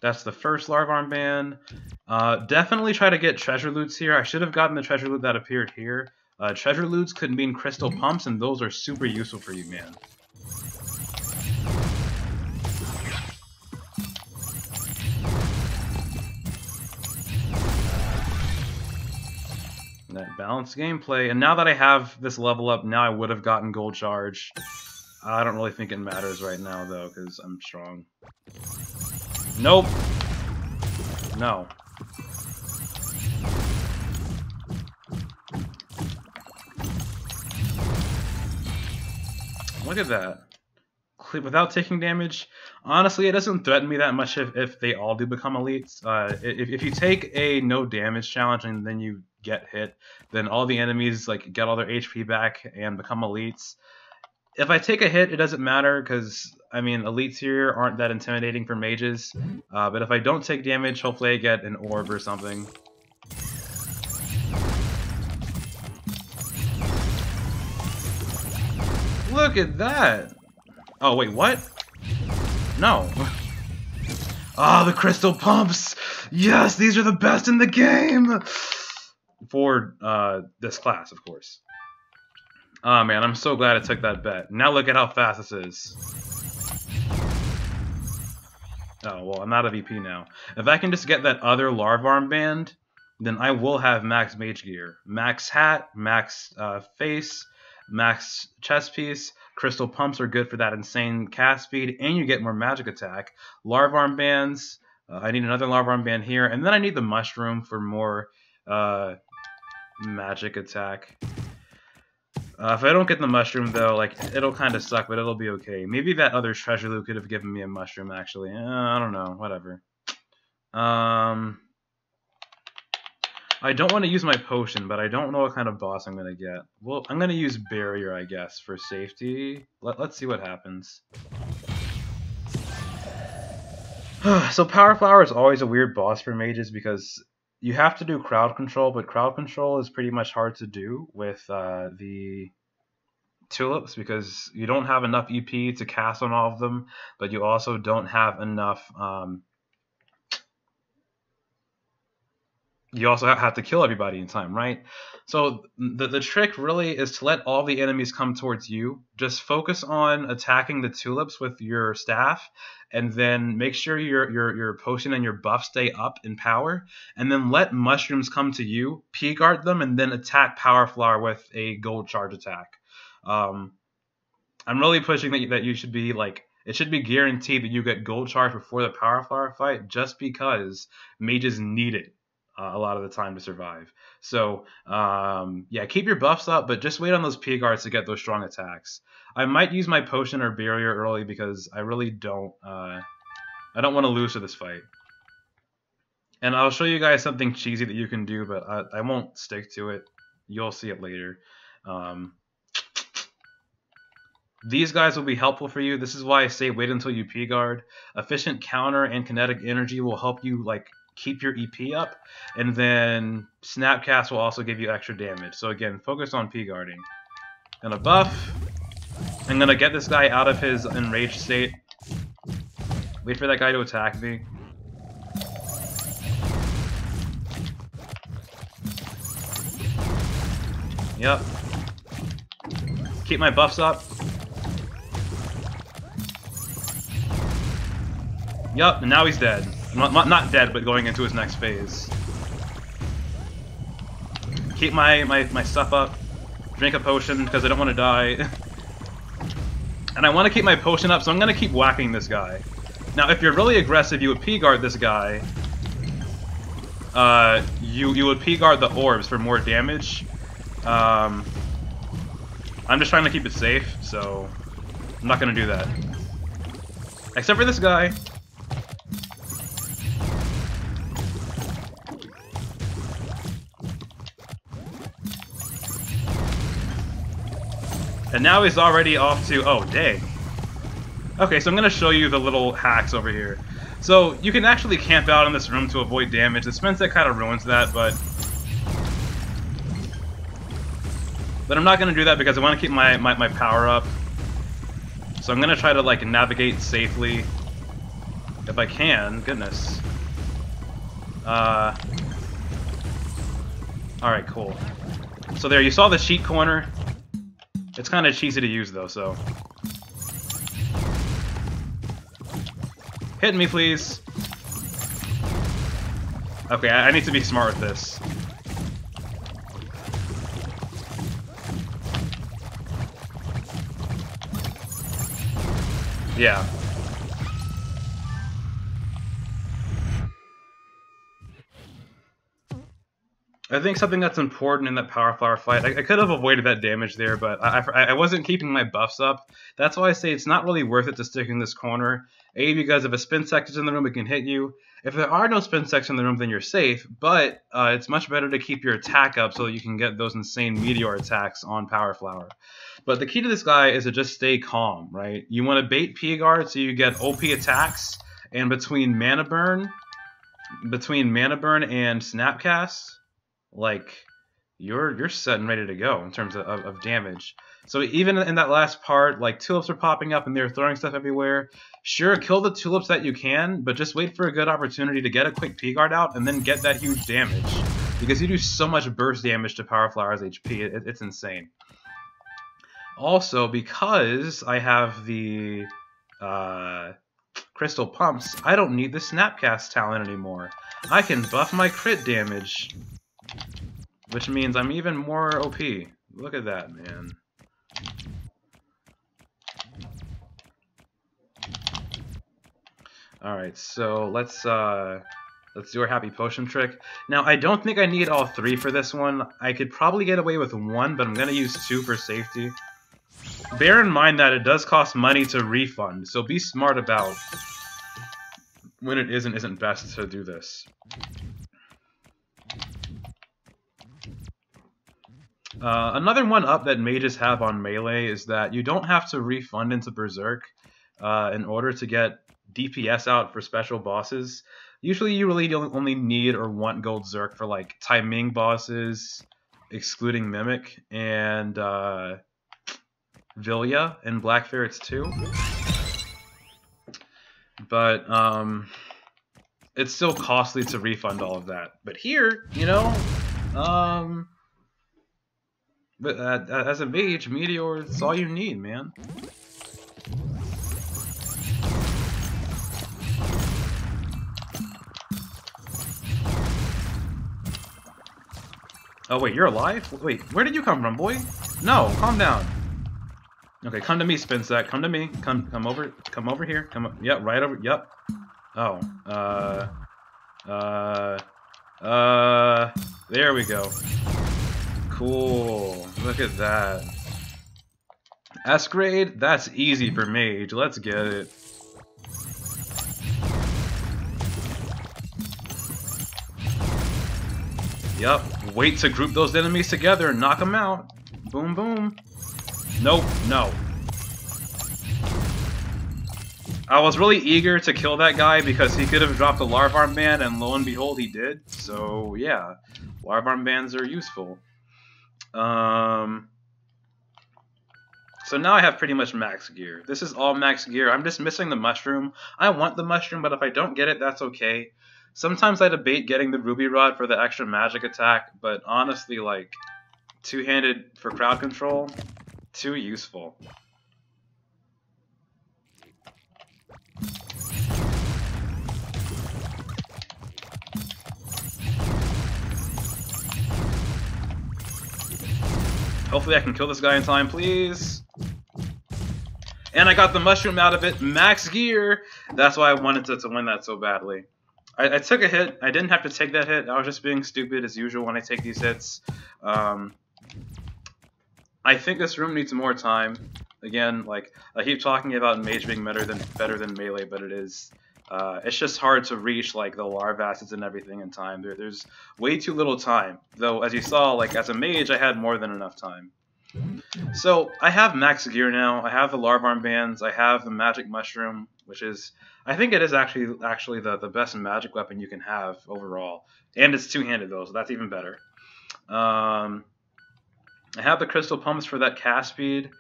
Speaker 1: That's the first Larva Armband. Definitely try to get treasure loots here. I should have gotten the treasure loot that appeared here. Treasure loots could mean crystal pumps, and those are super useful for you, man. That balanced gameplay. And now that I have this level up, now I would have gotten gold charge. I don't really think it matters right now, though, because I'm strong. Nope. No. Look at that. Without taking damage, honestly, it doesn't threaten me that much if they all do become elites. If you take a no damage challenge and then you get hit, then all the enemies like get all their HP back and become elites. If I take a hit, it doesn't matter because, I mean, elites here aren't that intimidating for mages. But if I don't take damage, hopefully I get an orb or something. Look at that! Oh, wait, what? No. Ah, the crystal pumps! Yes, these are the best in the game! For this class, of course. Oh man, I'm so glad I took that bet. Now look at how fast this is. Oh, well, I'm out of EP now. If I can just get that other Larva Armband, then I will have max mage gear. Max hat, max face, max chest piece. Crystal pumps are good for that insane cast speed, and you get more magic attack. Larva Armbands, I need another Larva Armband here, and then I need the mushroom for more magic attack. If I don't get the mushroom, though, like, it'll kind of suck, but it'll be okay. Maybe that other treasure loot could have given me a mushroom, actually. I don't know. Whatever. I don't want to use my potion, but I don't know what kind of boss I'm going to get. Well, I'm going to use barrier, I guess, for safety. Let's see what happens. So Power Flower is always a weird boss for mages because you have to do crowd control, but crowd control is pretty much hard to do with the tulips because you don't have enough EP to cast on all of them, but you also don't have enough. You also have to kill everybody in time, right? So the trick really is to let all the enemies come towards you. Just focus on attacking the tulips with your staff, and then make sure your potion and your buff stay up in power, and then let mushrooms come to you, P-guard them, and then attack Power Flower with a gold charge attack. I'm really pushing that you should be like, it should be guaranteed that you get gold charge before the Power Flower fight, just because mages need it a lot of the time to survive. So yeah, keep your buffs up, but just wait on those P-guards to get those strong attacks. I might use my potion or barrier early because I really don't I don't want to lose to this fight. And I'll show you guys something cheesy that you can do, but I won't stick to it. You'll see it later. These guys will be helpful for you. This is why I say wait until you P-guard. Efficient counter and kinetic energy will help you like keep your EP up, and then Snapcast will also give you extra damage. So again, focus on P-guarding. Gonna buff. I'm gonna get this guy out of his enraged state. Wait for that guy to attack me. Yep. Keep my buffs up. Yep, and now he's dead. Not dead, but going into his next phase. Keep my stuff up. Drink a potion, because I don't want to die. And I want to keep my potion up, so I'm going to keep whacking this guy. Now, if you're really aggressive, you would P-guard this guy. You would P-guard the orbs for more damage. I'm just trying to keep it safe, so I'm not going to do that. Except for this guy. And now he's already off to... Oh, dang. Okay, so I'm going to show you the little hacks over here. So, you can actually camp out in this room to avoid damage. The spin set kind of ruins that, but I'm not going to do that because I want to keep my power up. So I'm going to try to, like, navigate safely. If I can. Goodness. Alright, cool. So there, you saw the cheat corner. It's kind of cheesy to use, though, so... Hit me, please! Okay, I need to be smart with this. Yeah. I think something that's important in that Power Flower fight, I could have avoided that damage there, but I wasn't keeping my buffs up. That's why I say it's not really worth it to stick in this corner. A, because if a spin section's in the room, it can hit you. If there are no spin sections in the room, then you're safe, but it's much better to keep your attack up so you can get those insane Meteor attacks on Power Flower. But the key to this guy is to just stay calm, right? You want to bait P-guard so you get OP attacks, and between Mana Burn and Snapcast, like, you're set and ready to go in terms of damage. So even in that last part, like, tulips are popping up and they're throwing stuff everywhere. Sure, kill the tulips that you can, but just wait for a good opportunity to get a quick P-guard out and then get that huge damage. Because you do so much burst damage to Power Flower's HP, it's insane. Also, because I have the Crystal Pumps, I don't need the Snapcast talent anymore. I can buff my crit damage, which means I'm even more OP. Look at that, man. Alright, so let's do our Happy Potion trick. Now, I don't think I need all three for this one. I could probably get away with one, but I'm going to use two for safety. Bear in mind that it does cost money to refund, so be smart about when it is and isn't best to do this. Another one up that mages have on Melee is that you don't have to refund into Berserk in order to get DPS out for special bosses. Usually you really only need or want gold Zerk for like Tai Ming bosses, excluding Mimic, and Vilya and Black Ferrets too. But it's still costly to refund all of that. But here, you know, but as a mage, Meteor is all you need, man. Oh wait, you're alive? Wait, where did you come from, boy? No, calm down. Okay, come to me, Spinsack. Come to me. Come over here. Come up. Yep, right over. Yep. Oh. There we go. Cool. Look at that. S grade? That's easy for mage. Let's get it. Yep. Wait to group those enemies together and knock them out. Boom, boom. Nope, no. I was really eager to kill that guy because he could have dropped a Larv Armband, and lo and behold, he did. So, yeah. Larv Armbands are useful. So now I have pretty much max gear. This is all max gear. I'm just missing the mushroom. I want the mushroom, but if I don't get it, that's okay. Sometimes I debate getting the Ruby Rod for the extra magic attack, but honestly, like, two-handed for crowd control, too useful. Hopefully I can kill this guy in time, please. And I got the mushroom out of it. Max gear! That's why I wanted to win that so badly. I took a hit. I didn't have to take that hit. I was just being stupid as usual when I take these hits. I think this room needs more time. Again, like, I keep talking about mage being better than melee, but it is. It's just hard to reach like the larva acids and everything in time. There's way too little time. Though, as you saw, like as a mage, I had more than enough time. So I have max gear now. I have the larva armbands. I have the magic mushroom, which is, I think it is actually the best magic weapon you can have overall. And it's two-handed though, so that's even better. I have the crystal pumps for that cast speed.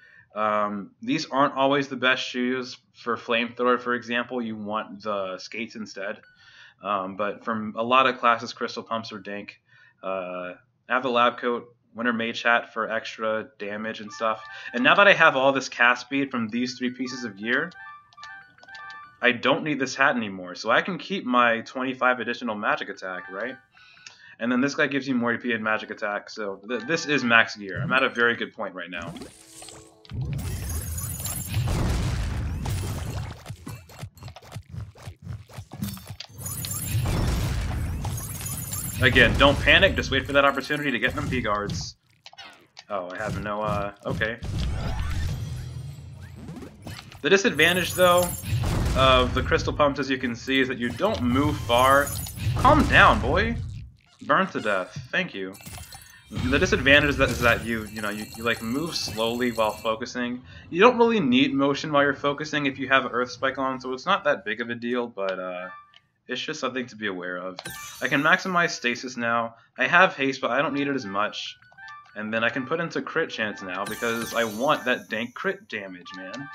Speaker 1: These aren't always the best shoes. For flamethrower, for example, you want the skates instead. But from a lot of classes, crystal pumps are dank. I have the lab coat, winter mage hat for extra damage and stuff. And now that I have all this cast speed from these 3 pieces of gear, I don't need this hat anymore. So I can keep my 25 additional magic attack, right? And then this guy gives you more EP and magic attack. So this is max gear. I'm at a very good point right now. Again, don't panic, just wait for that opportunity to get them P-guards. Oh, I have no, okay. The disadvantage, though, of the crystal pumps, as you can see, is that you don't move far. Calm down, boy. Burn to death. Thank you. The disadvantage is that you like move slowly while focusing. You don't really need motion while you're focusing if you have Earth Spike on, so it's not that big of a deal, but, it's just something to be aware of. I can maximize stasis now. I have haste, but I don't need it as much. And then I can put into crit chance now because I want that dank crit damage, man.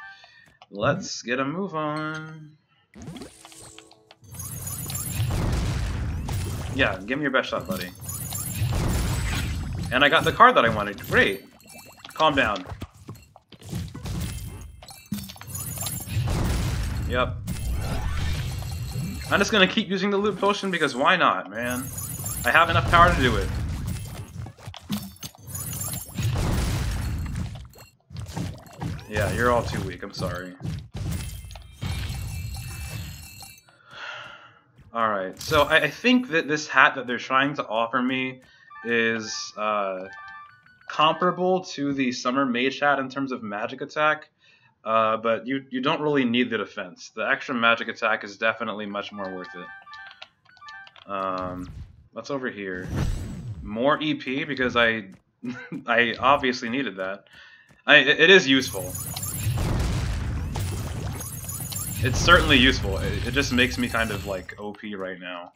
Speaker 1: Let's get a move on. Yeah, give me your best shot, buddy. And I got the card that I wanted. Great. Calm down. Yep. I'm just gonna keep using the loot potion because why not, man? I have enough power to do it. Yeah, you're all too weak, I'm sorry. Alright, so I think that this hat that they're trying to offer me is comparable to the Summer Mage hat in terms of magic attack. But you don't really need the defense. The extra magic attack is definitely much more worth it. What's over here? More EP because I obviously needed that. It is useful. It's certainly useful. It just makes me kind of like OP right now.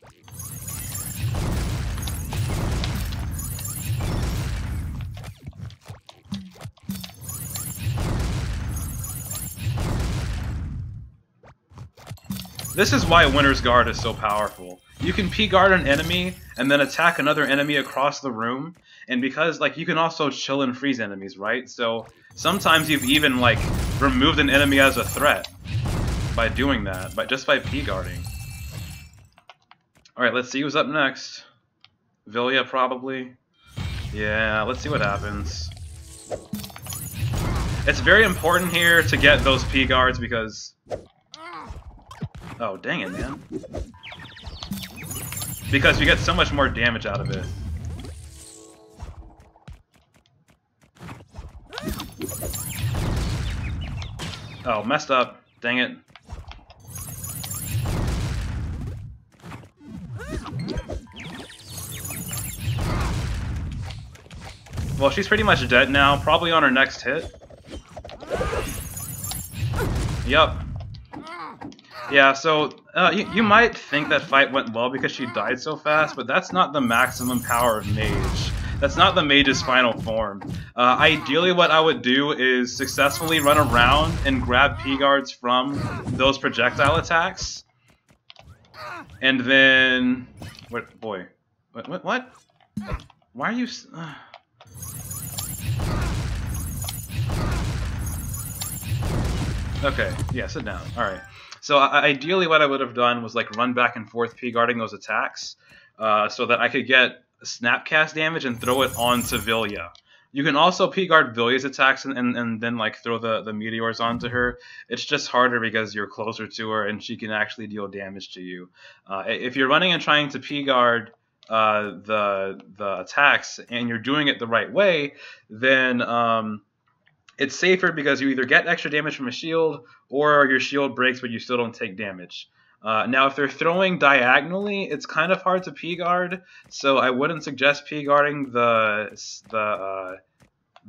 Speaker 1: This is why Winter's Guard is so powerful. You can P-guard an enemy and then attack another enemy across the room, and because like you can also chill and freeze enemies, right? So sometimes you've even like removed an enemy as a threat by doing that, just by P-guarding. Alright, let's see who's up next. Vilya, probably. Yeah, let's see what happens. It's very important here to get those P-guards because... Oh, dang it, man. Because you get so much more damage out of it. Oh, messed up. Dang it. Well, she's pretty much dead now, probably on her next hit. Yup. Yeah, so you might think that fight went well because she died so fast, but that's not the maximum power of Mage. That's not the Mage's final form. Ideally what I would do is successfully run around and grab P-guards from those projectile attacks. And then... What? Boy. What? Why are you... Okay, yeah, sit down. Alright. So ideally what I would have done was like run back and forth P-guarding those attacks so that I could get snapcast damage and throw it onto Vilya. You can also P-guard Vilya's attacks and then like throw the meteors onto her. It's just harder because you're closer to her and she can actually deal damage to you. If you're running and trying to P-guard the attacks and you're doing it the right way, then it's safer because you either get extra damage from a shield or your shield breaks but you still don't take damage. Now, if they're throwing diagonally, it's kind of hard to P-guard, so I wouldn't suggest P-guarding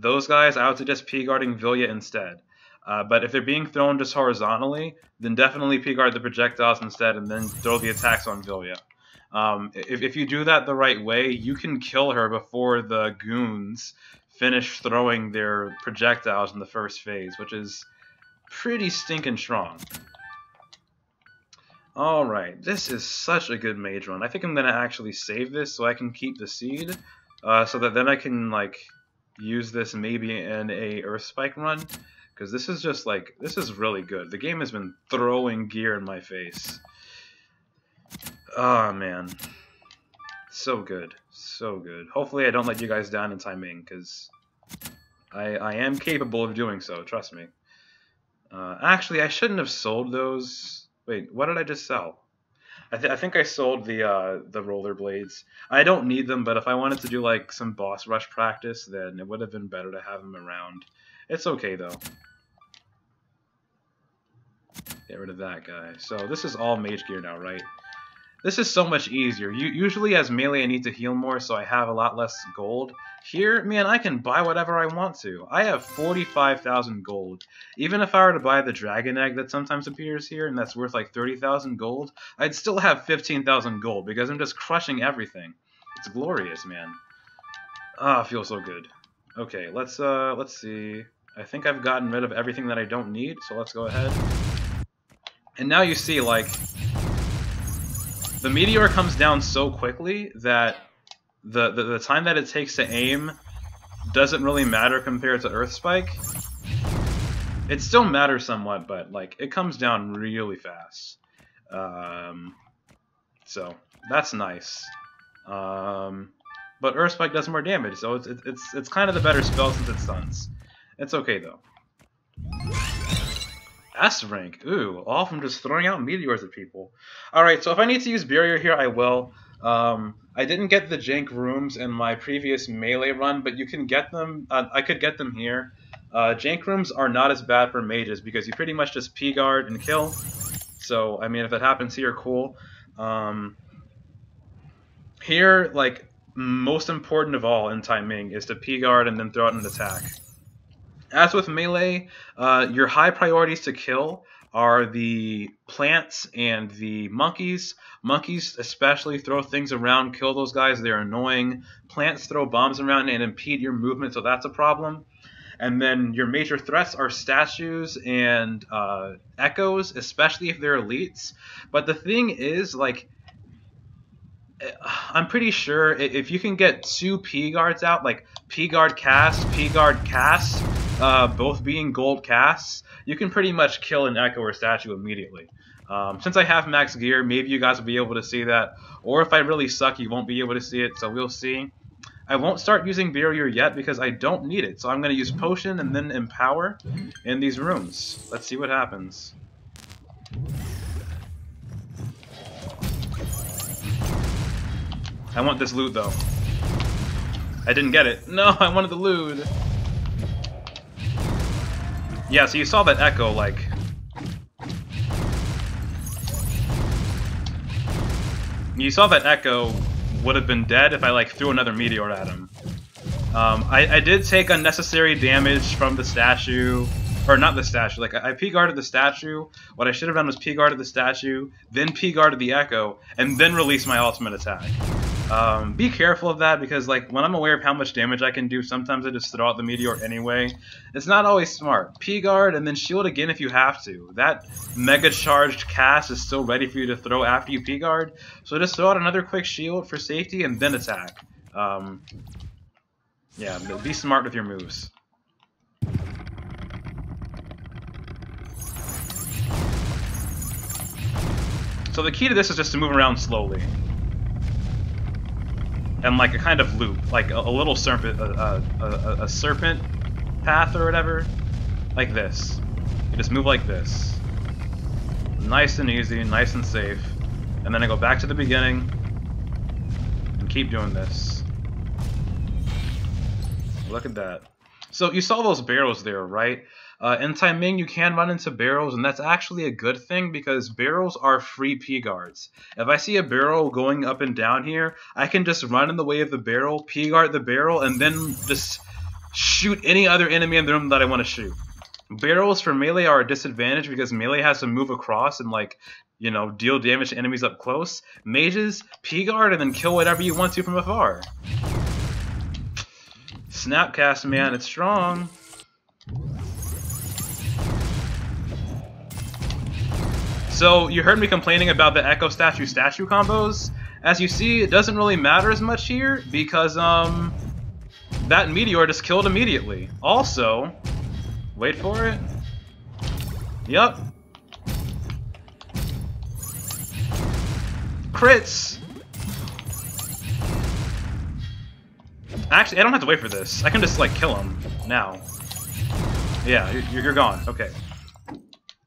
Speaker 1: those guys. I would suggest P-guarding Vilya instead. But if they're being thrown just horizontally, then definitely P-guard the projectiles instead and then throw the attacks on Vilya. If you do that the right way, you can kill her before the goons finish throwing their projectiles in the first phase, which is pretty stinking strong. Alright, this is such a good mage run. I think I'm going to actually save this so I can keep the seed, so that then I can, like, use this maybe in a Earth Spike run, because this is just, like, this is really good. The game has been throwing gear in my face. Oh, man. So good. So good. Hopefully I don't let you guys down in Tai Ming, because I am capable of doing so, trust me. Actually, I shouldn't have sold those. Wait, what did I just sell? I think I sold the rollerblades. I don't need them, but if I wanted to do like some boss rush practice, then it would have been better to have them around. It's okay though. Get rid of that guy. So this is all mage gear now, right? This is so much easier. Usually as melee I need to heal more, so I have a lot less gold. Here, man, I can buy whatever I want to. I have 45,000 gold. Even if I were to buy the dragon egg that sometimes appears here, and that's worth like 30,000 gold, I'd still have 15,000 gold, because I'm just crushing everything. It's glorious, man. Ah, feels so good. Okay, let's see. I think I've gotten rid of everything that I don't need, so let's go ahead. And now you see, like, the meteor comes down so quickly that the time that it takes to aim doesn't really matter compared to Earth Spike. It still matters somewhat, but like it comes down really fast. So that's nice. But Earth Spike does more damage, so it's kind of the better spell since it stuns. It's okay though. S rank. Ooh, all from just throwing out meteors at people. Alright, so if I need to use barrier here, I will. I didn't get the jank rooms in my previous melee run, but you can get them. I could get them here. Jank rooms are not as bad for mages because you pretty much just P-guard and kill. So, I mean, if it happens here, cool. Here, like, most important of all in Tai Ming is to P-guard and then throw out an attack. As with melee, your high priorities to kill are the plants and the monkeys. Monkeys especially throw things around, kill those guys, they're annoying. Plants throw bombs around and impede your movement, so that's a problem. And then your major threats are statues and echoes, especially if they're elites. But the thing is, like, I'm pretty sure if you can get 2 P-guards out, like P-guard cast, P-guard cast, both being gold casts, you can pretty much kill an echo or statue immediately. Since I have max gear, maybe you guys will be able to see that. Or if I really suck, you won't be able to see it, so we'll see. I won't start using barrier yet because I don't need it. So I'm going to use potion and then empower in these rooms. Let's see what happens. I want this loot though. I didn't get it. No, I wanted the loot. Yeah, so you saw that echo, like... You saw that echo would have been dead if I, like, threw another meteor at him. I did take unnecessary damage from the statue. Or not the statue, like, I P-guarded the statue. What I should have done was P-guarded the statue, then P-guarded the echo, and then release my ultimate attack. Be careful of that, because like when I'm aware of how much damage I can do, sometimes I just throw out the meteor anyway. It's not always smart. P-guard and then shield again if you have to. That mega charged cast is still ready for you to throw after you P-guard, so just throw out another quick shield for safety and then attack. Yeah, be smart with your moves. So the key to this is just to move around slowly. and like a kind of loop, like a little serpent, a serpent path or whatever, like this. You just move like this. Nice and easy, nice and safe. And then I go back to the beginning and keep doing this. Look at that. So you saw those barrels there, right? In Tai Ming, you can run into barrels, and that's actually a good thing because barrels are free P guards. If I see a barrel going up and down here, I can just run in the way of the barrel, P guard the barrel, and then just shoot any other enemy in the room that I want to shoot. Barrels for melee are a disadvantage because melee has to move across and, like, you know, deal damage to enemies up close. Mages, P guard, and then kill whatever you want to from afar. Snapcast, man, it's strong. So, you heard me complaining about the Echo Statue combos. As you see, it doesn't really matter as much here, because, that Meteor just killed immediately. Also, wait for it. Yup. Crits! Actually, I don't have to wait for this. I can just, like, kill him now. Yeah, you're gone. Okay.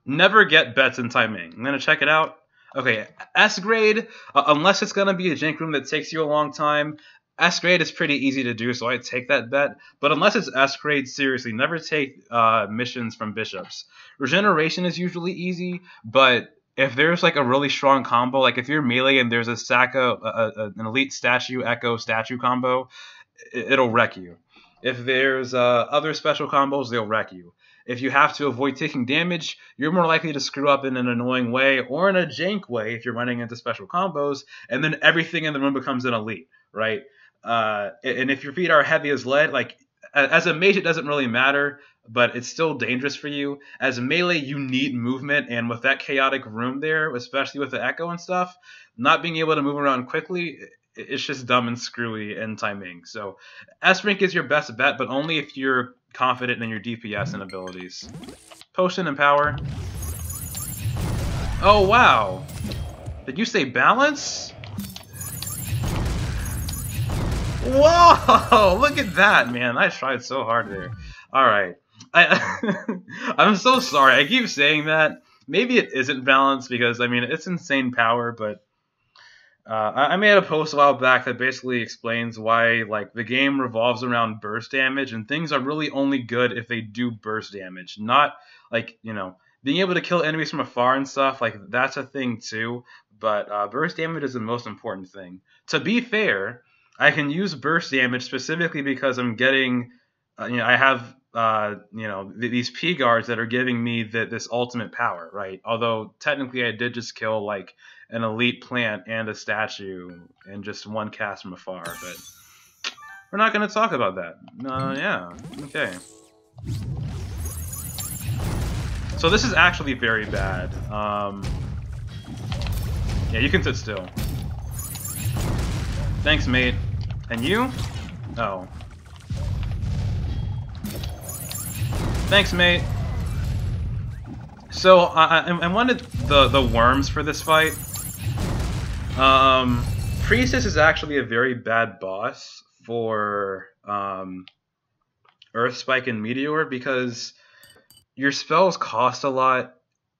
Speaker 1: Never get bets in Tai Ming. I'm gonna check it out. Okay, S grade, unless it's gonna be a jank room that takes you a long time, S grade is pretty easy to do, so I take that bet. But unless it's S grade, seriously, never take missions from bishops. Regeneration is usually easy, but if there's like a really strong combo, like if you're melee and there's an elite statue echo statue combo, it'll wreck you. If there's other special combos, they'll wreck you. If you have to avoid taking damage, you're more likely to screw up in an annoying way or in a jank way if you're running into special combos, and then everything in the room becomes an elite, right? And if your feet are heavy as lead, like as a mage, it doesn't really matter, but it's still dangerous for you. As a melee, you need movement, and with that chaotic room there, especially with the echo and stuff, not being able to move around quickly, it's just dumb and screwy in Tai Ming. So S rank is your best bet, but only if you're confident in your DPS and abilities. Potion and power. Oh wow! Did you say balance? Whoa! Look at that, man! I tried so hard there. All right, I'm so sorry. I keep saying that. Maybe it isn't balanced because I mean it's insane power, but I made a post a while back that basically explains why like the game revolves around burst damage, and things are really only good if they do burst damage, not like, you know, being able to kill enemies from afar and stuff, like that's a thing too, but burst damage is the most important thing. To be fair, I can use burst damage specifically because I'm getting, you know, I have you know, these P guards that are giving me this ultimate power, right? Although technically I did just kill like an elite plant and a statue in just one cast from afar, but we're not going to talk about that. Yeah, okay. So this is actually very bad. Yeah, you can sit still. Thanks, mate. And you? Oh. Thanks, mate. So I wanted the worms for this fight. Priestess is actually a very bad boss for Earth Spike and Meteor because your spells cost a lot,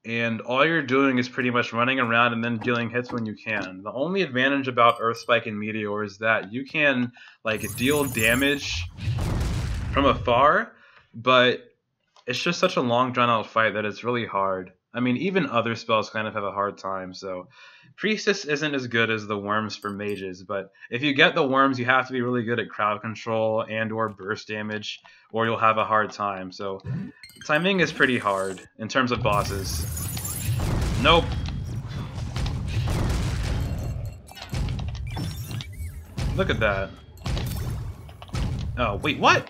Speaker 1: and all you're doing is pretty much running around and then dealing hits when you can. The only advantage about Earth Spike and Meteor is that you can like deal damage from afar, but it's just such a long drawn-out fight that it's really hard. I mean, even other spells kind of have a hard time, so Priestess isn't as good as the worms for mages, but if you get the worms, you have to be really good at crowd control and or burst damage, or you'll have a hard time. So Tai Ming is pretty hard in terms of bosses. Nope. Look at that. Oh, wait, what?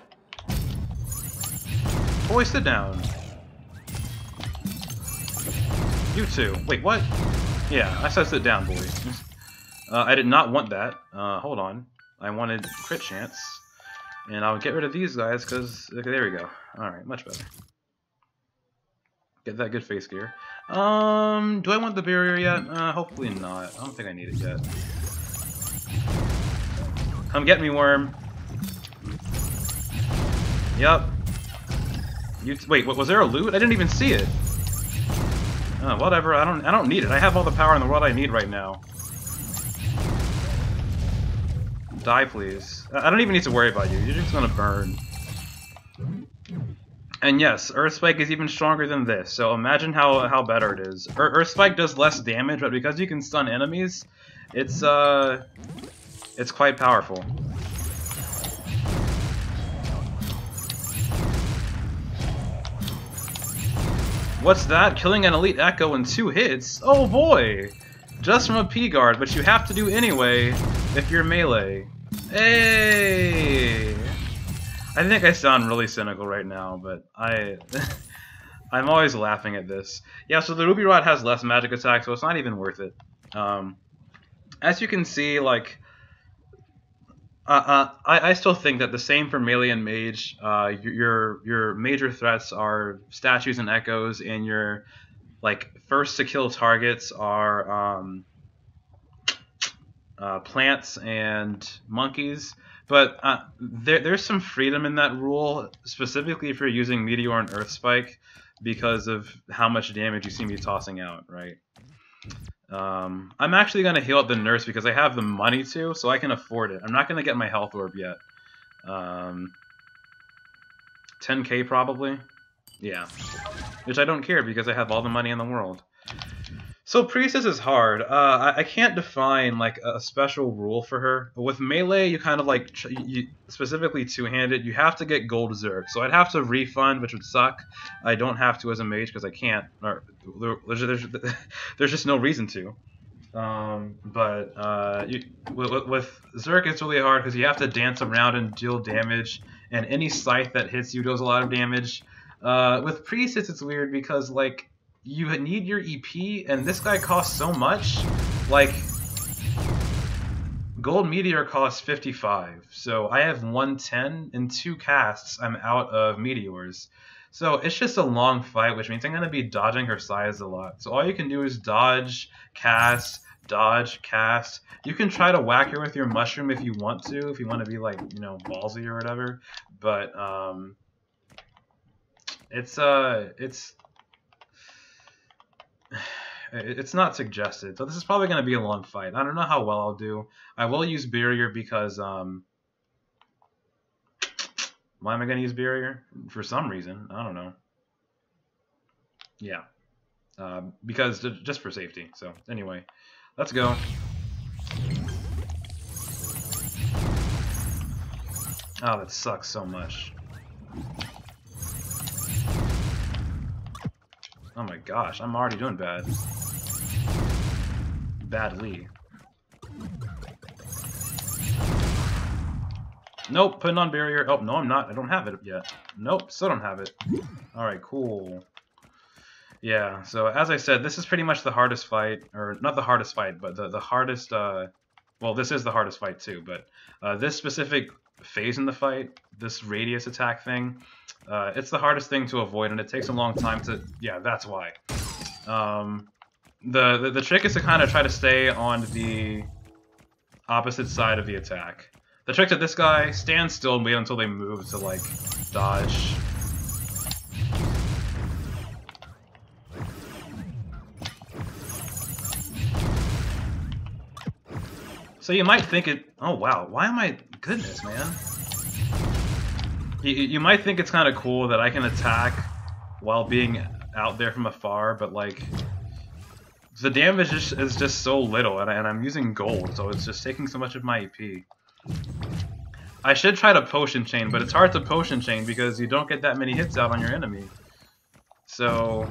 Speaker 1: Boy, sit down. You too. Wait, what? Yeah, I said sit down, boy. I did not want that. Hold on. I wanted crit chance. And I'll get rid of these guys, because... Okay, there we go. Alright, much better. Get that good face gear. Do I want the barrier yet? Hopefully not. I don't think I need it yet. Come get me, worm. Yup. Wait, was there a loot? I didn't even see it. Whatever. I don't need it. I have all the power in the world I need right now. Die, please. I don't even need to worry about you. You're just gonna burn. And yes, Earth Spike is even stronger than this. So imagine how better it is. Earth Spike does less damage, but because you can stun enemies, it's quite powerful. What's that? Killing an elite Echo in 2 hits? Oh boy! Just from a P-guard, which you have to do anyway if you're melee. Hey! I think I sound really cynical right now, but I'm always laughing at this. Yeah, so the Ruby Rod has less magic attack, so it's not even worth it. As you can see, like, I still think that the same for melee and mage. Your major threats are statues and echoes, and your like first to kill targets are plants and monkeys. But there's some freedom in that rule, specifically if you're using Meteor and Earth Spike, because of how much damage you see me tossing out, right? I'm actually going to heal up the nurse because I have the money to, so I can afford it. I'm not going to get my health orb yet. 10k probably? Yeah. Which I don't care because I have all the money in the world. So Priestess is hard. I can't define like a special rule for her. But with melee, you kind of like, specifically two-handed, you have to get gold Zerg. So I'd have to refund, which would suck. I don't have to as a mage because I can't. Or, there's just no reason to. With Zerg, it's really hard because you have to dance around and deal damage, and any scythe that hits you does a lot of damage. With Priestess, it's weird because like, you need your EP, and this guy costs so much. Like, Gold Meteor costs 55, so I have 110. In 2 casts, I'm out of Meteors. So it's just a long fight, which means I'm going to be dodging her size a lot. So all you can do is dodge, cast, dodge, cast. You can try to whack her with your mushroom if you want to be like, you know, ballsy or whatever. But it's not suggested, so this is probably going to be a long fight. I don't know how well I'll do. I will use Barrier because, why am I going to use Barrier? For some reason. I don't know. Yeah. Because, just for safety. So, anyway. Let's go. Oh, that sucks so much. Oh my gosh, I'm already doing bad. Badly. Nope, putting on barrier. Oh, no, I'm not. I don't have it yet. Nope, still don't have it. Alright, cool. Yeah, so as I said, this is pretty much the hardest fight. Or, not the hardest fight, but the hardest... well, this is the hardest fight too, but this specific phase in the fight, this radius attack thing, it's the hardest thing to avoid, and it takes a long time to... Yeah, that's why. The trick is to kind of try to stay on the opposite side of the attack. The trick to this guy, stand still and wait until they move to, like, dodge. So you might think it... Oh, wow. Why am I... Goodness, man. You might think it's kind of cool that I can attack while being out there from afar, but, like... The damage is just so little, and I'm using gold, so it's just taking so much of my EP. I should try to potion chain, but it's hard to potion chain because you don't get that many hits out on your enemy. So...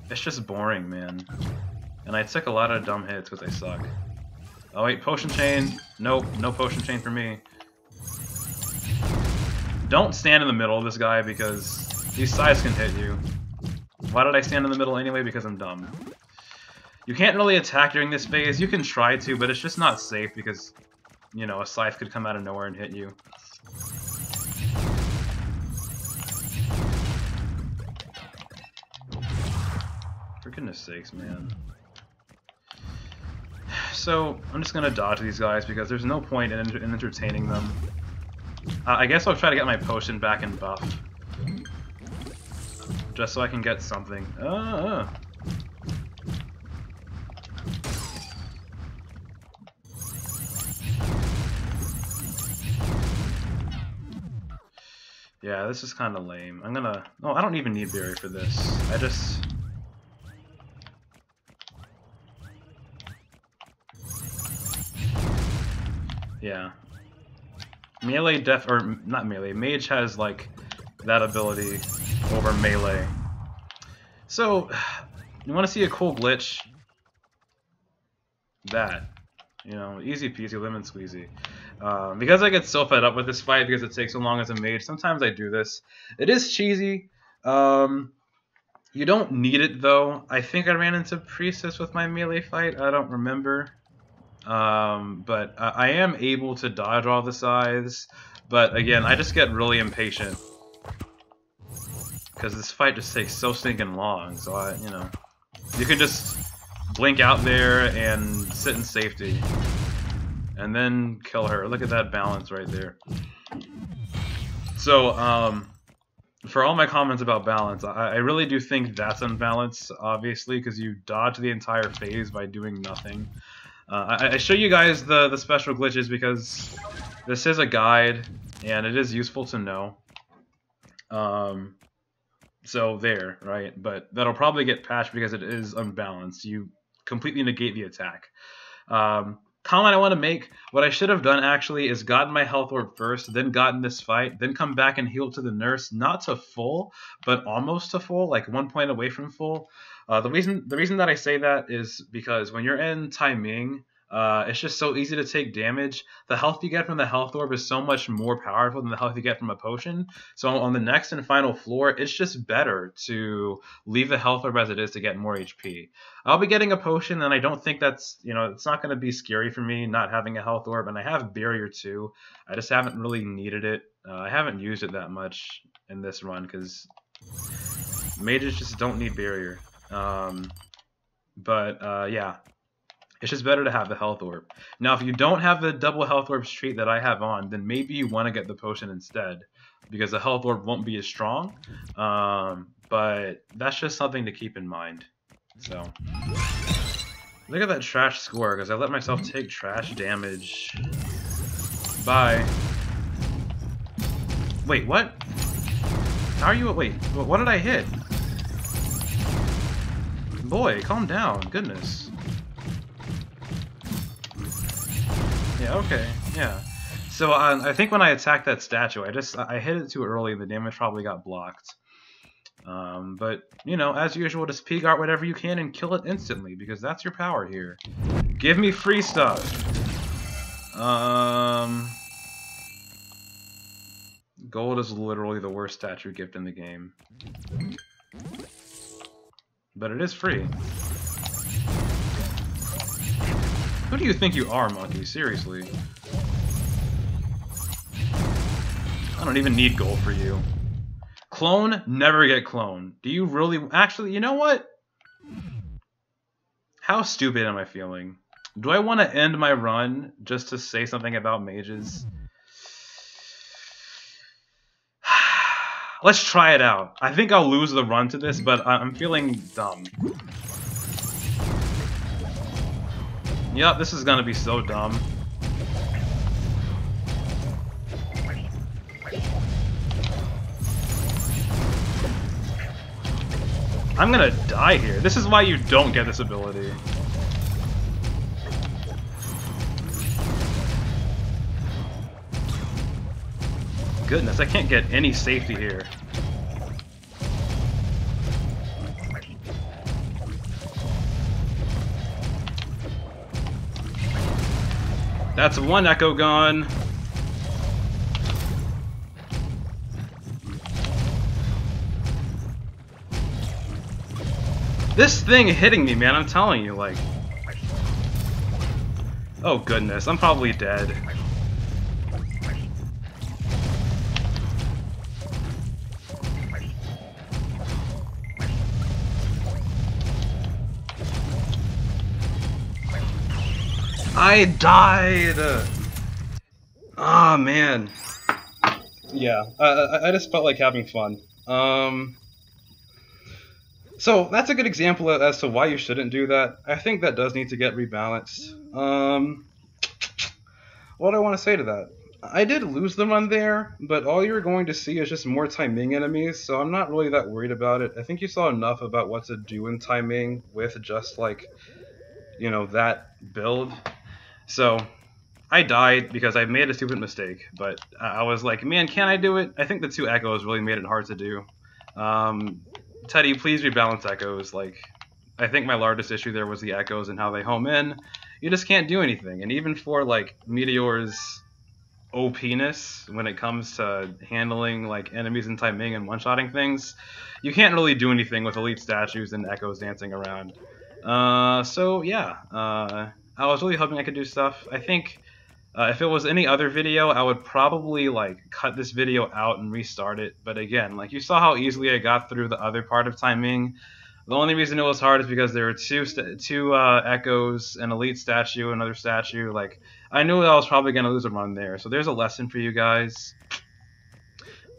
Speaker 1: It's just boring, man. And I took a lot of dumb hits because I suck. Oh wait, potion chain. Nope, no potion chain for me. Don't stand in the middle of this guy because these sides can hit you. Why did I stand in the middle anyway? Because I'm dumb. You can't really attack during this phase. You can try to, but it's just not safe because, you know, a scythe could come out of nowhere and hit you. For goodness sakes, man. So I'm just gonna dodge these guys because there's no point in entertaining them. I guess I'll try to get my potion back in buff. Just so I can get something. Yeah, this is kind of lame. I'm gonna... No, I don't even need berry for this. I just... Yeah. Melee or not melee, mage has like that ability over melee. So, you want to see a cool glitch? That. You know, easy peasy, lemon squeezy. Because I get so fed up with this fight because it takes so long as a mage, sometimes I do this. It is cheesy. You don't need it though. I think I ran into Priestess with my melee fight, I don't remember. But I am able to dodge all the scythes, but again, I just get really impatient because this fight just takes so stinking long. So you know, you can just blink out there and sit in safety, and then kill her. Look at that balance right there. So, for all my comments about balance, I really do think that's unbalanced, obviously, because you dodge the entire phase by doing nothing. I show you guys the special glitches because this is a guide and it is useful to know. So there, right? But that'll probably get patched because it is unbalanced. You completely negate the attack. Comment I want to make, what I should have done actually is gotten my health orb first, then gotten this fight, then come back and heal to the nurse, not to full, but almost to full, like 1 point away from full. The reason that I say that is because when you're in Tai Ming, it's just so easy to take damage. The health you get from the health orb is so much more powerful than the health you get from a potion. So on the next and final floor, it's just better to leave the health orb as it is to get more HP. I'll be getting a potion, and I don't think that's, you know, it's not going to be scary for me not having a health orb, and I have barrier too. I just haven't really needed it. I haven't used it that much in this run because mages just don't need barrier. Yeah. It's just better to have the health orb. Now, if you don't have the double health orb streak that I have on, then maybe you want to get the potion instead, because the health orb won't be as strong. But that's just something to keep in mind. So, look at that trash score, because I let myself take trash damage. Bye. Wait, what? How are you? Wait, what did I hit? Boy, calm down. Goodness. Yeah, okay, yeah. So I think when I attacked that statue, I hit it too early and the damage probably got blocked. But, you know, as usual, just peek out whatever you can and kill it instantly, because that's your power here. Give me free stuff! Gold is literally the worst statue gift in the game. But it is free. Who do you think you are, monkey? Seriously. I don't even need gold for you. Clone? Never get clone. Do you really... Actually, you know what? How stupid am I feeling? Do I want to end my run just to say something about mages? Let's try it out. I think I'll lose the run to this, but I'm feeling dumb. Yep, this is gonna be so dumb. I'm gonna die here. This is why you don't get this ability. Goodness, I can't get any safety here. That's one echo gone. This thing hitting me, man, I'm telling you, like... Oh goodness, I'm probably dead. I died! Ah, man. Yeah, I just felt like having fun. So that's a good example as to why you shouldn't do that. I think that does need to get rebalanced. What do I want to say to that? I did lose the run there, but all you're going to see is just more Tai Ming enemies, so I'm not really that worried about it. I think you saw enough about what to do in Tai Ming with just like, you know, that build. So I died because I made a stupid mistake, but I was like, man, can I do it? I think the 2 echoes really made it hard to do. Teddy, please rebalance echoes. Like, I think my largest issue there was the echoes and how they home in. You just can't do anything, and even for like Meteor's OP-ness when it comes to handling like enemies in Tai Ming and one-shotting things, you can't really do anything with elite statues and echoes dancing around. So yeah, I was really hoping I could do stuff. I think if it was any other video, I would probably like cut this video out and restart it. But again, like you saw how easily I got through the other part of Tai Ming. The only reason it was hard is because there were two echoes, an elite statue, another statue. Like I knew I was probably gonna lose a run there. So there's a lesson for you guys.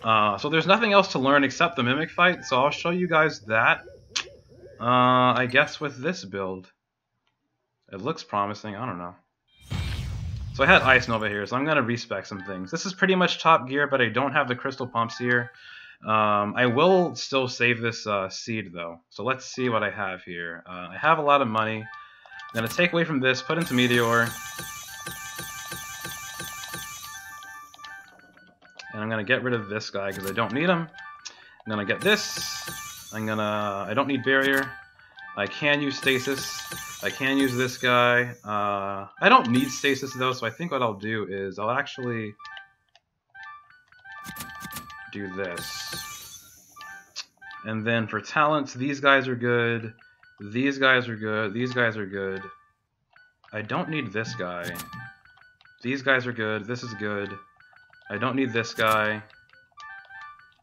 Speaker 1: So there's nothing else to learn except the mimic fight. So I'll show you guys that. I guess with this build, it looks promising. I don't know. So I had Ice Nova here, so I'm going to respec some things. This is pretty much top gear, but I don't have the crystal pumps here. I will still save this seed, though. So let's see what I have here. I have a lot of money. I'm going to take away from this, put into Meteor. And I'm going to get rid of this guy because I don't need him. I'm going to get this. I don't need Barrier. I can use Stasis. I can use this guy. I don't need Stasis though, so I think what I'll do is I'll actually do this. And then for talents, these guys are good. These guys are good. These guys are good. I don't need this guy. These guys are good. This is good. I don't need this guy.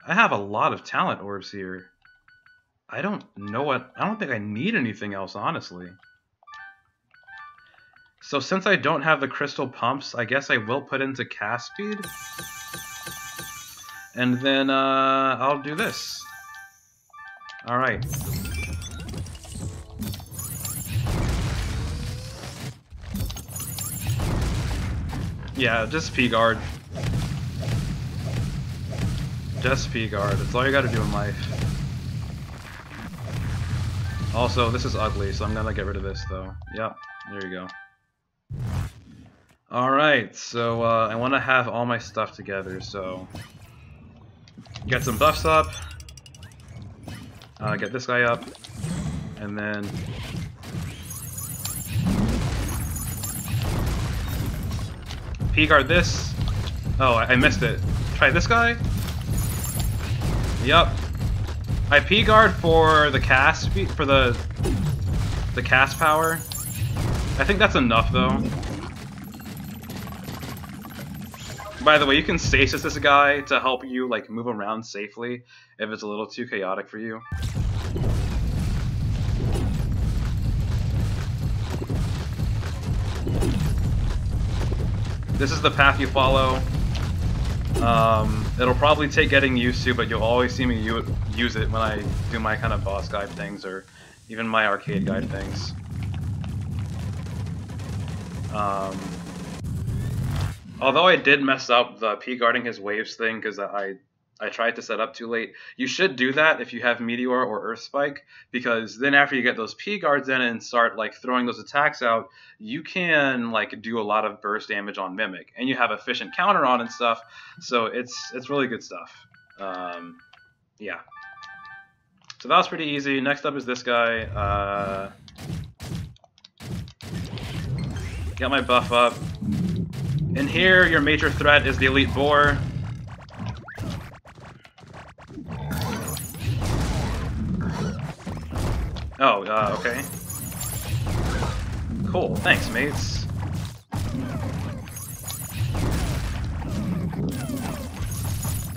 Speaker 1: I have a lot of talent orbs here. I don't think I need anything else, honestly. So since I don't have the crystal pumps, I guess I will put into cast speed. And then I'll do this. Alright. Yeah, just P-guard. Just P-guard. That's all you gotta do in life. Also, this is ugly, so I'm gonna get rid of this, though. Yep, there you go. Alright, so I want to have all my stuff together, so... Get some buffs up. Get this guy up. And then... P-guard this. Oh, I missed it. Try this guy. Yup. I P-guard for the cast speed, for the cast power. I think that's enough though. By the way, you can stasis this guy to help you like move around safely if it's a little too chaotic for you. This is the path you follow. It'll probably take getting used to, but you'll always see me use it when I do my kind of boss guide things or even my arcade guide things. Although I did mess up the P-guarding his waves thing because I tried to set up too late. You should do that if you have Meteor or Earth Spike, because then after you get those P-guards in and start like throwing those attacks out, you can like do a lot of burst damage on Mimic, and you have efficient counter on and stuff. So it's really good stuff. Yeah. So that was pretty easy. Next up is this guy. Get my buff up. And here, your major threat is the Elite Boar. Oh, okay. Cool, thanks, mates.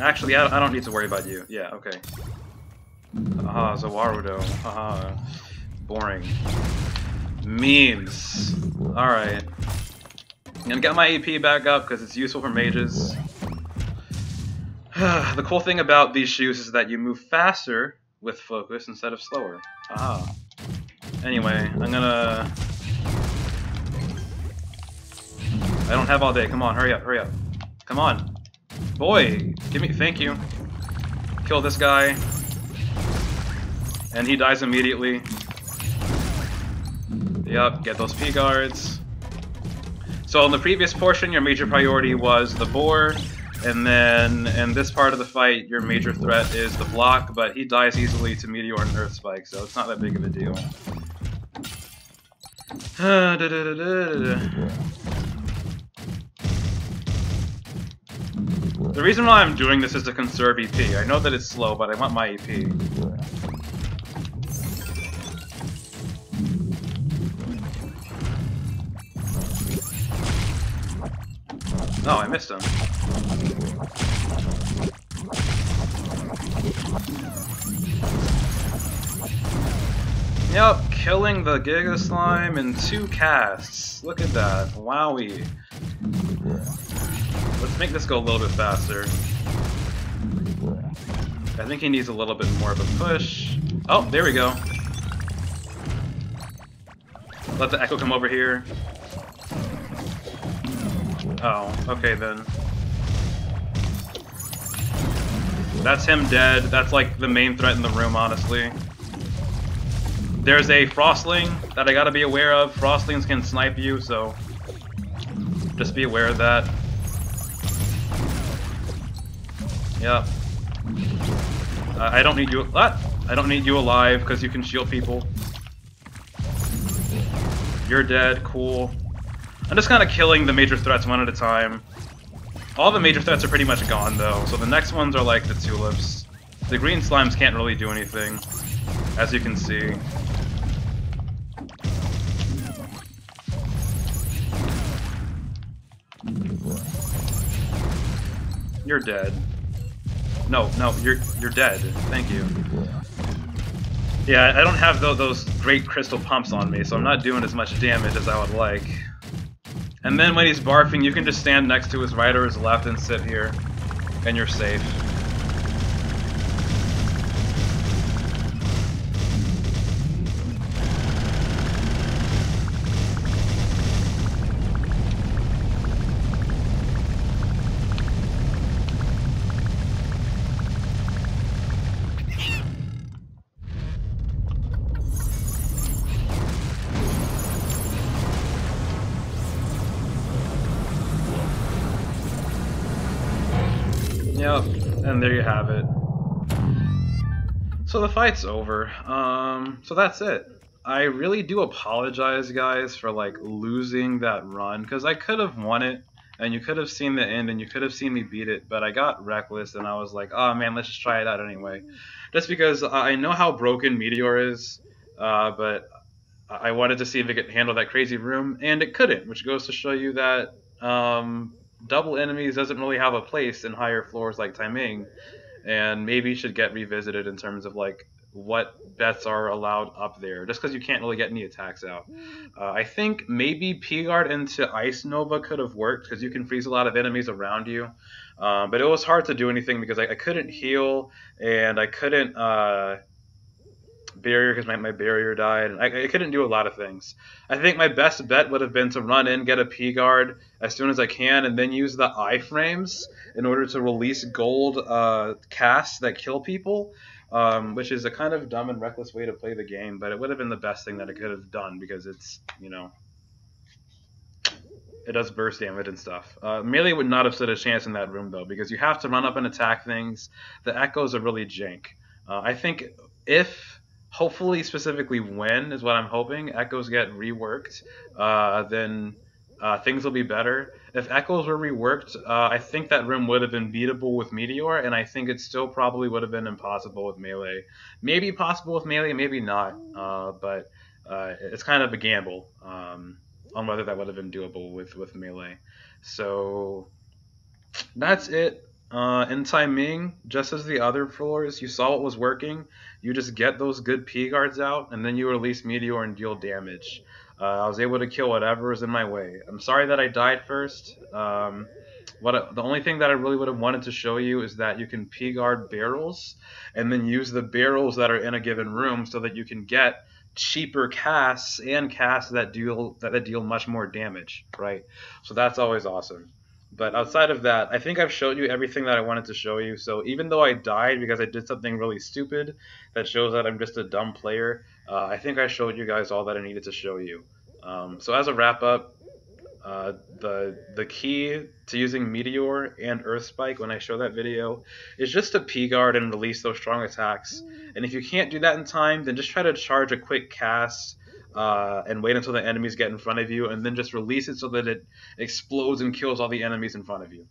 Speaker 1: Actually, I don't need to worry about you. Yeah, okay. Aha, Zawarudo. Aha. Boring. Memes. Alright. I'm gonna get my AP back up because it's useful for mages. The cool thing about these shoes is that you move faster with focus instead of slower. Ah. Anyway, I'm gonna... I don't have all day. Come on, hurry up, hurry up. Come on. Boy, give me... Thank you. Kill this guy. And he dies immediately. Yep, get those P guards. So in the previous portion, your major priority was the boar. And then in this part of the fight, your major threat is the block, but he dies easily to Meteor and Earth Spike, so it's not that big of a deal. The reason why I'm doing this is to conserve EP. I know that it's slow, but I want my EP. Oh, I missed him. Yep, killing the Giga Slime in 2 casts. Look at that. Wowie. Let's make this go a little bit faster. I think he needs a little bit more of a push. Oh, there we go. Let the Echo come over here. Oh, okay then. That's him dead. That's like the main threat in the room, honestly. There's a Frostling that I gotta be aware of. Frostlings can snipe you, so just be aware of that. Yep. I don't need you. What? I don't need you alive because you can shield people. You're dead. Cool. I'm just kind of killing the major threats one at a time. All the major threats are pretty much gone though, so the next ones are like the tulips. The green slimes can't really do anything, as you can see. You're dead. No, you're dead. Thank you. Yeah, I don't have those great crystal pumps on me, so I'm not doing as much damage as I would like. And then when he's barfing, you can just stand next to his right or his left and sit here, and you're safe. Yep, and there you have it. So the fight's over. So that's it. I really do apologize, guys, for like losing that run, because I could have won it, and you could have seen the end, and you could have seen me beat it, but I got reckless, and I was like, oh man, let's just try it out anyway. Just because I know how broken Meteor is, but I wanted to see if it could handle that crazy room, and it couldn't, which goes to show you that double enemies doesn't really have a place in higher floors like Tai Ming, and maybe should get revisited in terms of like what bets are allowed up there, just because you can't really get any attacks out. I think maybe P-Guard into Ice Nova could have worked, because you can freeze a lot of enemies around you, but it was hard to do anything because I couldn't heal, and I couldn't barrier because my barrier died, and I couldn't do a lot of things. I think my best bet would have been to run in, get a P-Guard as soon as I can, and then use the iframes in order to release gold casts that kill people, which is a kind of dumb and reckless way to play the game, but it would have been the best thing that I could have done, because it's, you know, it does burst damage and stuff. Melee would not have stood a chance in that room, though, because you have to run up and attack things. The echoes are really jank. I think if... hopefully, specifically when, is what I'm hoping, echoes get reworked, then things will be better. If echoes were reworked, I think that room would have been beatable with Meteor, and I think it still probably would have been impossible with Melee. Maybe possible with Melee, maybe not, but it's kind of a gamble on whether that would have been doable with Melee. So that's it. In Tai Ming, just as the other floors, you saw what was working. You just get those good P guards out, and then you release Meteor and deal damage. I was able to kill whatever was in my way. I'm sorry that I died first. The only thing that I really would have wanted to show you is that you can P-guard barrels and then use the barrels that are in a given room so that you can get cheaper casts and casts that deal much more damage, right? So that's always awesome. But outside of that, I think I've showed you everything that I wanted to show you. So even though I died because I did something really stupid that shows that I'm just a dumb player, I think I showed you guys all that I needed to show you. So as a wrap up, the key to using Meteor and Earth Spike when I show that video is just to P-guard and release those strong attacks. And if you can't do that in time, then just try to charge a quick cast and wait until the enemies get in front of you, and then just release it so that it explodes and kills all the enemies in front of you.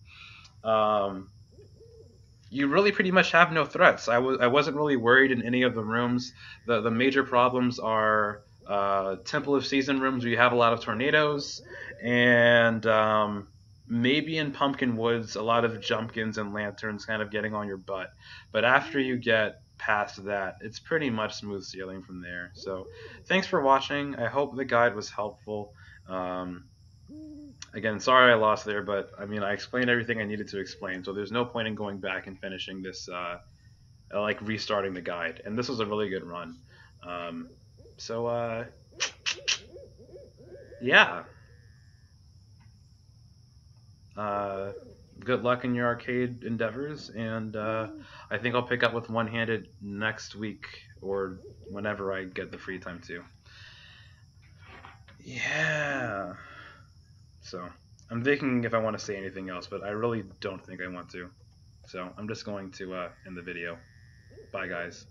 Speaker 1: You really pretty much have no threats. I wasn't really worried in any of the rooms. The major problems are Temple of Season rooms where you have a lot of tornadoes, and maybe in Pumpkin Woods a lot of jumpkins and lanterns kind of getting on your butt. But after you get past that, it's pretty much smooth sailing from there. So thanks for watching. I hope the guide was helpful. Again, sorry I lost there, but I mean I explained everything I needed to explain, so there's no point in going back and finishing this, like restarting the guide. And this was a really good run. Yeah. Good luck in your arcade endeavors, and I think I'll pick up with One-Handed next week or whenever I get the free time too. Yeah. So I'm thinking if I want to say anything else, but I really don't think I want to. So I'm just going to end the video. Bye, guys.